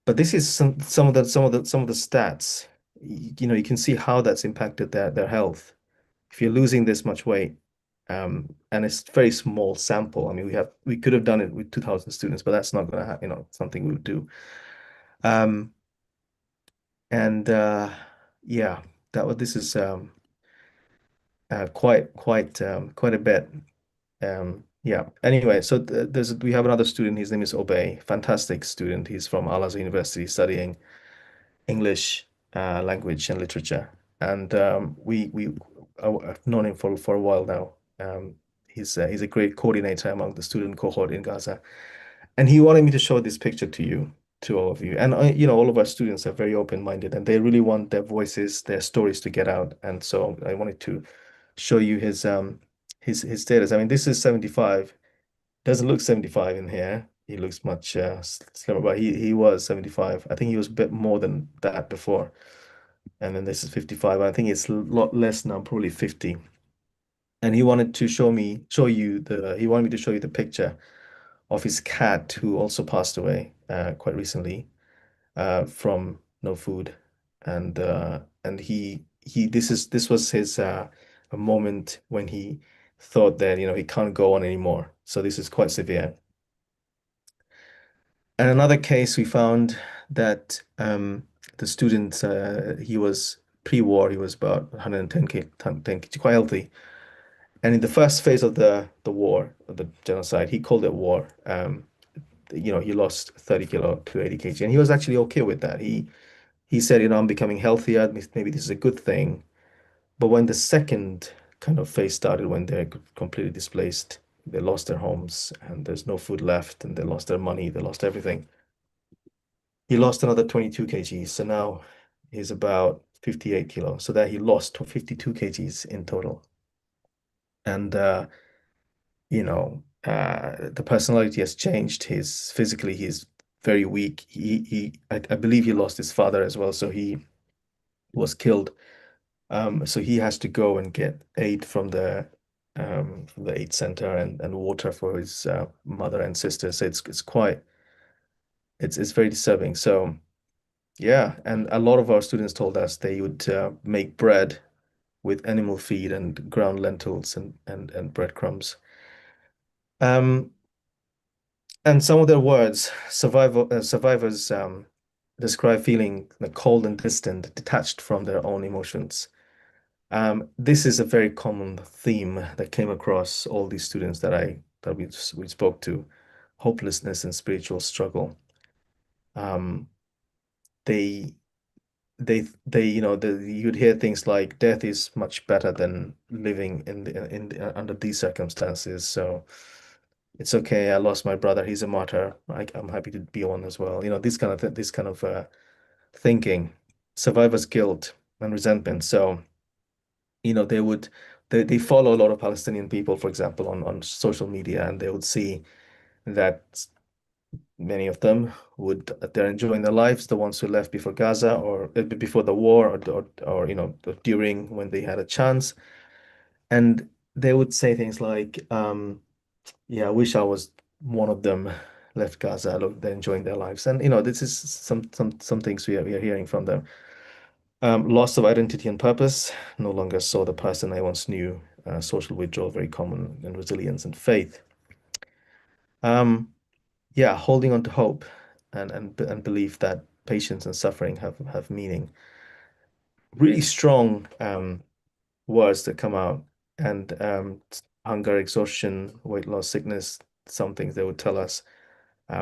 But this is some of the stats. You can see how that's impacted their health. If you're losing this much weight, and it's very small sample. I mean, we could have done it with 2,000 students, but that's not going to happen, something we would do. Um, and yeah, this is quite a bit. Yeah. Anyway, so we have another student. His name is Obey. Fantastic student. He's from Al Azhar University studying English language and literature. And I've known him for a while now. He's a great coordinator among the student cohort in Gaza. And he wanted me to show this picture to all of you. And all of our students are very open-minded, and they really want their voices, their stories to get out. And so I wanted to show you his status. I mean, this is 75. Doesn't look 75 in here. He looks much slimmer, but he was 75. I think he was a bit more than that before. And then this is 55. I think it's a lot less now, probably 50. And he wanted to he wanted me to show you the picture of his cat who also passed away quite recently from no food. And this was his a moment when he thought that he can't go on anymore. So this is quite severe. And another case, we found that the student, he was pre-war, he was about 110 kg, quite healthy. And in the first phase of the war, of the genocide, he called it war. He lost 30 kilo to 80 kg, and he was actually okay with that. He said, I'm becoming healthier. Maybe this is a good thing. But when the second kind of phase started, when they're completely displaced, they lost their homes, and there's no food left, and they lost their money, they lost everything. He lost another 22 kgs. So now he's about 58 kilos. So that he lost 52 kgs in total. And the personality has changed. He's very weak. I believe he lost his father as well. So he was killed. So he has to go and get aid from the aid center and water for his mother and sister. So it's very disturbing. So yeah, and a lot of our students told us they would make bread with animal feed and ground lentils and breadcrumbs. Um, and some of their words, survivors describe feeling cold and distant, detached from their own emotions. This is a very common theme that came across all these students that we spoke to, hopelessness and spiritual struggle. Um, they you'd hear things like death is much better than living under these circumstances. So it's okay. I lost my brother. He's a martyr. I'm happy to be one as well. This kind of thinking, survivor's guilt and resentment. So they follow a lot of Palestinian people, for example, on social media, and they would see that many of them they're enjoying their lives, the ones who left before Gaza or before the war or during when they had a chance. And they would say things like, yeah, I wish I was one of them, left Gaza. Look, they're enjoying their lives. And this is some things we are hearing from them. Loss of identity and purpose, no longer saw the person I once knew. Social withdrawal, very common, and resilience and faith. Yeah, holding on to hope and belief that patience and suffering have meaning. really strong words that come out, and hunger, exhaustion, weight loss, sickness, some things they would tell us,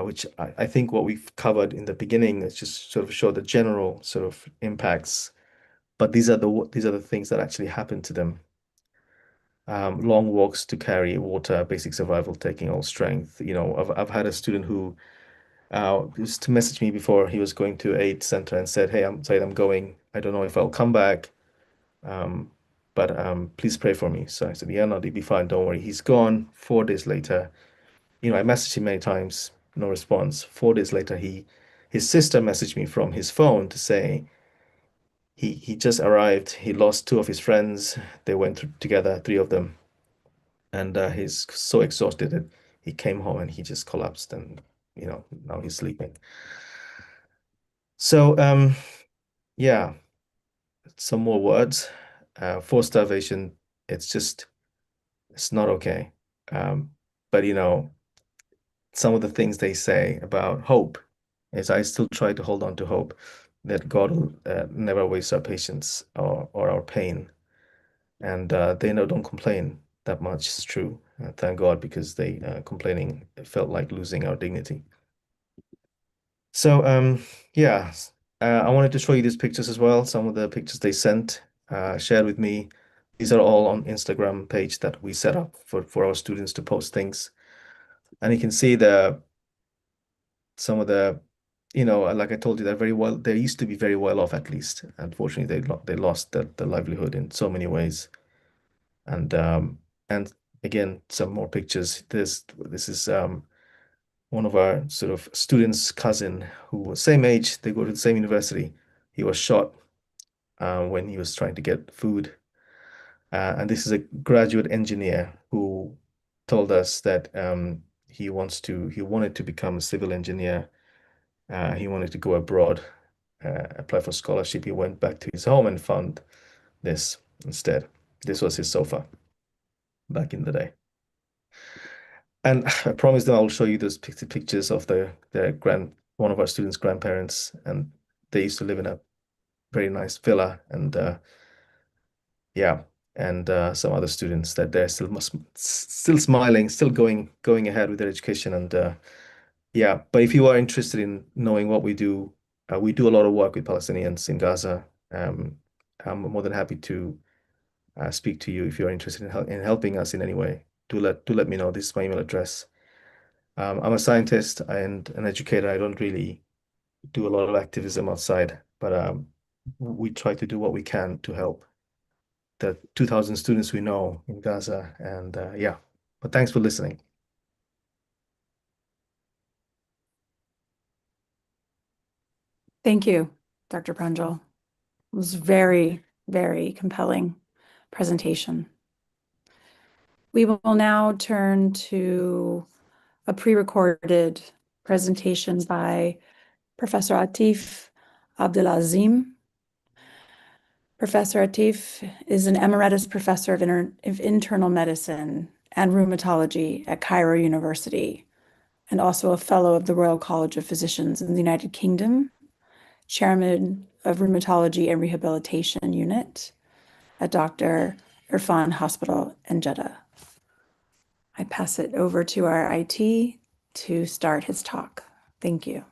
which I think what we've covered in the beginning is just sort of show the general sort of impacts, but these are the things that actually happen to them. Long walks to carry water, basic survival, taking all strength. I've had a student who used to message me before he was going to aid center and said, "Hey, I'm sorry, I'm going. I don't know if I'll come back, but please pray for me." So I said, "Yeah, no, they'll be fine. Don't worry." He's gone. 4 days later, I messaged him many times, no response. 4 days later, his sister messaged me from his phone to say he just arrived. He lost 2 of his friends. They went together, 3 of them, and he's so exhausted that he came home and he just collapsed, and now he's sleeping. So yeah, some more words. For starvation, it's not okay. But some of the things they say about hope is I still try to hold on to hope that God will never waste our patience or our pain. And they don't complain that much. It's true. Thank God, because they complaining felt like losing our dignity. So yeah, I wanted to show you these pictures as well. Some of the pictures they sent, shared with me. These are all on Instagram page that we set up for our students to post things. And you can see some of the, like I told you, they used to be very well off, at least. Unfortunately, they lost the livelihood in so many ways. And again, some more pictures. This is one of our sort of students' cousin who was same age. They go to the same university. He was shot when he was trying to get food. And this is a graduate engineer who told us that he wanted to become a civil engineer. He wanted to go abroad, apply for scholarship. He went back to his home and found this instead. This was his sofa back in the day. And I promised them I'll show you those pictures of one of our students' grandparents, and they used to live in a very nice villa, and yeah, and some other students that they're still smiling, still going ahead with their education, and yeah. But if you are interested in knowing what we do a lot of work with Palestinians in Gaza. I'm more than happy to speak to you if you're interested in helping us in any way. Do let me know. This is my email address. I'm a scientist and an educator. I don't really do a lot of activism outside, but we try to do what we can to help the 2,000 students we know in Gaza. And yeah, but thanks for listening. Thank you, Dr. Pranjal. It was very, very compelling presentation. We will now turn to a pre-recorded presentation by Professor Atif Abdelazim. Professor Atif is an emeritus professor of internal medicine and rheumatology at Cairo University, and also a fellow of the Royal College of Physicians in the United Kingdom, chairman of Rheumatology and Rehabilitation Unit at Dr. Irfan Hospital in Jeddah. I pass it over to our IT to start his talk. Thank you.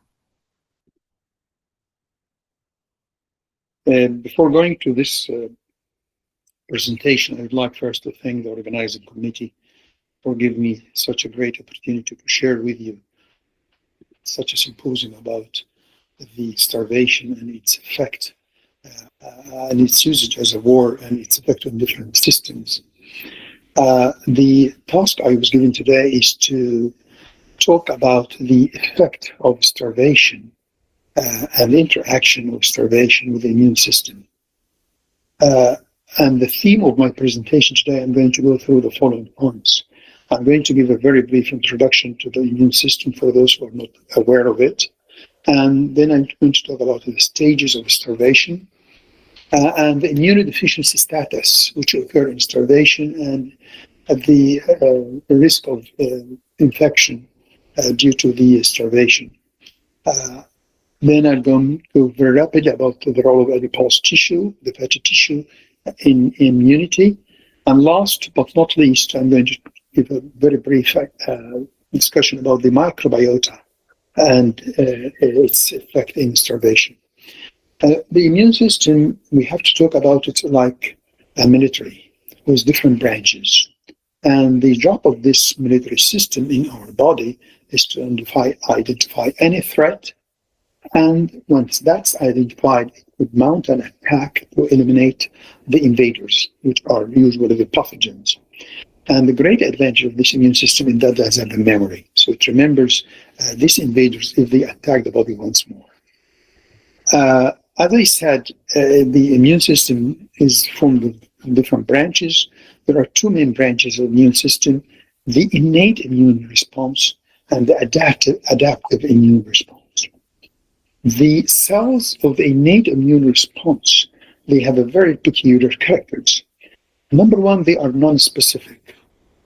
Before going to this presentation, I would like first to thank the organizing committee for giving me such a great opportunity to share with you such a symposium about the starvation and its effect and its usage as a war and its effect on different systems. The task I was given today is to talk about the effect of starvation and the interaction of starvation with the immune system. And the theme of my presentation today, I'm going to go through the following points. I'm going to give a very brief introduction to the immune system for those who are not aware of it. And then I'm going to talk about the stages of starvation and the immunodeficiency status, which occur in starvation, and at the risk of infection due to the starvation. Then I'm going to go very rapidly about the role of adipose tissue, the fatty tissue, in immunity. And last but not least, I'm going to give a very brief discussion about the microbiota and its effect in starvation. The immune system, we have to talk about it like a military with different branches. And the job of this military system in our body is to identify any threat. And once that's identified, it would mount an attack to eliminate the invaders, which are usually the pathogens. And the great advantage of this immune system is that it has a memory. So it remembers these invaders if they attack the body once more. As I said, the immune system is formed of different branches. There are two main branches of the immune system, the innate immune response and the adaptive immune response. The cells of the innate immune response, they have a very peculiar characters. Number one, they are non-specific.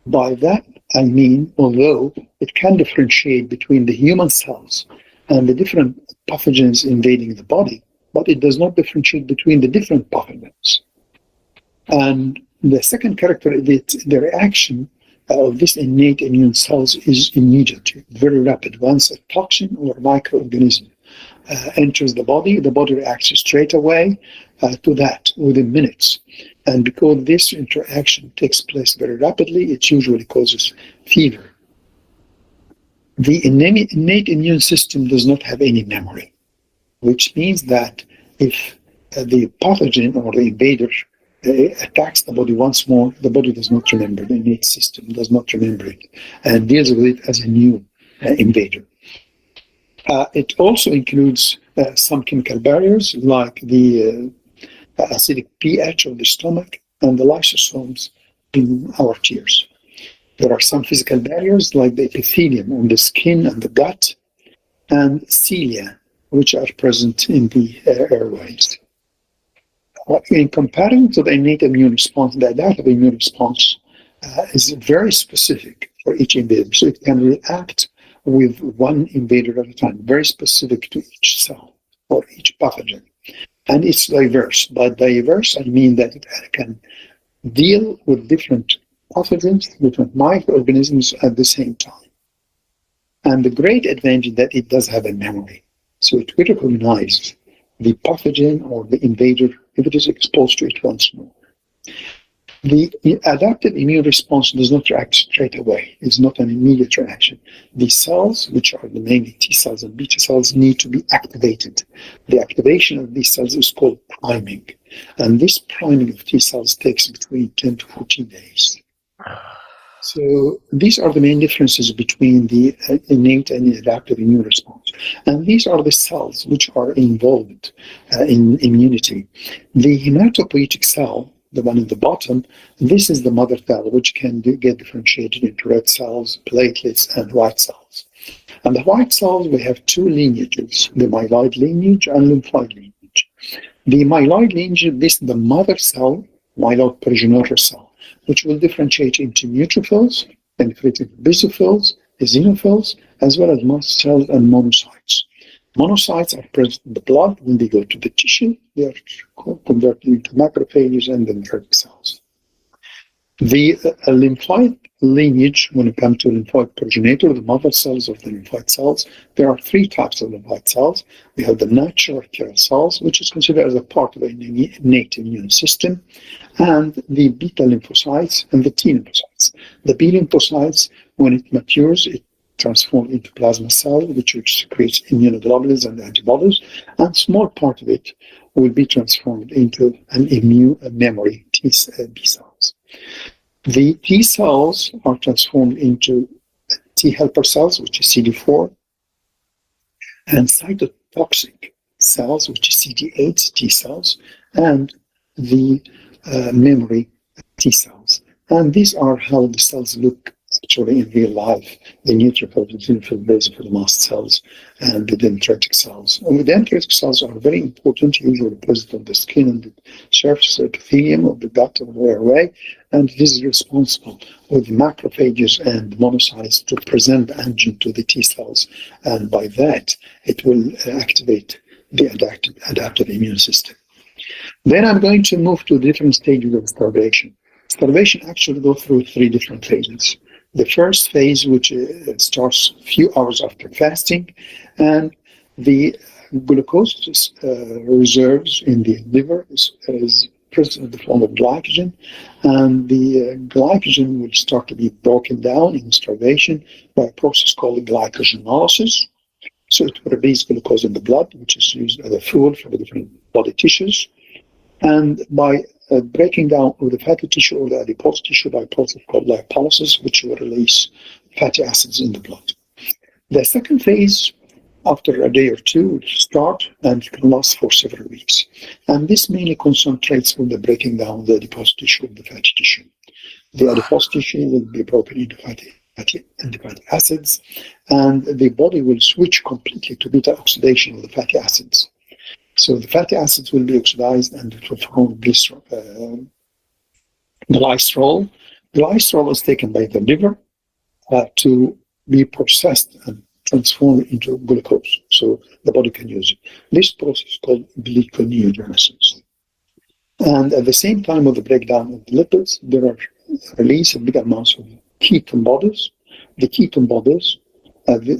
By that, I mean, although it can differentiate between the human cells and the different pathogens invading the body, but it does not differentiate between the different pathogens. And the second character is that the reaction of this innate immune cells is immediate, very rapid. Once a toxin or microorganism enters the body reacts straight away to that within minutes. And because this interaction takes place very rapidly, it usually causes fever. The innate immune system does not have any memory, which means that if the pathogen or the invader attacks the body once more, the body does not remember, the innate system does not remember it, and deals with it as a new invader. It also includes some chemical barriers like the acidic pH of the stomach and the lysosomes in our tears. There are some physical barriers like the epithelium on the skin and the gut, and cilia, which are present in the airways. In comparison to the innate immune response, the adaptive immune response is very specific for each invader. So it can react with one invader at a time, very specific to each cell or each pathogen. And it's diverse. By diverse, I mean that it can deal with different pathogens, different microorganisms at the same time. And the great advantage that it does have a memory. So it will recognize the pathogen or the invader if it is exposed to it once more. The adaptive immune response does not react straight away. It's not an immediate reaction. The cells, which are mainly T cells and beta cells, need to be activated. The activation of these cells is called priming. And this priming of T cells takes between 10 to 14 days. So these are the main differences between the innate and the adaptive immune response. And these are the cells which are involved in immunity. The hematopoietic cell, the one at the bottom, this is the mother cell, which can get differentiated into red cells, platelets, and white cells. And the white cells, we have two lineages, the myeloid lineage and lymphoid lineage. The myeloid lineage, this is the mother cell, myeloid progenitor cell, which will differentiate into neutrophils, infiltrating basophils, eosinophils, as well as mast cells and monocytes. Monocytes are present in the blood. When they go to the tissue, they are converted into macrophages and dendritic cells. The lymphoid lineage, when it comes to lymphoid progenitor, the mother cells of the lymphoid cells, there are three types of lymphoid cells. We have the natural killer cells, which is considered as a part of an innate immune system, and the beta lymphocytes and the T lymphocytes. The B lymphocytes, when it matures, it transforms into plasma cell, which secretes immunoglobulins and antibodies, and small part of it will be transformed into an immune memory B cells. The T cells are transformed into T helper cells, which is CD4, and cytotoxic cells, which is CD8 T cells, and the memory T cells. And these are how the cells look actually in real life, the neutrophils, the basophil, basophil mast cells, and the dendritic cells. And the dendritic cells are very important, usually present on the skin and the surface epithelium of the gut or the airway, and it is responsible with macrophages and monocytes to present antigen to the T cells, and by that it will activate the adaptive immune system. Then I'm going to move to different stages of starvation. Starvation actually goes through 3 different phases. The first phase, which starts a few hours after fasting, and the glucose reserves in the liver is present in the form of glycogen, and the glycogen will start to be broken down in starvation by a process called glycogenolysis. So it will release glucose in the blood, which is used as a fuel for the different body tissues. And by breaking down of the fatty tissue or the adipose tissue by a process called lipolysis, which will release fatty acids in the blood. The second phase, after a day or 2, will start and can last for several weeks. And this mainly concentrates on the breaking down of the adipose tissue and the fatty tissue. The adipose tissue will be broken into fatty acids, and the body will switch completely to beta oxidation of the fatty acids. So the fatty acids will be oxidized and it will form glycerol. Glycerol is taken by the liver to be processed and transformed into glucose, so the body can use it. This process is called glyconeogenesis. And at the same time of the breakdown of the lipids, there are release of big amounts of ketone bodies. The ketone bodies,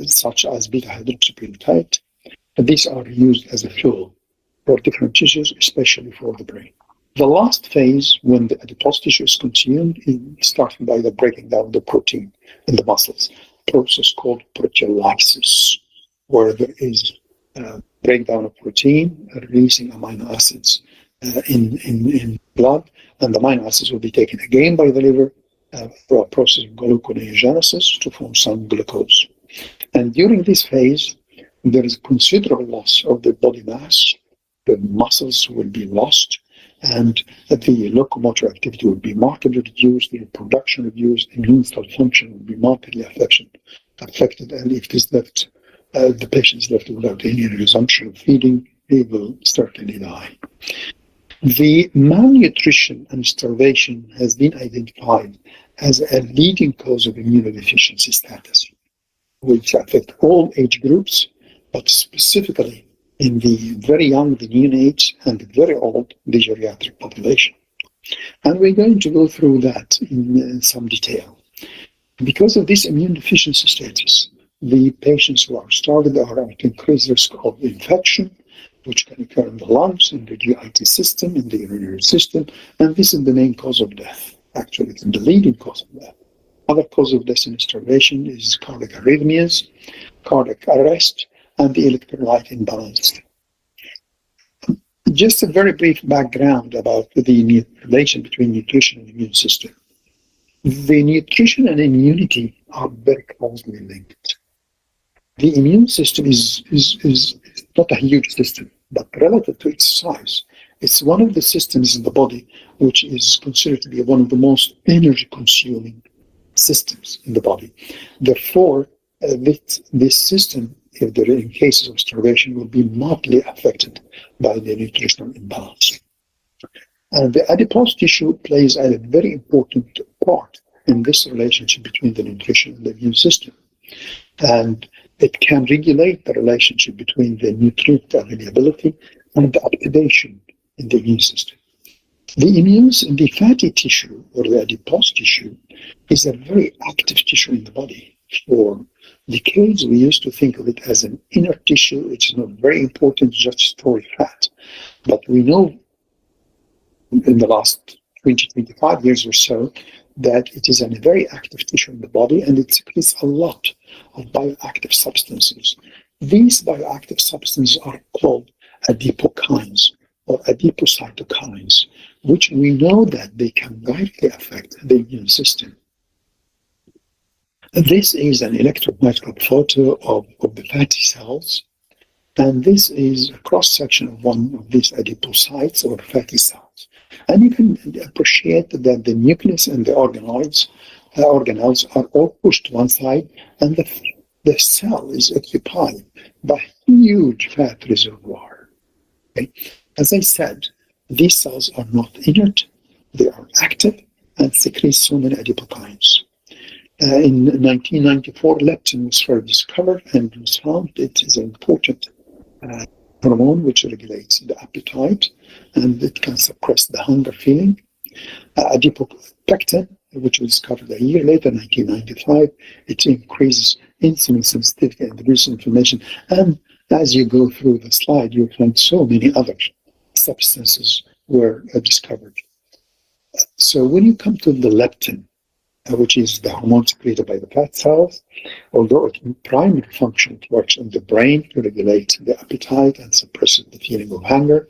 such as beta-hydroxyprotein, these are used as a fuel for different tissues, especially for the brain. The last phase, when the adipose tissue is consumed, is starting by the breaking down of the protein in the muscles, a process called proteolysis, where there is breakdown of protein, releasing amino acids in blood, and the amino acids will be taken again by the liver for a process of gluconeogenesis to form some glucose. And during this phase, there is considerable loss of the body mass. The muscles will be lost, and the locomotor activity will be markedly reduced, the production reduced, immune cell function will be markedly affected, and if this left, the patient is left without any resumption of feeding, he will certainly die. The malnutrition and starvation has been identified as a leading cause of immunodeficiency status, which affect all age groups, but specifically in the very young, the neonates, and the very old, the geriatric population. And we're going to go through that in some detail. Because of this immune deficiency status, the patients who are starved are at increased risk of infection, which can occur in the lungs, in the GIT system, in the urinary system, and this is the main cause of death. Actually, it's the leading cause of death. Other cause of death in starvation is cardiac arrhythmias, cardiac arrest, and the electrolyte imbalance. Just a very brief background about the relation between nutrition and immune system. The nutrition and immunity are very closely linked. The immune system is not a huge system, but relative to its size, it's one of the systems in the body which is considered to be one of the most energy-consuming systems in the body. Therefore, this system, if there are in cases of starvation, will be markedly affected by the nutritional imbalance. And the adipose tissue plays a very important part in this relationship between the nutrition and the immune system. And it can regulate the relationship between the nutrient availability and the activation in the immune system. The fatty tissue, or the adipose tissue, is a very active tissue in the body. For decades, we used to think of it as an inner tissue. It's not very important, just store fat. But we know in the last 20, 25 years or so that it is a very active tissue in the body, and it secretes a lot of bioactive substances. These bioactive substances are called adipokines or adipocytokines, which we know that they can directly affect the immune system. This is an electron microscope photo of the fatty cells, and this is a cross-section of one of these adipocytes or fatty cells. And you can appreciate that the nucleus and the organoids organelles are all pushed to one side, and the cell is occupied by a huge fat reservoir. Okay? As I said, these cells are not inert, they are active and secrete so many adipokines. In 1994, leptin was first discovered and was found it is an important hormone which regulates the appetite and it can suppress the hunger feeling. Adipopectin, which was discovered a year later, 1995, it increases insulin sensitivity and reduces inflammation. And as you go through the slide, you'll find so many other substances were discovered. So when you come to the leptin, which is the hormone secreted by the fat cells, although its primary function works in the brain to regulate the appetite and suppresses the feeling of hunger,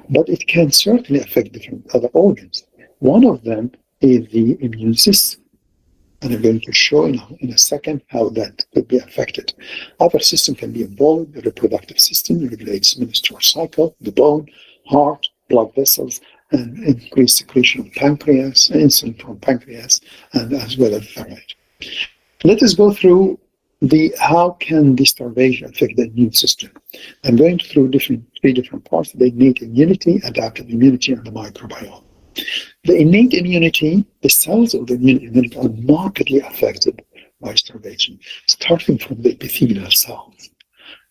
but it can certainly affect different other organs. One of them is the immune system. And I'm going to show in a second how that could be affected. Other systems can be involved. The reproductive system regulates menstrual cycle, the bone, heart, blood vessels, and increased secretion of pancreas, insulin from pancreas, and as well as thyroid. Let us go through how can the starvation affect the immune system. I'm going through three different parts: the innate immunity, adaptive immunity, and the microbiome. The innate immunity, the cells of the innate immunity are markedly affected by starvation, starting from the epithelial cells,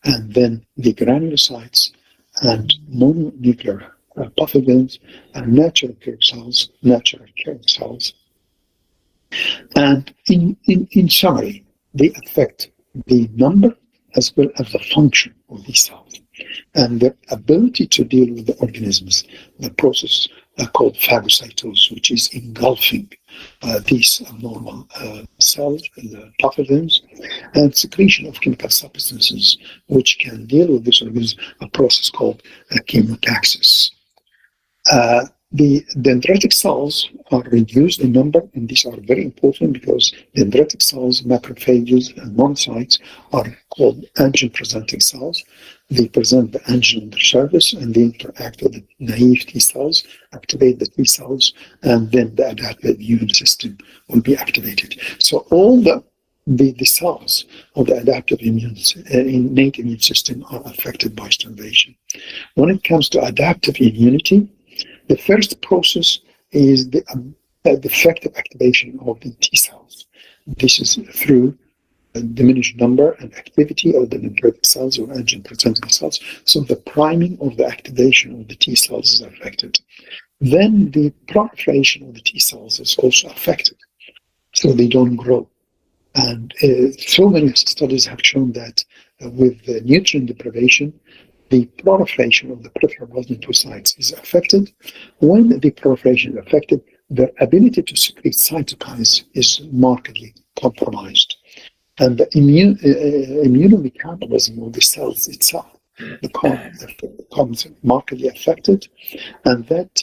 and then the granulocytes and mononuclear pathogens and natural killer cells. And in summary, they affect the number as well as the function of these cells and their ability to deal with the organisms, the process called phagocytosis, which is engulfing these abnormal cells, the pathogens, and secretion of chemical substances, which can deal with this organism, a process called chemotaxis. The dendritic cells are reduced in number, and these are very important because dendritic cells, macrophages, and monocytes are called antigen-presenting cells. They present the antigen on their surface, and they interact with the naive T cells, activate the T cells, and then the adaptive immune system will be activated. So all the cells of the adaptive innate immune system are affected by starvation. When it comes to adaptive immunity, the first process is the effective activation of the T cells. This is through a diminished number and activity of the dendritic cells or antigen-presenting cells. So the priming of the activation of the T cells is affected. Then the proliferation of the T cells is also affected, so they don't grow. And so many studies have shown that with nutrient deprivation, the proliferation of the peripheral blood lymphocytes is affected. When the proliferation is affected, their ability to secrete cytokines is markedly compromised. And the immunometabolism of the cells itself becomes markedly affected, and that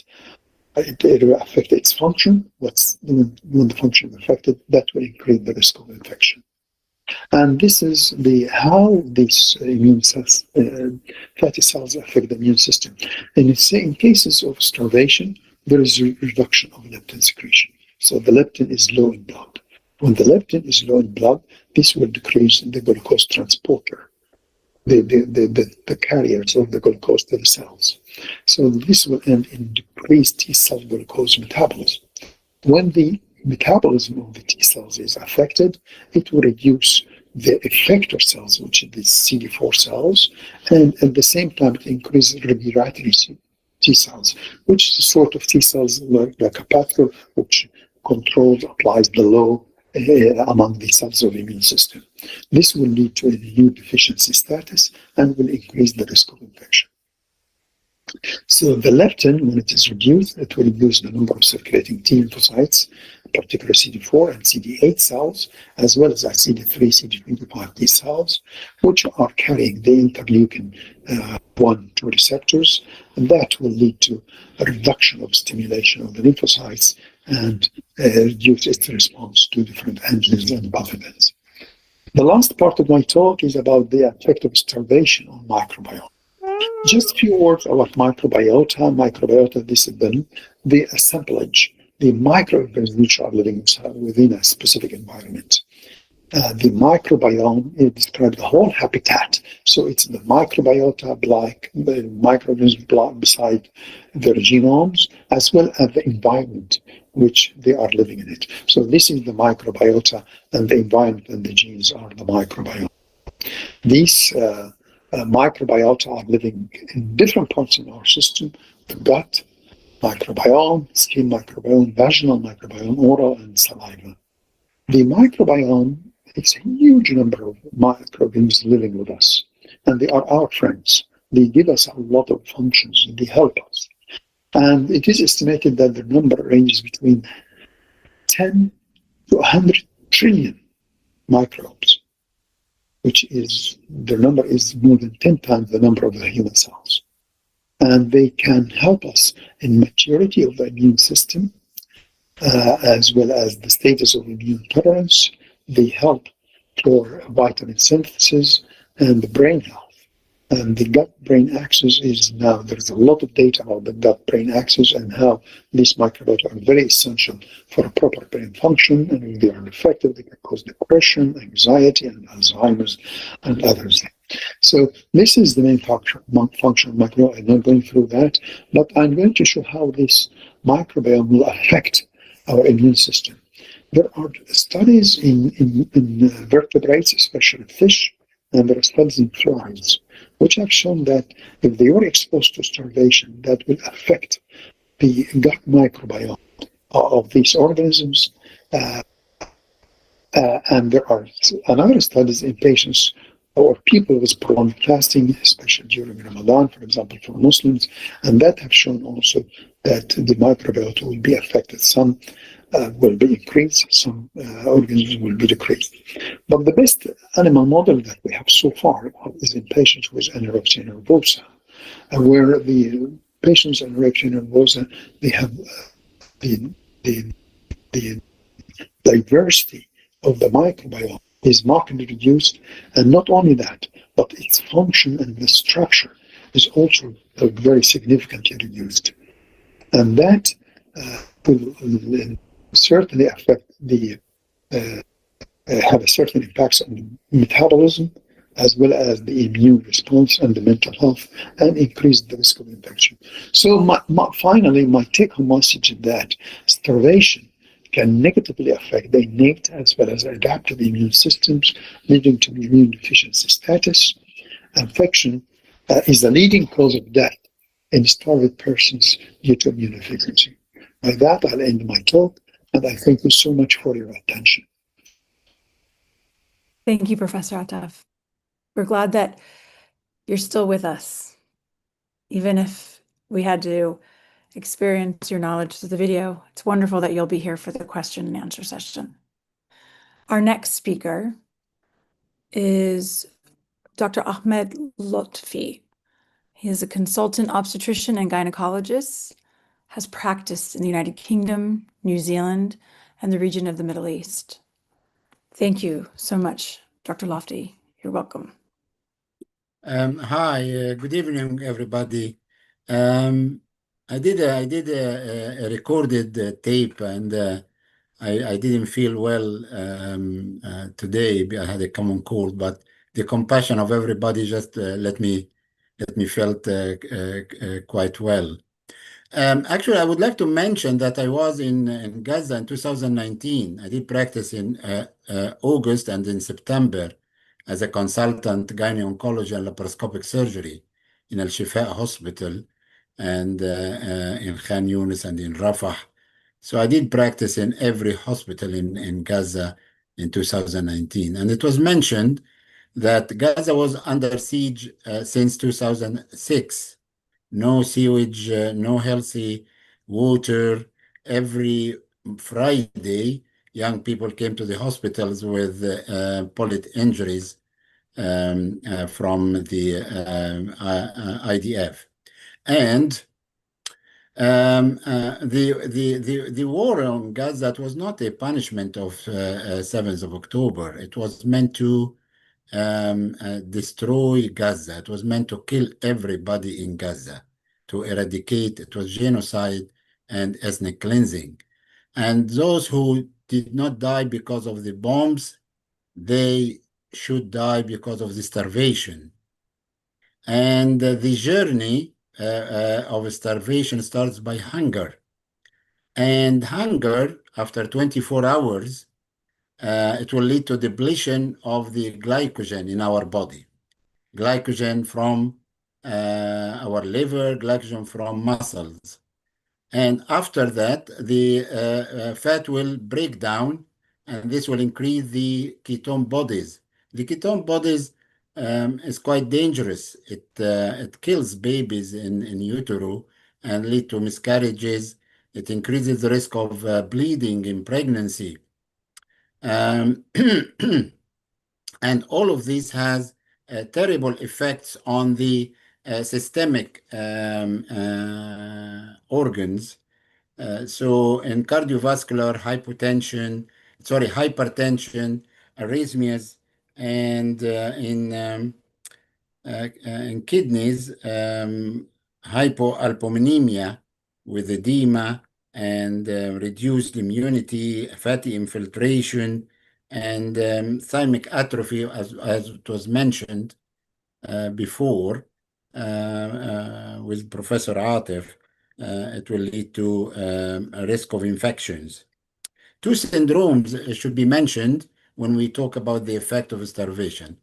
it will affect its function. When the function is affected, that will increase the risk of infection. And this is how these immune cells, fatty cells, affect the immune system. And in cases of starvation, there is a reduction of leptin secretion. So the leptin is low in blood. When the leptin is low in blood, this will decrease the glucose transporter, the carriers of the glucose to the cells. So this will end in decreased T cell glucose metabolism. When the metabolism of the T cells is affected, it will reduce the effector cells, which are the CD4 cells, and at the same time it increases regulatory T cells, which is a sort of T cells like a pathway which controls, applies the law among the cells of the immune system. This will lead to a immune deficiency status and will increase the risk of infection. So the leptin, when it is reduced, it will reduce the number of circulating T lymphocytes, particularly CD4 and CD8 cells, as well as CD3, CD25 T cells, which are carrying the interleukin 1 receptors, and that will lead to a reduction of stimulation of the lymphocytes and reduce its response to different antigens and pathogens. The last part of my talk is about the effect of starvation on microbiome. Just a few words about microbiota. Microbiota, this is the assemblage the microorganisms which are living within a specific environment. The microbiome describes the whole habitat. So it's the microbiota, like the microorganisms beside their genomes, as well as the environment which they are living in it. So this is the microbiota, and the environment and the genes are the microbiome. These microbiota are living in different parts of our system: the gut microbiome, skin microbiome, vaginal microbiome, oral, and saliva. The microbiome, it's a huge number of microorganisms living with us, and they are our friends. They give us a lot of functions, and they help us. And it is estimated that the number ranges between 10 to 100 trillion microbes, which is, their number is more than 10 times the number of the human cells. And they can help us in maturity of the immune system, as well as the status of immune tolerance. They help for vitamin synthesis and the brain health. And the gut-brain axis is now, there's a lot of data about the gut-brain axis and how these microbiota are very essential for a proper brain function. And if they are defective, they can cause depression, anxiety, and Alzheimer's and others. So this is the main function of microbiome. I'm not going through that, but I'm going to show how this microbiome will affect our immune system. There are studies in vertebrates, especially fish, and there are studies in flies, which have shown that if they were exposed to starvation, that will affect the gut microbiome of these organisms. And there are another studies in patients or people with prolonged fasting, especially during Ramadan, for example, for Muslims, and that have shown also that the microbiota will be affected. Some will be increased, some organisms will be decreased. But the best animal model that we have so far is in patients with anorexia nervosa, where the patients with anorexia nervosa, they have the diversity of the microbiome is markedly reduced, and not only that, but its function and the structure is also very significantly reduced. And that will certainly affect have a certain impacts on metabolism, as well as the immune response and the mental health, and increase the risk of infection. So finally, my take-home message is that starvation can negatively affect the innate as well as adaptive immune systems, leading to immune deficiency status. Infection is the leading cause of death in starved persons due to immune deficiency. By that, I'll end my talk, and I thank you so much for your attention. Thank you, Professor Ataf. We're glad that you're still with us, even if we had to experience your knowledge through the video. It's wonderful that you'll be here for the question and answer session. Our next speaker is Dr. Ahmed Lotfi. He is a consultant obstetrician and gynecologist, has practiced in the United Kingdom, New Zealand, and the region of the Middle East. Thank you so much, Dr. Lofty. You're welcome. Hi, good evening, everybody. I did a recorded tape, and I didn't feel well today. I had a common cold, but the compassion of everybody just let me felt quite well. Actually, I would like to mention that I was in Gaza in 2019. I did practice in August and in September as a consultant gyne-oncology and laparoscopic surgery in Al Shifa Hospital and in Khan Yunis and in Rafah. So I did practice in every hospital in Gaza in 2019. And it was mentioned that Gaza was under siege since 2006. No sewage, no healthy water. Every Friday, young people came to the hospitals with bullet injuries from the IDF. And the war on Gaza was not a punishment of 7th of October. It was meant to destroy Gaza. It was meant to kill everybody in Gaza, to eradicate. It was genocide and ethnic cleansing. And those who did not die because of the bombs, they should die because of the starvation. And the journey of starvation starts by hunger. And hunger, after 24 hours, it will lead to depletion of the glycogen in our body. Glycogen from our liver, glycogen from muscles. And after that, the fat will break down, and this will increase the ketone bodies. The ketone bodies is quite dangerous. It kills babies in utero and lead to miscarriages. It increases the risk of bleeding in pregnancy. Um, and all of this has terrible effects on the systemic organs. So in cardiovascular hypertension, arrhythmias, and in kidneys, hypoalbuminemia with edema and reduced immunity, fatty infiltration, and thymic atrophy, as it was mentioned before with Professor Atif. It will lead to a risk of infections. Two syndromes should be mentioned when we talk about the effect of starvation: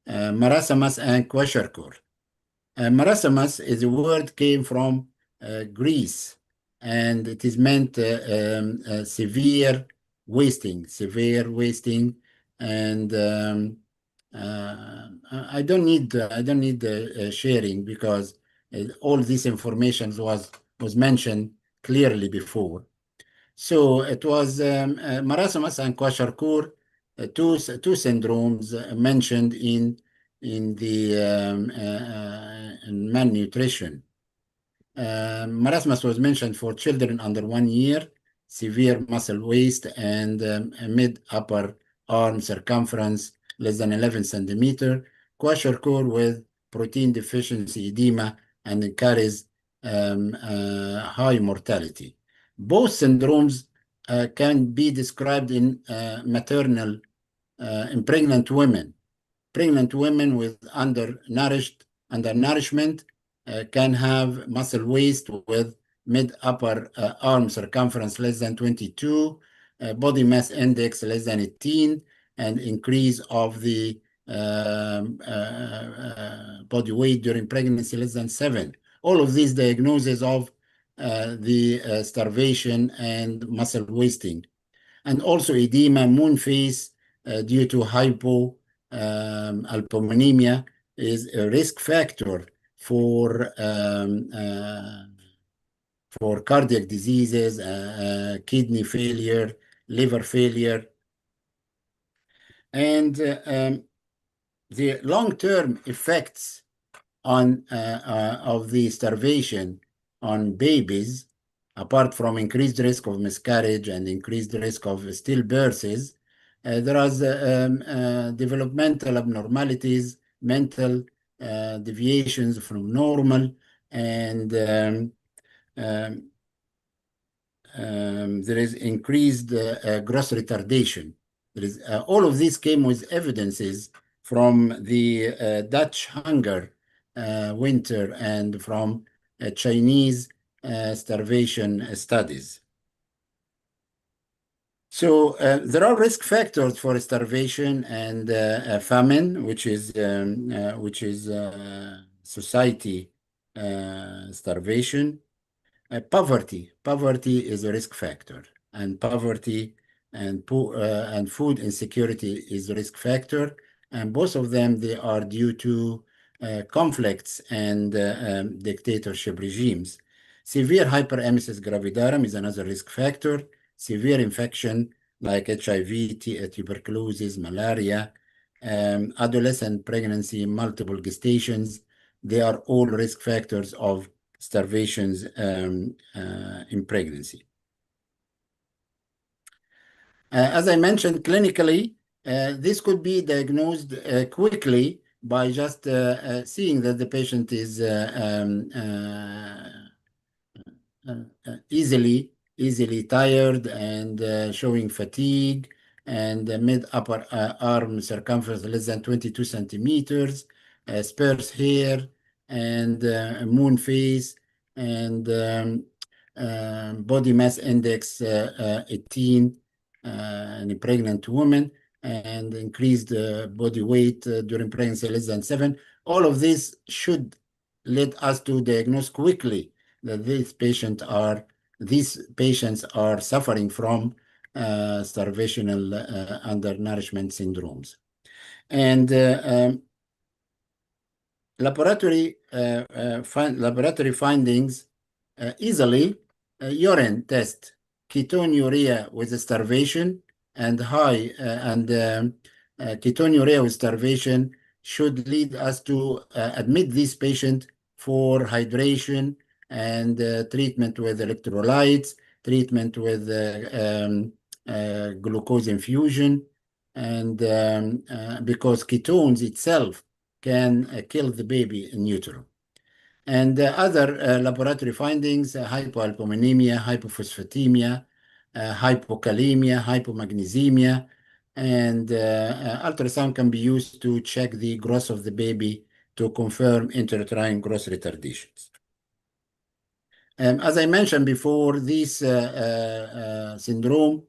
marasmus and kwashiorkor. Marasmus is a word came from Greece, and it is meant severe wasting, and I don't need sharing because all this information was mentioned clearly before. So it was marasmus and kwashiorkor, two syndromes mentioned in the in malnutrition. Marasmus was mentioned for children under 1 year, severe muscle waste, and a mid-upper arm circumference less than 11 centimeter. Kwashiorkor with protein deficiency edema and it carries high mortality. Both syndromes can be described in maternal, in pregnant women. Pregnant women with undernourishment can have muscle waste with mid-upper arm circumference less than 22, body mass index less than 18, and increase of the body weight during pregnancy less than 7. All of these diagnoses of the starvation and muscle wasting. And also edema, moon face due to hypoalbuminemia is a risk factor for cardiac diseases, kidney failure, liver failure. And the long-term effects of the starvation on babies, apart from increased risk of miscarriage and increased risk of stillbirths, there are developmental abnormalities, mental deviations from normal, and there is increased growth retardation. There is, all of these came with evidences from the Dutch hunger winter and from Chinese starvation studies. So there are risk factors for starvation and famine, which is society starvation. Poverty is a risk factor, and poverty and food insecurity is a risk factor, and both of them they are due to conflicts and dictatorship regimes. Severe hyperemesis gravidarum is another risk factor. Severe infection like HIV, tuberculosis, malaria, adolescent pregnancy, multiple gestations, they are all risk factors of starvations in pregnancy. As I mentioned, clinically, this could be diagnosed quickly by just seeing that the patient is easily easily tired and showing fatigue, and mid-upper arm circumference less than 22 centimeters, sparse hair, and moon face, and body mass index 18 in a pregnant woman, and increased body weight during pregnancy less than 7. All of this should lead us to diagnose quickly that these patients are suffering from starvational undernourishment syndromes. And laboratory findings easily urine test ketonuria with starvation and ketonuria with starvation should lead us to admit this patient for hydration and treatment with electrolytes, treatment with glucose infusion, and because ketones itself can kill the baby in utero. And other laboratory findings, hypoalbuminemia, hypophosphatemia, hypokalemia, hypomagnesemia, and ultrasound can be used to check the growth of the baby to confirm intrauterine growth retardations. As I mentioned before, this syndrome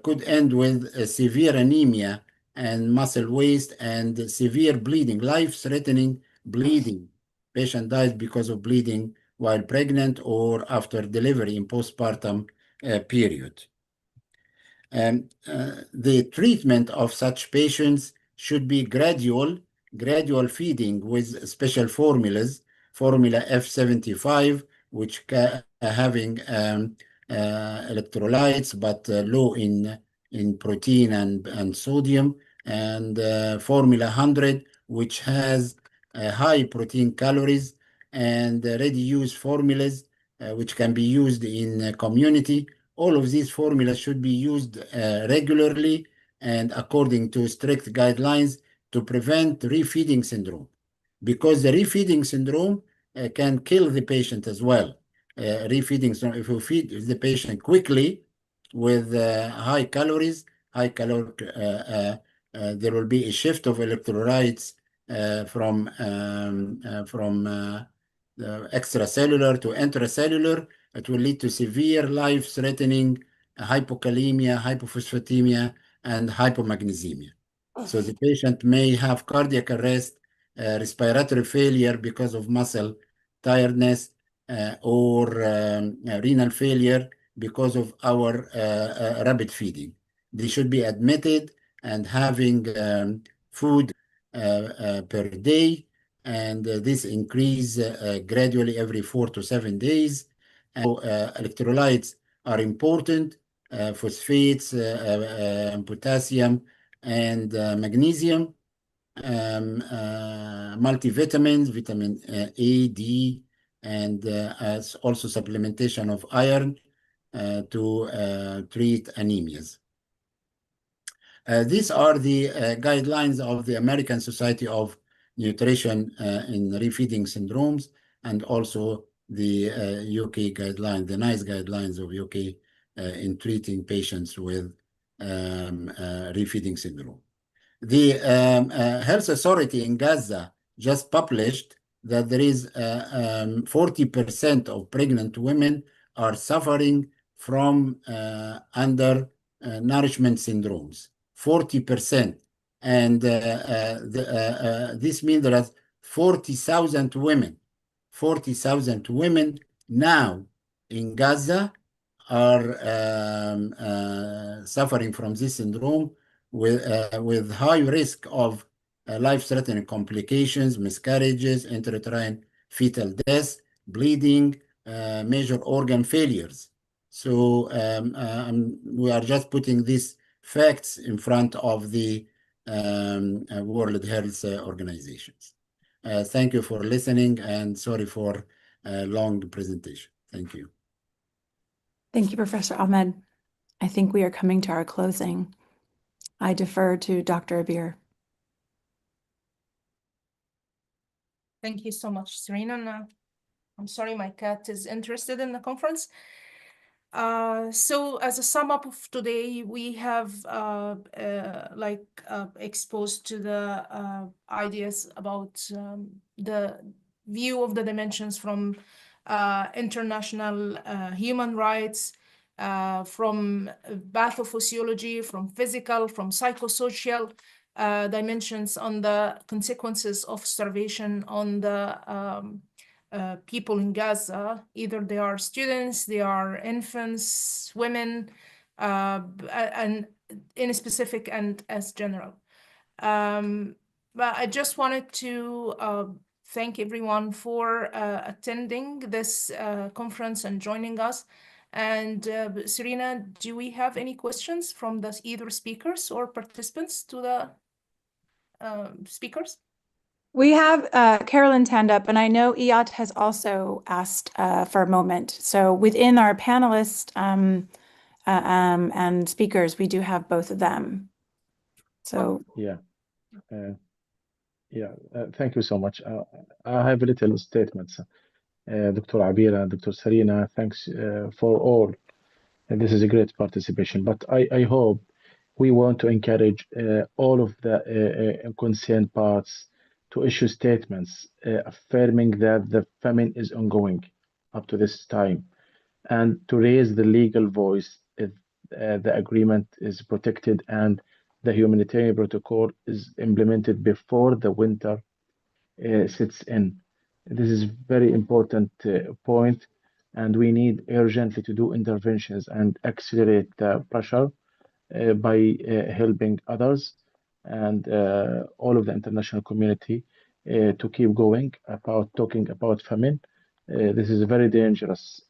could end with severe anemia and muscle waste and severe bleeding, life-threatening bleeding. Patient dies because of bleeding while pregnant or after delivery in postpartum period. The treatment of such patients should be gradual feeding with special formulas, formula F75, which having electrolytes but low in protein and sodium, and formula 100, which has high protein calories, and ready-use formulas which can be used in community. All of these formulas should be used regularly and according to strict guidelines to prevent refeeding syndrome, because the refeeding syndrome can kill the patient as well. Refeeding syndrome, if you feed the patient quickly with high calories, there will be a shift of electrolytes from extracellular to intracellular. It will lead to severe life-threatening hypokalemia, hypophosphatemia, and hypomagnesemia. So the patient may have cardiac arrest, respiratory failure because of muscle tiredness, or renal failure because of our rapid feeding. They should be admitted and having food per day, and this increase gradually every 4 to 7 days. And electrolytes are important, phosphates, potassium, and magnesium, multivitamins, vitamin A, D, and also supplementation of iron to treat anemias. These are the guidelines of the American Society of Nutrition in Refeeding Syndromes, and also the UK guidelines, the NICE guidelines of UK in treating patients with refeeding syndrome. The Health Authority in Gaza just published that there is 40% of pregnant women are suffering from undernourishment syndromes. 40%. And this means there are 40,000 women now in Gaza are suffering from this syndrome with high risk of life-threatening complications, miscarriages, intrauterine fetal death, bleeding, major organ failures. So we are just putting these facts in front of the World Health Organizations. Thank you for listening, and sorry for a long presentation. Thank you. Thank you, Professor Ahmed. I think we are coming to our closing. I defer to Dr. Abir. Thank you so much, Serena. I'm sorry my cat is interested in the conference. So as a sum up of today, we have exposed to the ideas about the view of the dimensions from international human rights, from pathophysiology, from physical, from psychosocial dimensions on the consequences of starvation on the people in Gaza. Either they are students, they are infants, women, and in specific and as general. But I just wanted to thank everyone for attending this conference and joining us. And Serena, do we have any questions from the either speakers or participants to the speakers? We have Carolyn's hand up, and I know Iyad has also asked for a moment. So within our panelists and speakers, we do have both of them. So Yeah. Thank you so much. I have a little statements. Dr. Abira, Dr. Sarina, thanks for all. And this is a great participation. But I hope we want to encourage all of the concerned parts to issue statements affirming that the famine is ongoing up to this time and to raise the legal voice if the agreement is protected and the humanitarian protocol is implemented before the winter sits in. This is very important point, and we need urgently to do interventions and accelerate the pressure by helping others and all of the international community to keep going about talking about famine. This is a very dangerous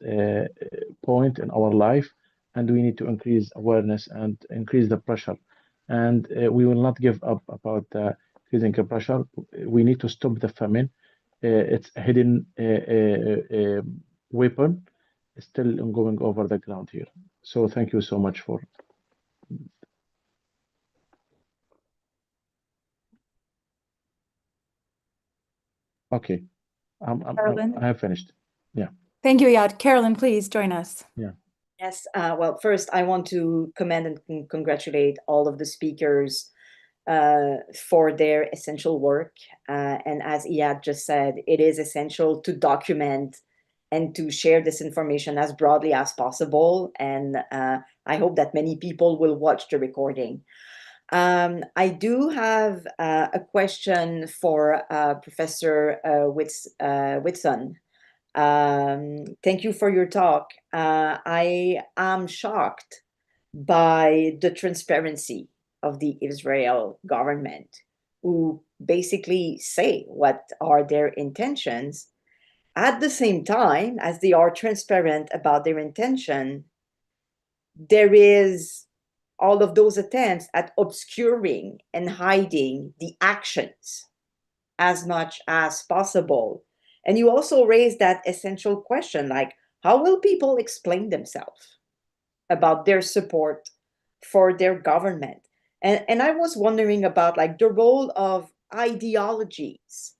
point in our life, and we need to increase awareness and increase the pressure. And we will not give up about the increasing pressure. We need to stop the famine. It's a hidden weapon still going over the ground here. So thank you so much for. Okay, Carolyn. I have finished. Yeah. Thank you, Iyad. Carolyn, please join us. Yeah. Yes, well, first I want to commend and congratulate all of the speakers for their essential work. And as Iyad just said, it is essential to document and to share this information as broadly as possible. And I hope that many people will watch the recording. I do have a question for Professor Whitson. Thank you for your talk. I am shocked by the transparency of the Israel government, who basically say what are their intentions. At the same time as they are transparent about their intention, there is all of those attempts at obscuring and hiding the actions as much as possible. And you also raised that essential question, like, how will people explain themselves about their support for their government? And I was wondering about like the role of ideologies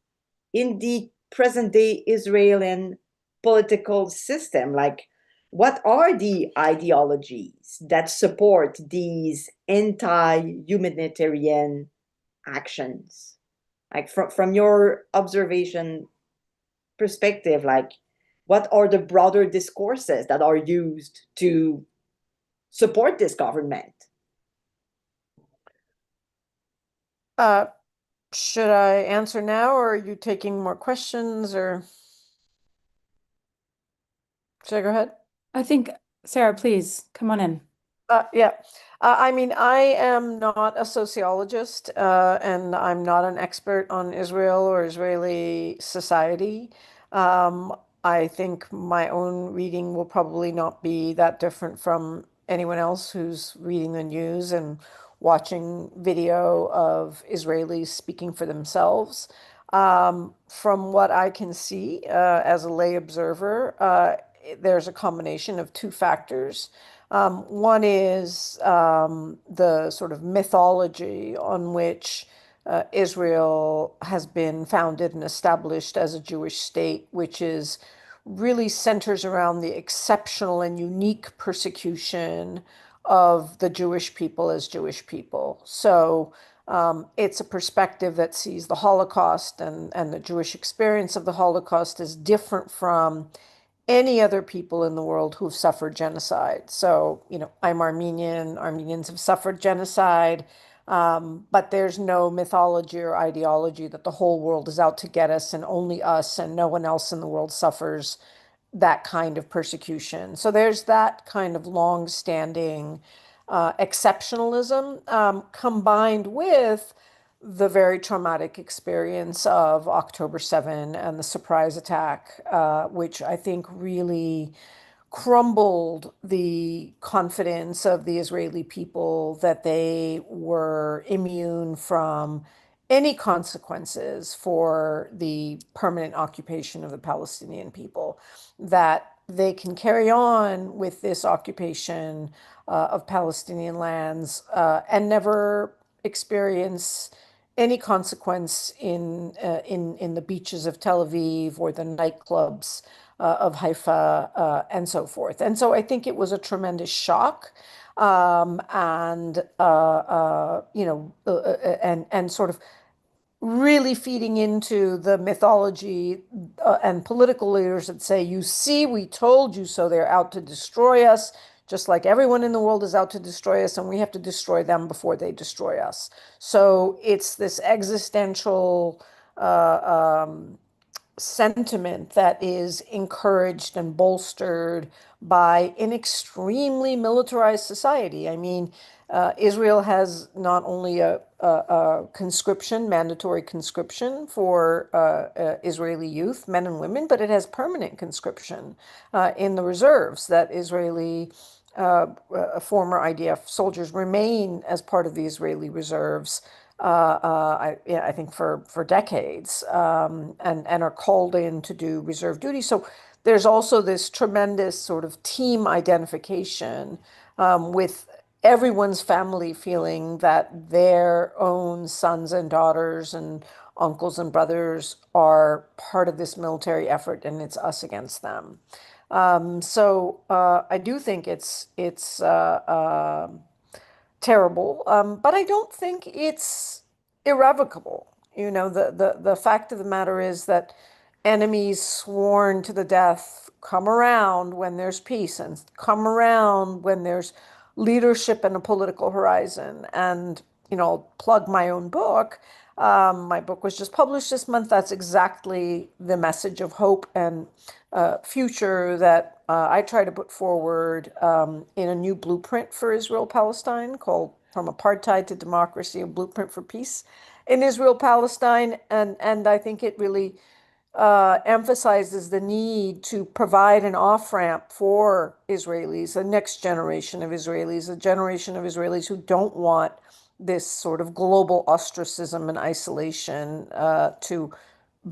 in the present day Israeli political system. Like, what are the ideologies that support these anti-humanitarian actions? Like from your observation perspective, like what are the broader discourses that are used to support this government? Should I answer now, or are you taking more questions, or should I go ahead? I think, Sarah, please come on in. Yeah. I mean, I am not a sociologist, and I'm not an expert on Israel or Israeli society. I think my own reading will probably not be that different from anyone else who's reading the news and watching video of Israelis speaking for themselves. From what I can see, as a lay observer, there's a combination of two factors. One is the sort of mythology on which Israel has been founded and established as a Jewish state, which is really centers around the exceptional and unique persecution of the Jewish people as Jewish people. So it's a perspective that sees the Holocaust and the Jewish experience of the Holocaust as different from any other people in the world who've suffered genocide. So, I'm Armenian. Armenians have suffered genocide, but there's no mythology or ideology that the whole world is out to get us and only us and no one else in the world suffers that kind of persecution. So there's that kind of long-standing exceptionalism combined with the very traumatic experience of October 7 and the surprise attack, which I think really crumbled the confidence of the Israeli people that they were immune from any consequences for the permanent occupation of the Palestinian people, that they can carry on with this occupation of Palestinian lands and never experience any consequence in the beaches of Tel Aviv or the nightclubs of Haifa and so forth. And so I think it was a tremendous shock, and sort of really feeding into the mythology and political leaders that say, you see, we told you so. They're out to destroy us, just like everyone in the world is out to destroy us, and we have to destroy them before they destroy us. So it's this existential sentiment that is encouraged and bolstered by an extremely militarized society. I mean, Israel has not only a conscription, mandatory conscription for Israeli youth, men and women, but it has permanent conscription in the reserves that Israeli former IDF soldiers remain as part of the Israeli reserves. I think for decades, and are called in to do reserve duty. So there's also this tremendous sort of team identification with everyone's family feeling that their own sons and daughters and uncles and brothers are part of this military effort, and it's us against them. So I do think it's terrible, but I don't think it's irrevocable. The fact of the matter is that enemies sworn to the death come around when there's peace and come around when there's leadership and a political horizon. And, I'll plug my own book. My book was just published this month. That's exactly the message of hope and future that I try to put forward in a new blueprint for Israel-Palestine called From Apartheid to Democracy, a Blueprint for Peace in Israel-Palestine. And I think it really emphasizes the need to provide an off-ramp for Israelis, the next generation of Israelis, a generation of Israelis who don't want this sort of global ostracism and isolation to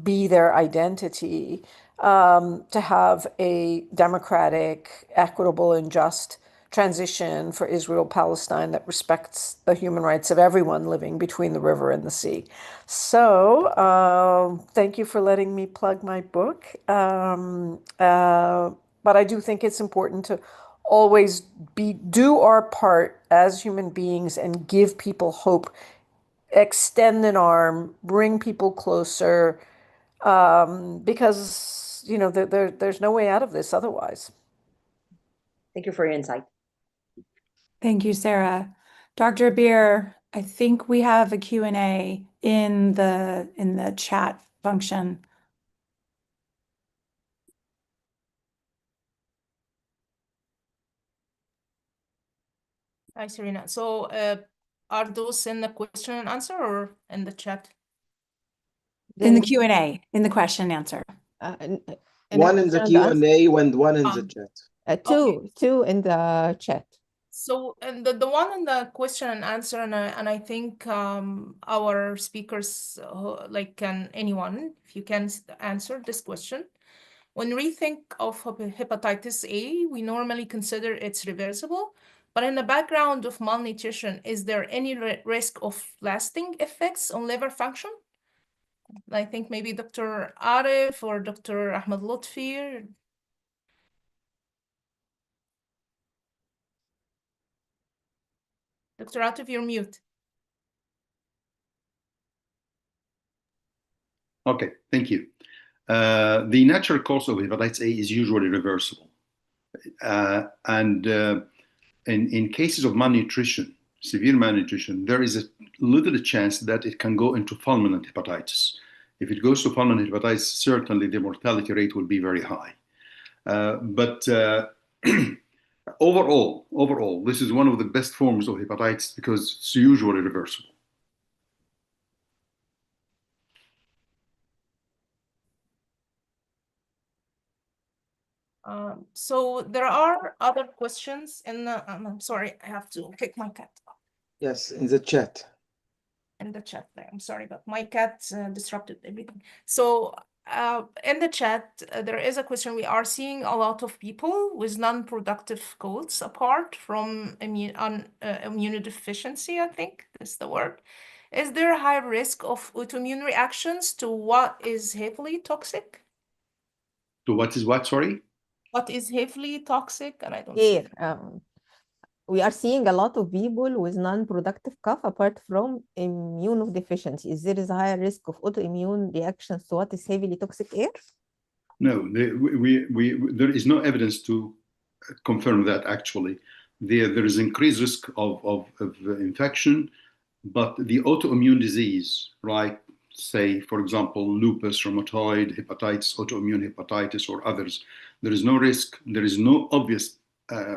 be their identity, to have a democratic, equitable, and just transition for Israel-Palestine that respects the human rights of everyone living between the river and the sea. So thank you for letting me plug my book. But I do think it's important to always do our part as human beings and give people hope, extend an arm, bring people closer, because there's no way out of this otherwise. Thank you for your insight. Thank you, Sarah. Dr. Beer, I think we have a Q&A in the chat function. Hi, Serena. So are those in the question and answer or in the chat? In the Q&A, in the question and answer. One in the Q&A and one in the chat. Two in the chat. So, and the one in the question and answer, and I think our speakers, can anyone, if you can answer this question. When we think of hepatitis A, we normally consider it's reversible, but in the background of malnutrition, is there any risk of lasting effects on liver function? I think maybe Dr. Arif or Dr. Ahmed Lutfi. Dr. Atif, you're mute. Okay, thank you. The natural course of hepatitis A is usually reversible. In cases of malnutrition, severe malnutrition, there is a little chance that it can go into fulminant hepatitis. If it goes to fulminant hepatitis, certainly the mortality rate will be very high. Overall, this is one of the best forms of hepatitis because it's usually reversible. So there are other questions in the, I'm sorry, I have to kick my cat Yes, in the chat. in the chat there. I'm sorry, but my cat disrupted everything. So in the chat, there is a question. We are seeing a lot of people with non-productive colds apart from immunodeficiency, I think is the word. Is there a high risk of autoimmune reactions to what is heavily toxic? To what is what, sorry? What is heavily toxic? And I don't see Here, we are seeing a lot of people with non-productive cough apart from immunodeficiency. Is there is a higher risk of autoimmune reactions to what is heavily toxic air? No, there is no evidence to confirm that actually. There is increased risk of infection, but the autoimmune disease, right, say, for example, lupus, rheumatoid, hepatitis, autoimmune hepatitis, or others, there is no risk, there is no obvious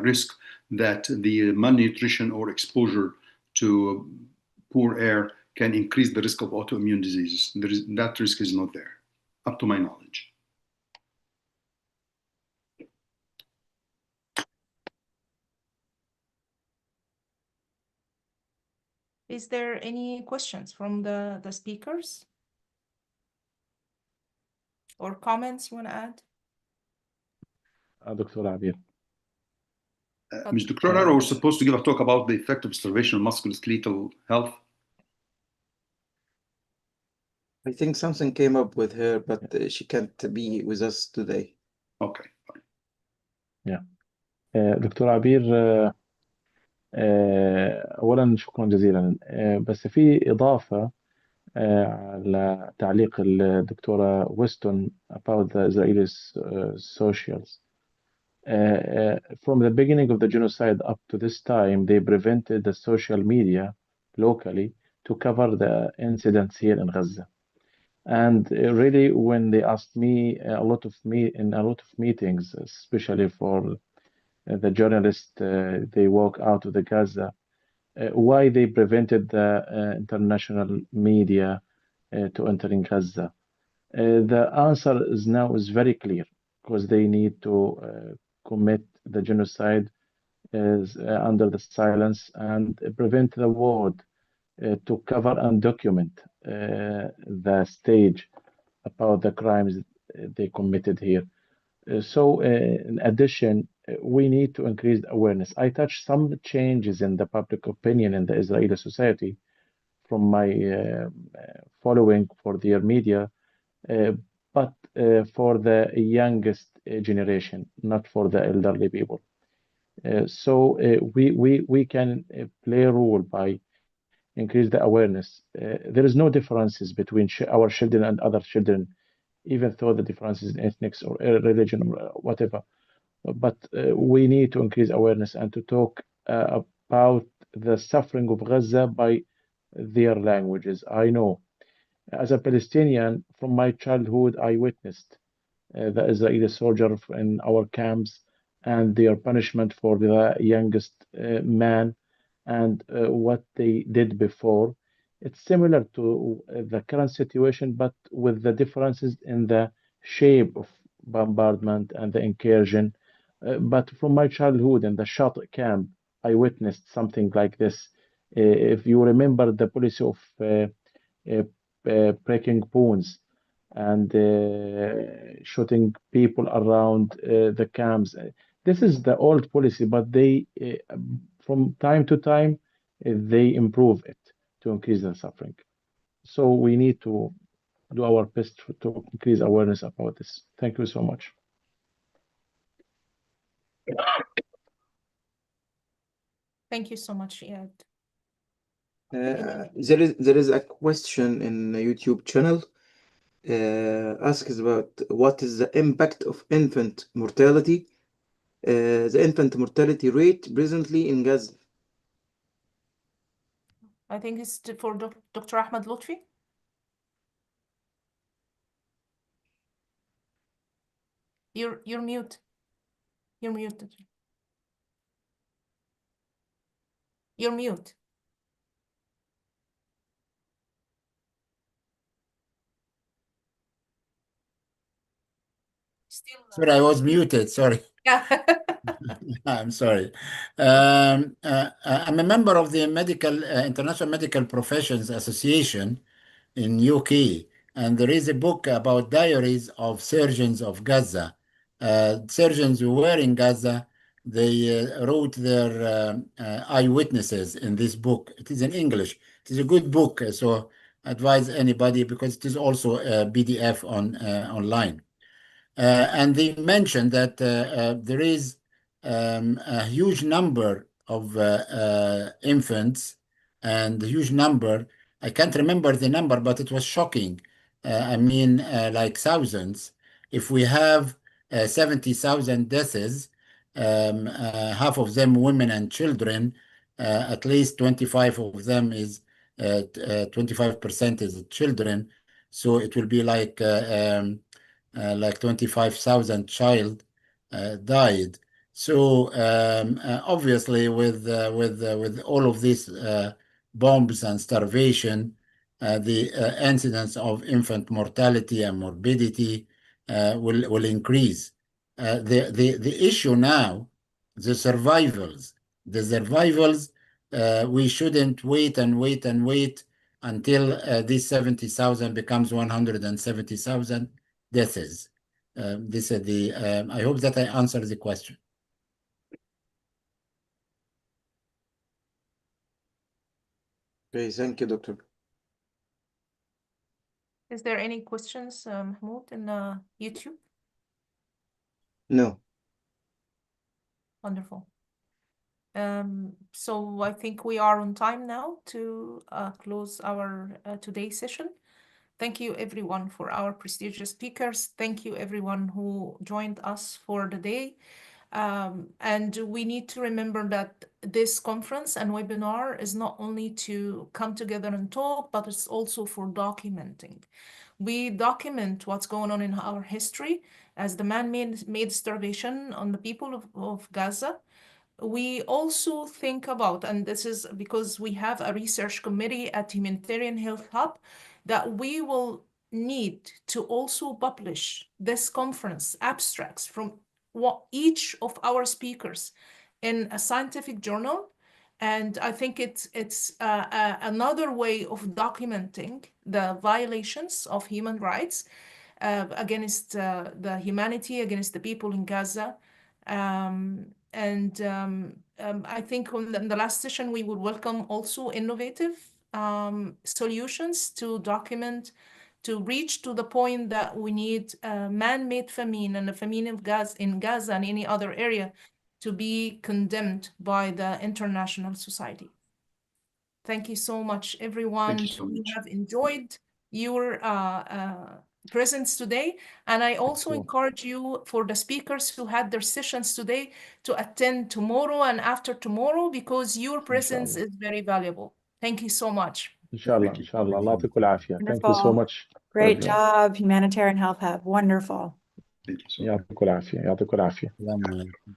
risk that the malnutrition or exposure to poor air can increase the risk of autoimmune diseases. That risk is not there, up to my knowledge. Is there any questions from the speakers? Or comments you want to add? Dr. Abir. Mr. Kroner was supposed to give a talk about the effect of starvation on musculoskeletal health. I think something came up with her, but she can't be with us today. Okay. Yeah. دكتور عبير أولا شكرا جزيلا بس في إضافة على تعليق الدكتورة ويستون about the Israeli socials. From the beginning of the genocide up to this time, they prevented the social media locally to cover the incidents here in Gaza. And really, when they asked me in a lot of meetings, especially for the journalists, they walk out of the Gaza, why they prevented the international media to enter in Gaza. The answer is very clear because they need to commit the genocide under the silence and prevent the world to cover and document the stage about the crimes they committed here. In addition, we need to increase awareness. I touched some changes in the public opinion in the Israeli society from my following for their media, but for the youngest generation, not for the elderly people. We can play a role by increase the awareness. There is no differences between our children and other children, even though the differences in ethnics or religion or whatever. But we need to increase awareness and to talk about the suffering of Gaza by their languages. I know, as a Palestinian, from my childhood, I witnessed the Israeli soldier in our camps and their punishment for the youngest man and what they did before. It's similar to the current situation, but with the differences in the shape of bombardment and the incursion. But from my childhood in the Shat camp, I witnessed something like this. If you remember the policy of breaking bones and shooting people around the camps. This is the old policy, but they, from time to time, they improve it to increase the suffering. So we need to do our best to increase awareness about this. Thank you so much. Thank you so much, Iyad. There is a question in the YouTube channel asks about what is the impact of infant mortality, the infant mortality rate presently in Gaza. I think it's for Dr. Ahmed Lutfi. You're mute. You're muted. You're mute. Still. Sorry, I was muted. Sorry. Yeah. I'm sorry. I'm a member of the International Medical Professions Association in UK, and there is a book about diaries of surgeons of Gaza. Surgeons who were in Gaza, they wrote their eyewitnesses in this book. It is in English. It is a good book, so I advise anybody because it is also a PDF online. And they mentioned that there is a huge number of infants and a huge number. I can't remember the number, but it was shocking. I mean, like thousands. If we have 70,000 deaths, half of them women and children, at least 25 of them is 25% is children. So it will be like 25,000 child died. So obviously, with all of these bombs and starvation, the incidence of infant mortality and morbidity will increase. The issue now, the survivals, we shouldn't wait and wait and wait until this 70,000 becomes 170,000 deaths. This is the. I hope that I answered the question. Okay, thank you, Doctor. Is there any questions, Mahmoud, in YouTube? No. Wonderful. So I think we are on time now to close our today's session. Thank you everyone for our prestigious speakers. Thank you everyone who joined us for the day. And we need to remember that this conference and webinar is not only to come together and talk, but it's also for documenting. We document what's going on in our history as the man-made starvation on the people of Gaza. We also think about, and this is because we have a research committee at Humanitarian Health Hub, that we will need to also publish this conference abstracts from what each of our speakers in a scientific journal. And I think it's another way of documenting the violations of human rights against the humanity, against the people in Gaza. I think in the last session, we would welcome also innovative solutions to document, to reach to the point that we need a man-made famine and a famine of gas in Gaza and any other area to be condemned by the international society. Thank you so much, everyone. Thank you so We much. have enjoyed your presence today. And I also encourage you for the speakers who had their sessions today to attend tomorrow and after tomorrow, because your presence is very valuable. Thank you so much. إن شاء الله إن شاء الله الله يعطيكم العافية. Thank you so Wonderful. much. Great job, Humanitarian Health Hub. Wonderful. Thank you so much. يعطيكم العافية يعطيكم العافية. السلام عليكم.